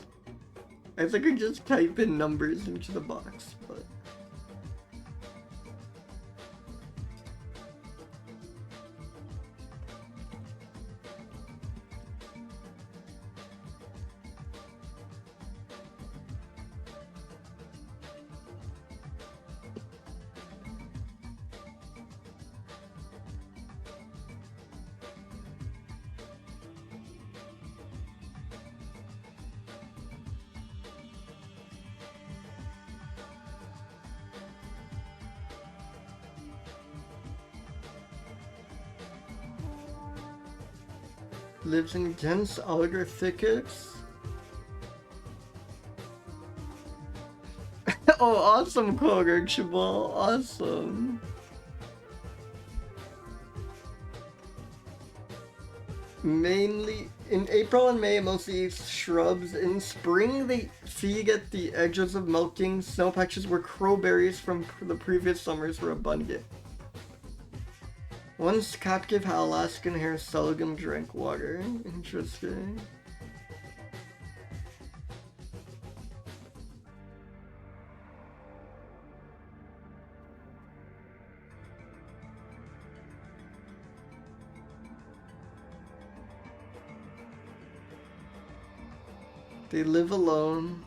I think I just type in numbers into the box, but... Lives in dense alder thickets. Oh, awesome, Koger Chibal. Awesome. Mainly in April and May, it mostly eats shrubs. In spring, they feed at the edges of melting snow patches where crowberries from the previous summers were abundant. Once captive Alaskan hare seldom drank water. Interesting. They live alone.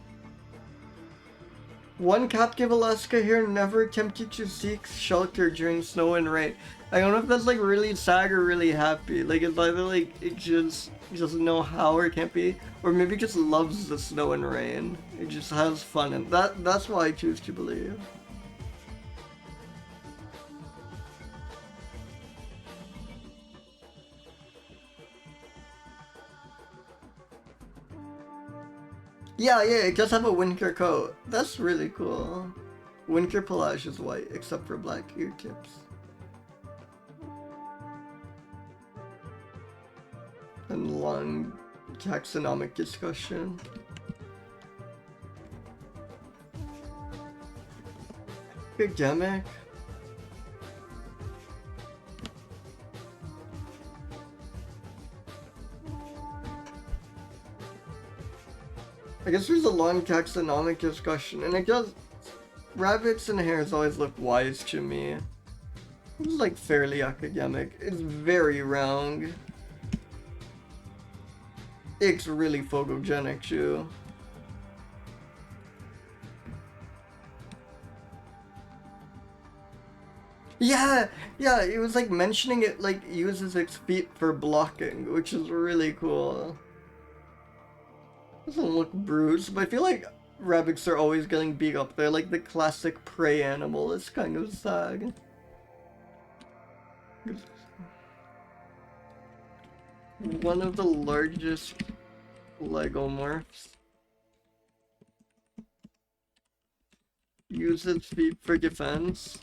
One captive Alaska hare never attempted to seek shelter during snow and rain. I don't know if that's like really sad or really happy. Like it's either like it just doesn't know how or can't be, or maybe just loves the snow and rain. It just has fun, and that's why I choose to believe. Yeah, it does have a winter coat. That's really cool. Winter pelage is white, except for black ear tips. And long taxonomic discussion. Academic. I guess there's a long taxonomic discussion, and it does. Rabbits and hares always look wise to me. It's like fairly academic. It's very round. It's really photogenic too. Yeah, it was like mentioning it like uses its feet for blocking, which is really cool. Doesn't look bruised, but I feel like rabbits are always getting beat up. They're like the classic prey animal. It's kind of sad. One of the largest legomorphs. Uses feet for defense.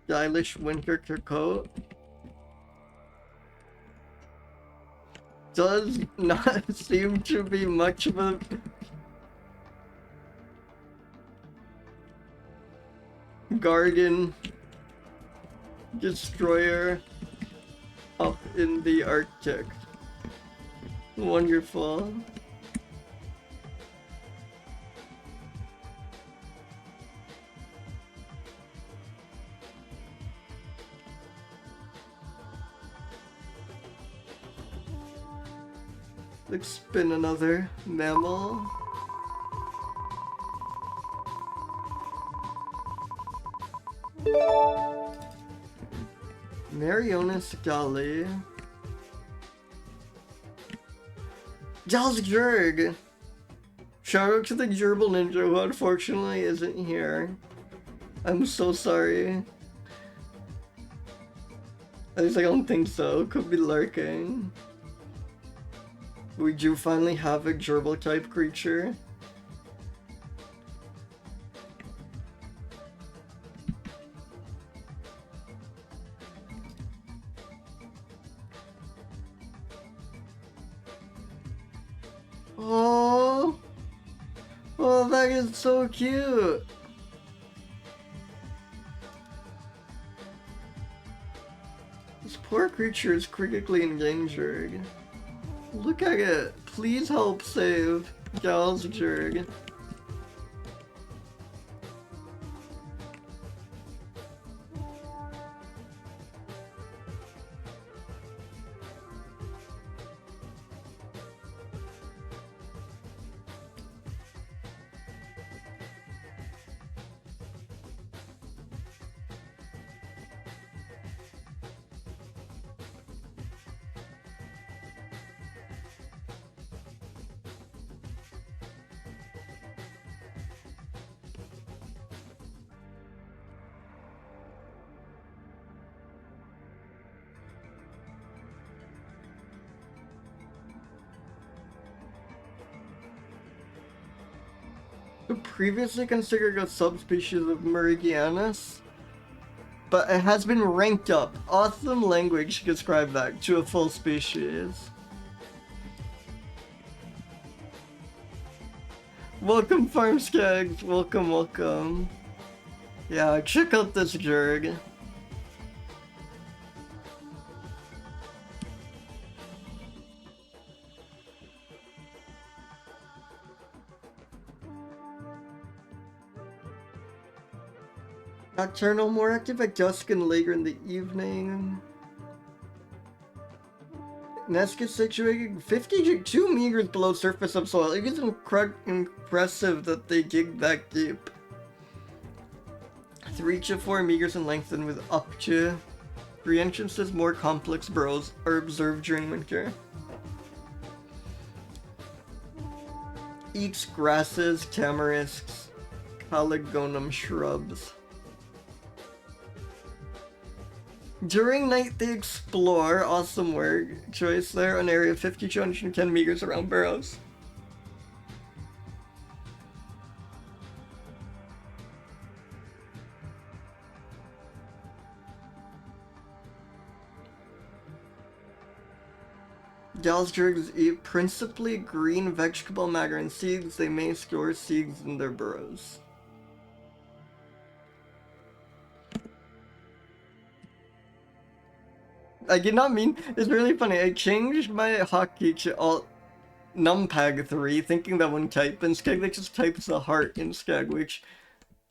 Stylish winter coat. Does not seem to be much of a garden destroyer up in the Arctic. Wonderful. Let's spin another mammal. Meriones dahli. Jalsjurg! Shout out to the gerbil ninja who unfortunately isn't here. I'm so sorry. At least I don't think so. Could be lurking. We do finally have a gerbil type creature. Oh, oh, that is so cute. This poor creature is critically endangered. Look at it. Please help save Galsjurg. Previously considered a subspecies of Meriones, but it has been ranked up. Awesome language to describe that to a full species. Welcome, Farm Skags. Welcome, welcome. Yeah, check out this Jurg. Nocturnal, more active at dusk and later in the evening. Nest is situated 52 meters below surface of soil. It is impressive that they dig that deep. 3 to 4 meters in length and with up to 3 entrances. More complex burrows are observed during winter. Eats grasses, tamarisks, caligonum shrubs. During night they explore, awesome work, choice there, an area of 50 to 110 meters around burrows. Galsjurgs eat principally green vegetable matter and seeds. They may store seeds in their burrows. I did not mean, it's really funny, I changed my hotkey to alt numpeg 3, thinking that when type in Skag, that just types the heart in Skag, which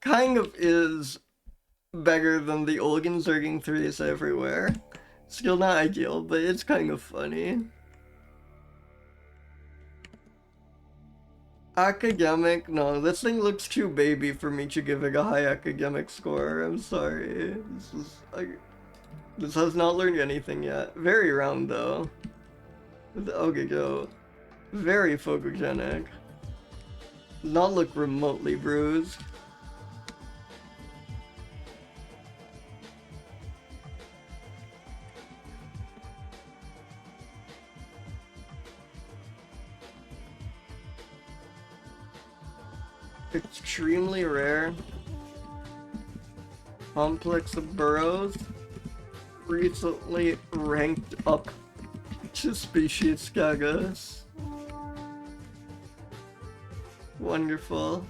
kind of is better than the Olgan Zerging 3s everywhere. Still not ideal, but it's kind of funny. Academic, no, this thing looks too baby for me to give it a high academic score. I'm sorry. This has not learned anything yet. Very round though. Okay, go. Very photogenic. Not look remotely bruised. Extremely rare. Complex of burrows. Recently ranked up to species Skagus. Wonderful.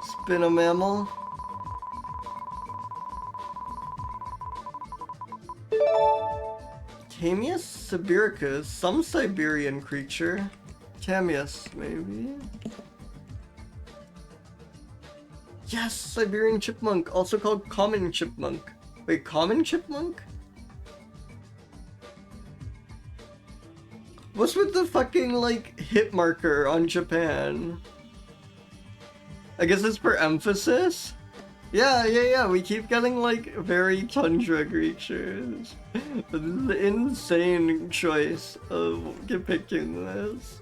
Spin a mammal. Tamias sibiricus, some Siberian creature. Tamias, maybe? Yes, Siberian chipmunk, also called common chipmunk. Wait, common chipmunk? What's with the fucking, like, hit marker on Japan? I guess it's for emphasis? Yeah, we keep getting, like, very tundra creatures. This is an insane choice of depicting this.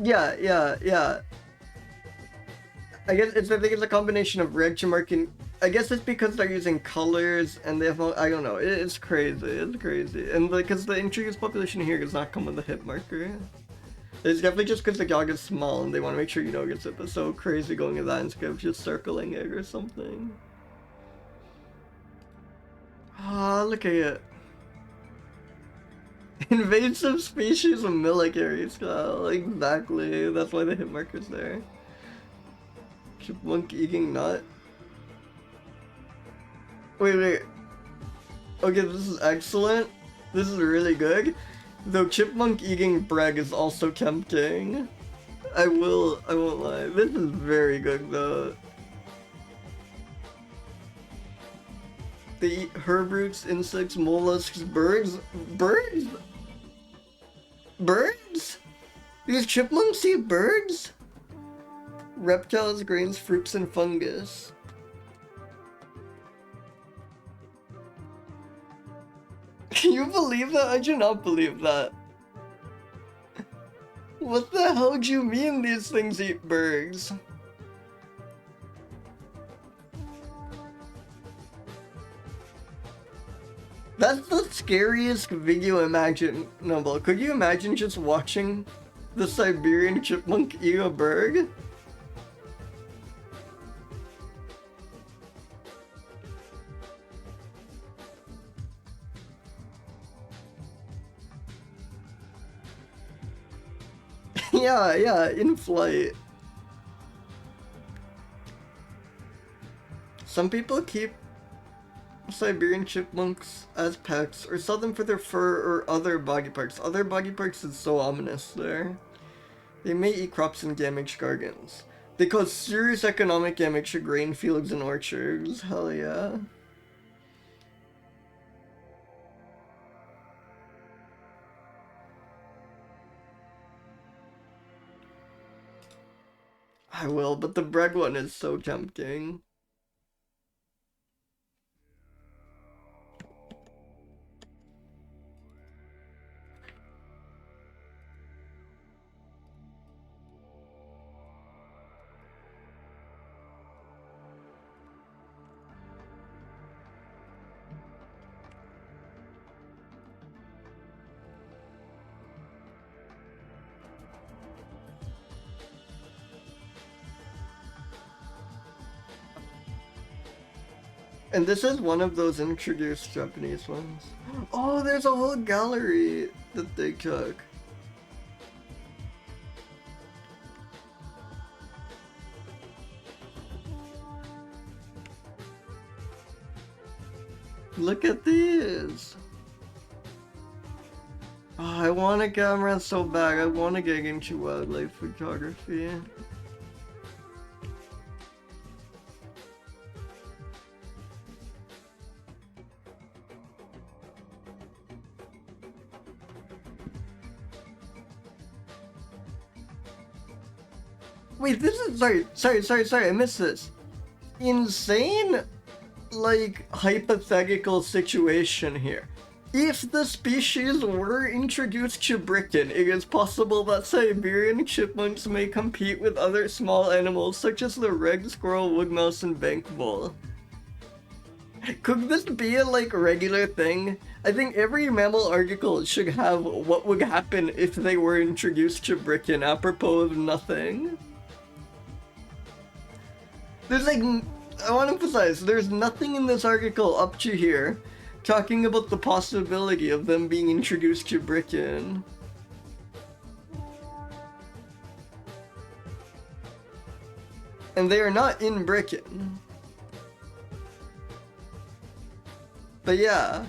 Yeah. I think it's a combination of red marking. I guess it's because they're using colors and they have, I don't know, it's crazy, And because the introduced population here does not come with a hit marker. It's definitely just because the dog is small and they want to make sure you notice it, but so crazy going to that instead of just circling it or something. Ah, look at it. Invasive species of military style, exactly. That's why the hit marker's there. Chipmunk eating nut. Wait. Okay, this is excellent. This is really good. Though chipmunk eating bread is also tempting. I won't lie. This is very good though. They eat herb roots, insects, mollusks, birds? Birds? These chipmunks eat birds? Reptiles, grains, fruits, and fungus. Can you believe that? I do not believe that. What the hell do you mean these things eat birds? That's the scariest video imaginable. Could you imagine just watching the Siberian chipmunk eat a bird? Yeah, in flight. Some people keep Siberian chipmunks as pets or sell them for their fur or other body parts. Other body parts is so ominous there. They may eat crops and damage gardens. They cause serious economic damage to grain fields and orchards. Hell yeah. I will, but the bread one is so tempting. And this is one of those introduced Japanese ones. Oh, there's a whole gallery that they took. Look at these. Oh, I want a camera so bad. I want to get into wildlife photography. Wait, this is sorry, I missed this. Insane, like, hypothetical situation here. If the species were introduced to Britain, it is possible that Siberian chipmunks may compete with other small animals such as the red squirrel, wood mouse, and bank vole. Could this be a, like, regular thing? I think every mammal article should have what would happen if they were introduced to Britain, apropos of nothing. There's like, I want to emphasize, there's nothing in this article up to here talking about the possibility of them being introduced to Britain. And they are not in Britain. But yeah,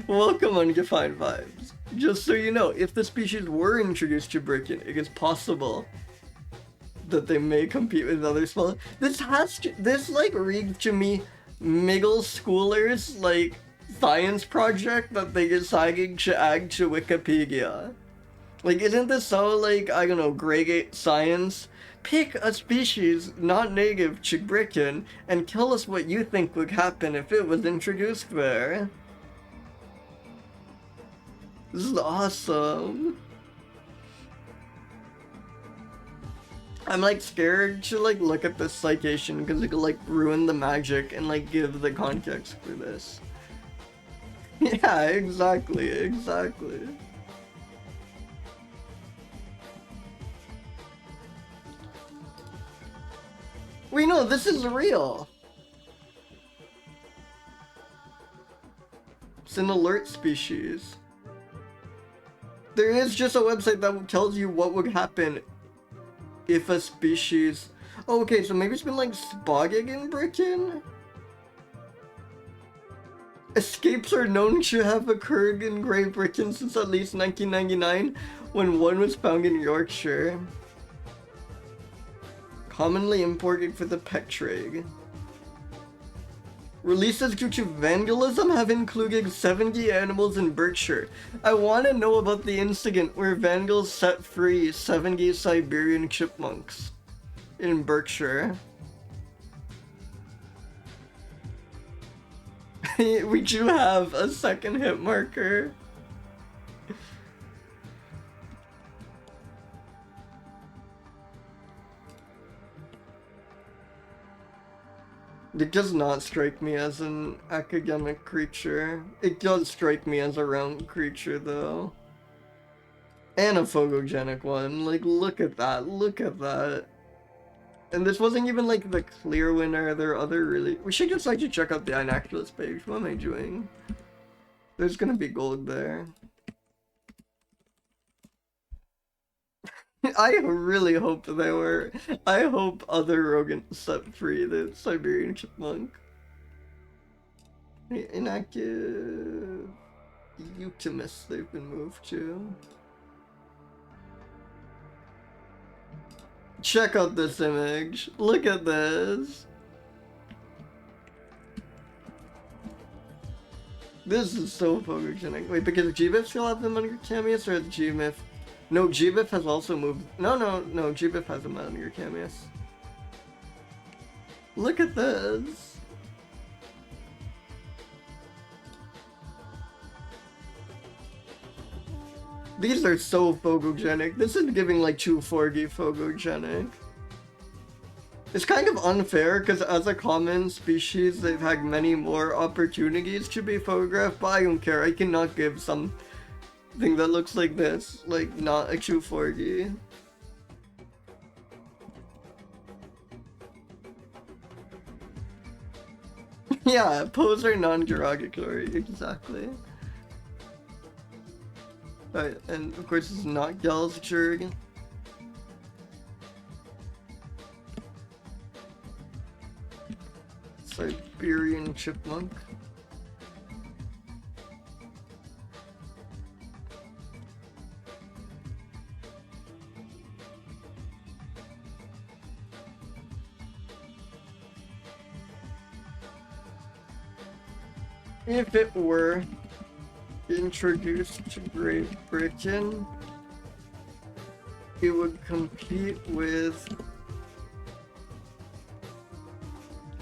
welcome Undefined Vibes. Just so you know, if the species were introduced to Britain, it is possible that they may compete with other small. This like reads to me middle schoolers like science project that they decided to add to Wikipedia. Like, isn't this so like, I don't know, grade 8 science? Pick a species not native to Britain and tell us what you think would happen if it was introduced there. This is awesome. I'm like scared to like look at this citation because it could like ruin the magic and like give the context for this. Yeah, exactly. We know this is real. It's an alert species. There is just a website that tells you what would happen if a species... Oh, okay, so maybe it's been like spotted in Britain? Escapes are known to have occurred in Great Britain since at least 1999, when one was found in Yorkshire. Commonly imported for the pet trade. Releases due to vandalism have included 70 animals in Berkshire. I want to know about the incident where vandals set free 70 Siberian chipmunks in Berkshire. We do have a second hit marker. It does not strike me as an academic creature. It does strike me as a round creature, though. And a photogenic one. Like, look at that. Look at that. And this wasn't even, like, the clear winner. There are other really... We should just, like, check out the Inacculus page. What am I doing? There's gonna be gold there. I really hope they were. I hope other rodents set free the Siberian chipmunk. Inactive Eutymus they've been moved to. Check out this image. Look at this. This is so photogenic. Wait, because GBIF still have them under Tamias, or is GMIF? No, GBIF has also moved. No, GBIF has them under Tamias. Look at this. These are so photogenic. This is giving like 240 photogenic. It's kind of unfair because as a common species, they've had many more opportunities to be photographed, but I don't care. I cannot give something that looks like this, like not a 240. Yeah, pose are non-derogatory, exactly. Right, and of course it's not Galsjurg. Siberian chipmunk. If it were introduced to Great Britain, it would compete with...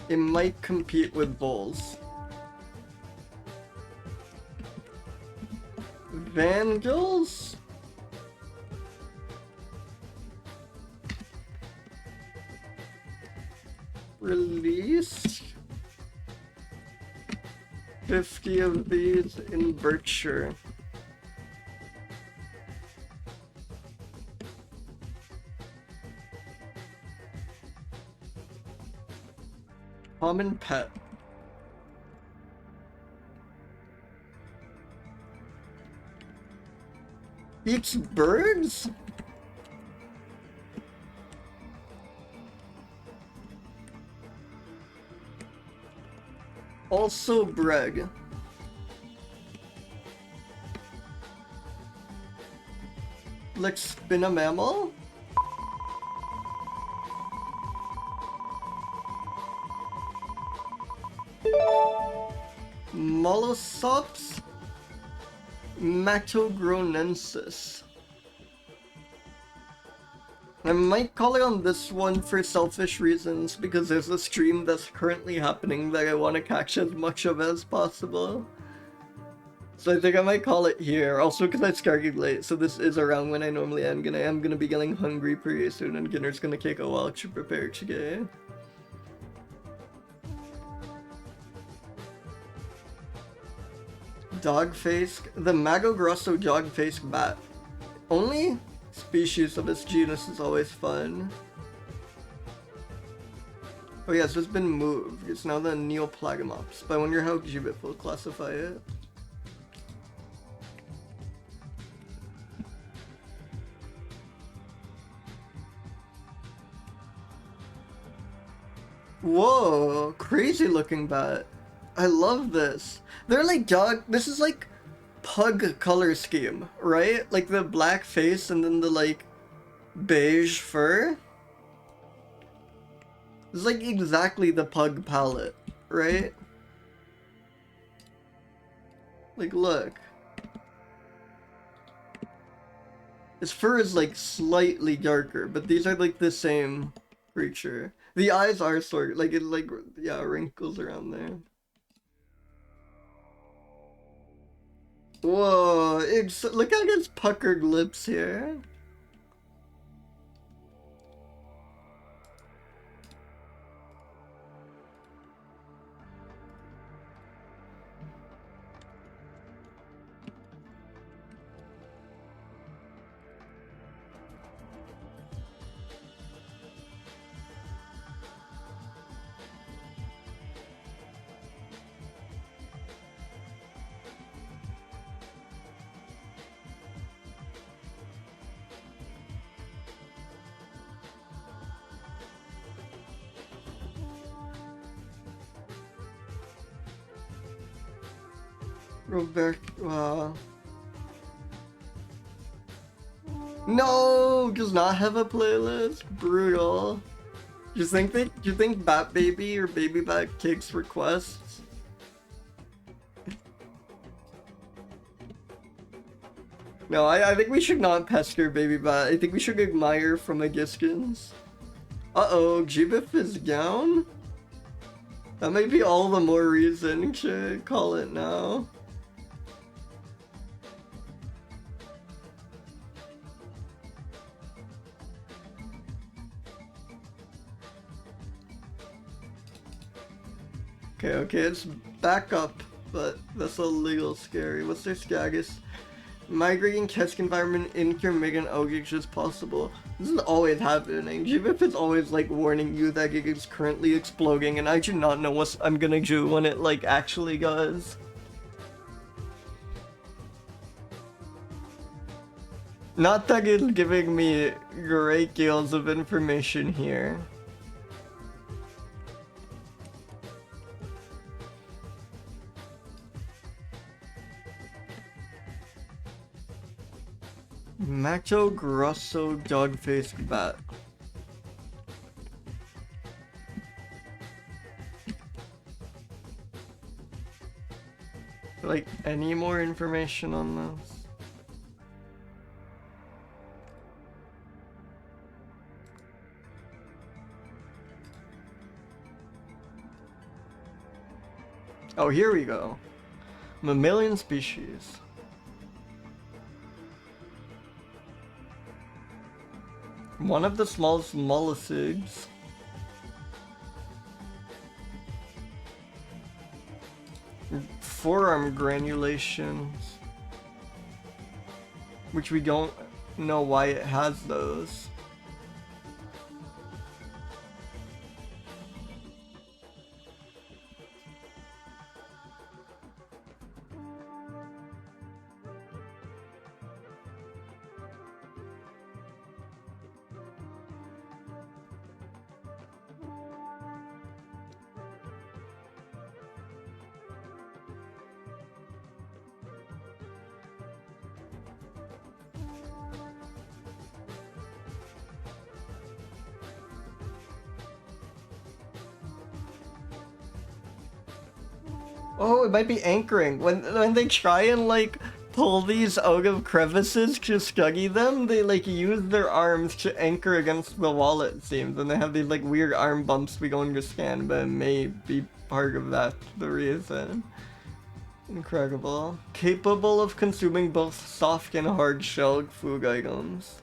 It might compete with bulls. Vandals? Released 50 of these in Berkshire. Common pet. Eats birds? Also bred. Let's spin a mammal. Molossops mattogrossensis. I might call it on this one for selfish reasons because there's a stream that's currently happening that I want to catch as much of as possible. So I think I might call it here. Also because I started late, so this is around when I normally am gonna be getting hungry pretty soon, and dinner's gonna take a while to prepare today. Dog-faced, the Magogrosso dog-faced bat. Only species of this genus is always fun. Oh yes, it's been moved. It's now the Neoplagomops, but I wonder how Gibbet will classify it. Whoa, crazy looking bat. I love this. They're like dog, this is like pug color scheme, right? Like the black face and then the like beige fur. It's like exactly the pug palette, right? Like look. His fur is like slightly darker, but these are like the same creature. The eyes are sort of like it like yeah, wrinkles around there. Whoa, look at his puckered lips here. Robert, no, does not have a playlist. Brutal. Do you think Bat Baby or Baby Bat takes requests? No, I think we should not pester Baby Bat. I think we should admire from a distance. Uh-oh, Gbif is down? That might be all the more reason to call it now. Okay, it's back up, but that's a little scary. What's their status? Migrating test environment, intermittent outage is possible. This is always happening. GBIF is always like warning you that it is currently exploding, and I do not know what I'm gonna do when it like actually does. Not that it's giving me great deals of information here. Macho Grosso dog-faced bat. Like, any more information on this? Oh, here we go. Mammalian species. One of the smallest molluscs. Forearm granulations. Which we don't know why it has those. Oh, it might be anchoring. When they try and like pull these out of crevices to study them, they like use their arms to anchor against the wall, it seems, and they have these like weird arm bumps we go into scan, but it may be part of that the reason. Incredible. Capable of consuming both soft and hard-shelled food items.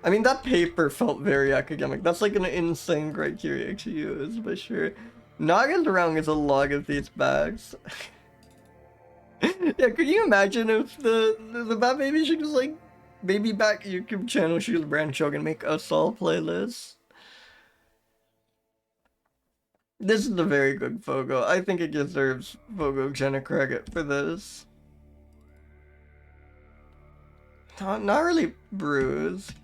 I mean, that paper felt very academic. That's like an insane criteria to use, but sure. Not as wrong as a lot of these bags. Yeah, could you imagine if the Bat Baby should just like Baby Bat YouTube channel should branch out and make us all playlists? This is a very good photo. I think it deserves photogenic credit for this. Not really bruised.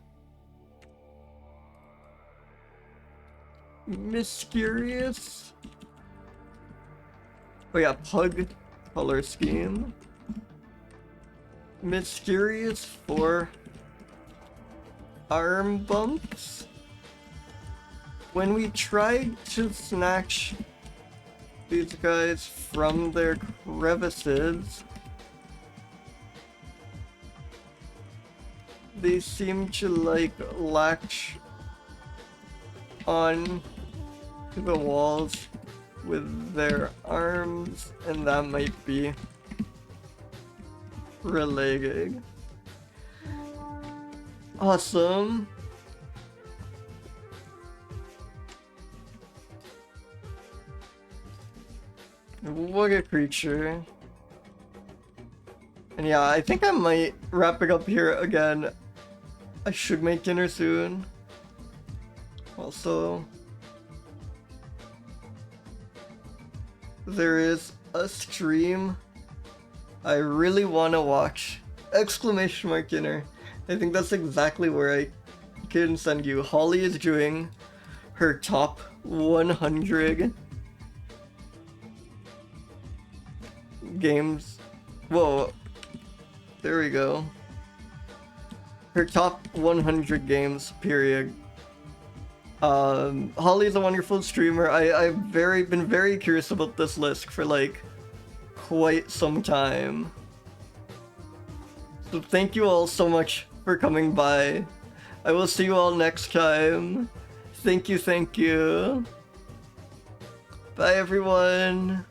Mysterious. Oh yeah, pug color scheme. Mysterious for arm bumps. When we tried to snatch these guys from their crevices, they seem to like latch on to the walls with their arms, and that might be related. Awesome. What a creature. And yeah, I think I might wrap it up here again. I should make dinner soon. Also, there is a stream I really want to watch. Exclamation mark dinner. I think that's exactly where I can send you. Holly is doing her top 100 games. Whoa. There we go. Her top 100 games, period. Holly's a wonderful streamer. I've been very curious about this list for like quite some time. So thank you all so much for coming by. I will see you all next time. Thank you, thank you. Bye everyone.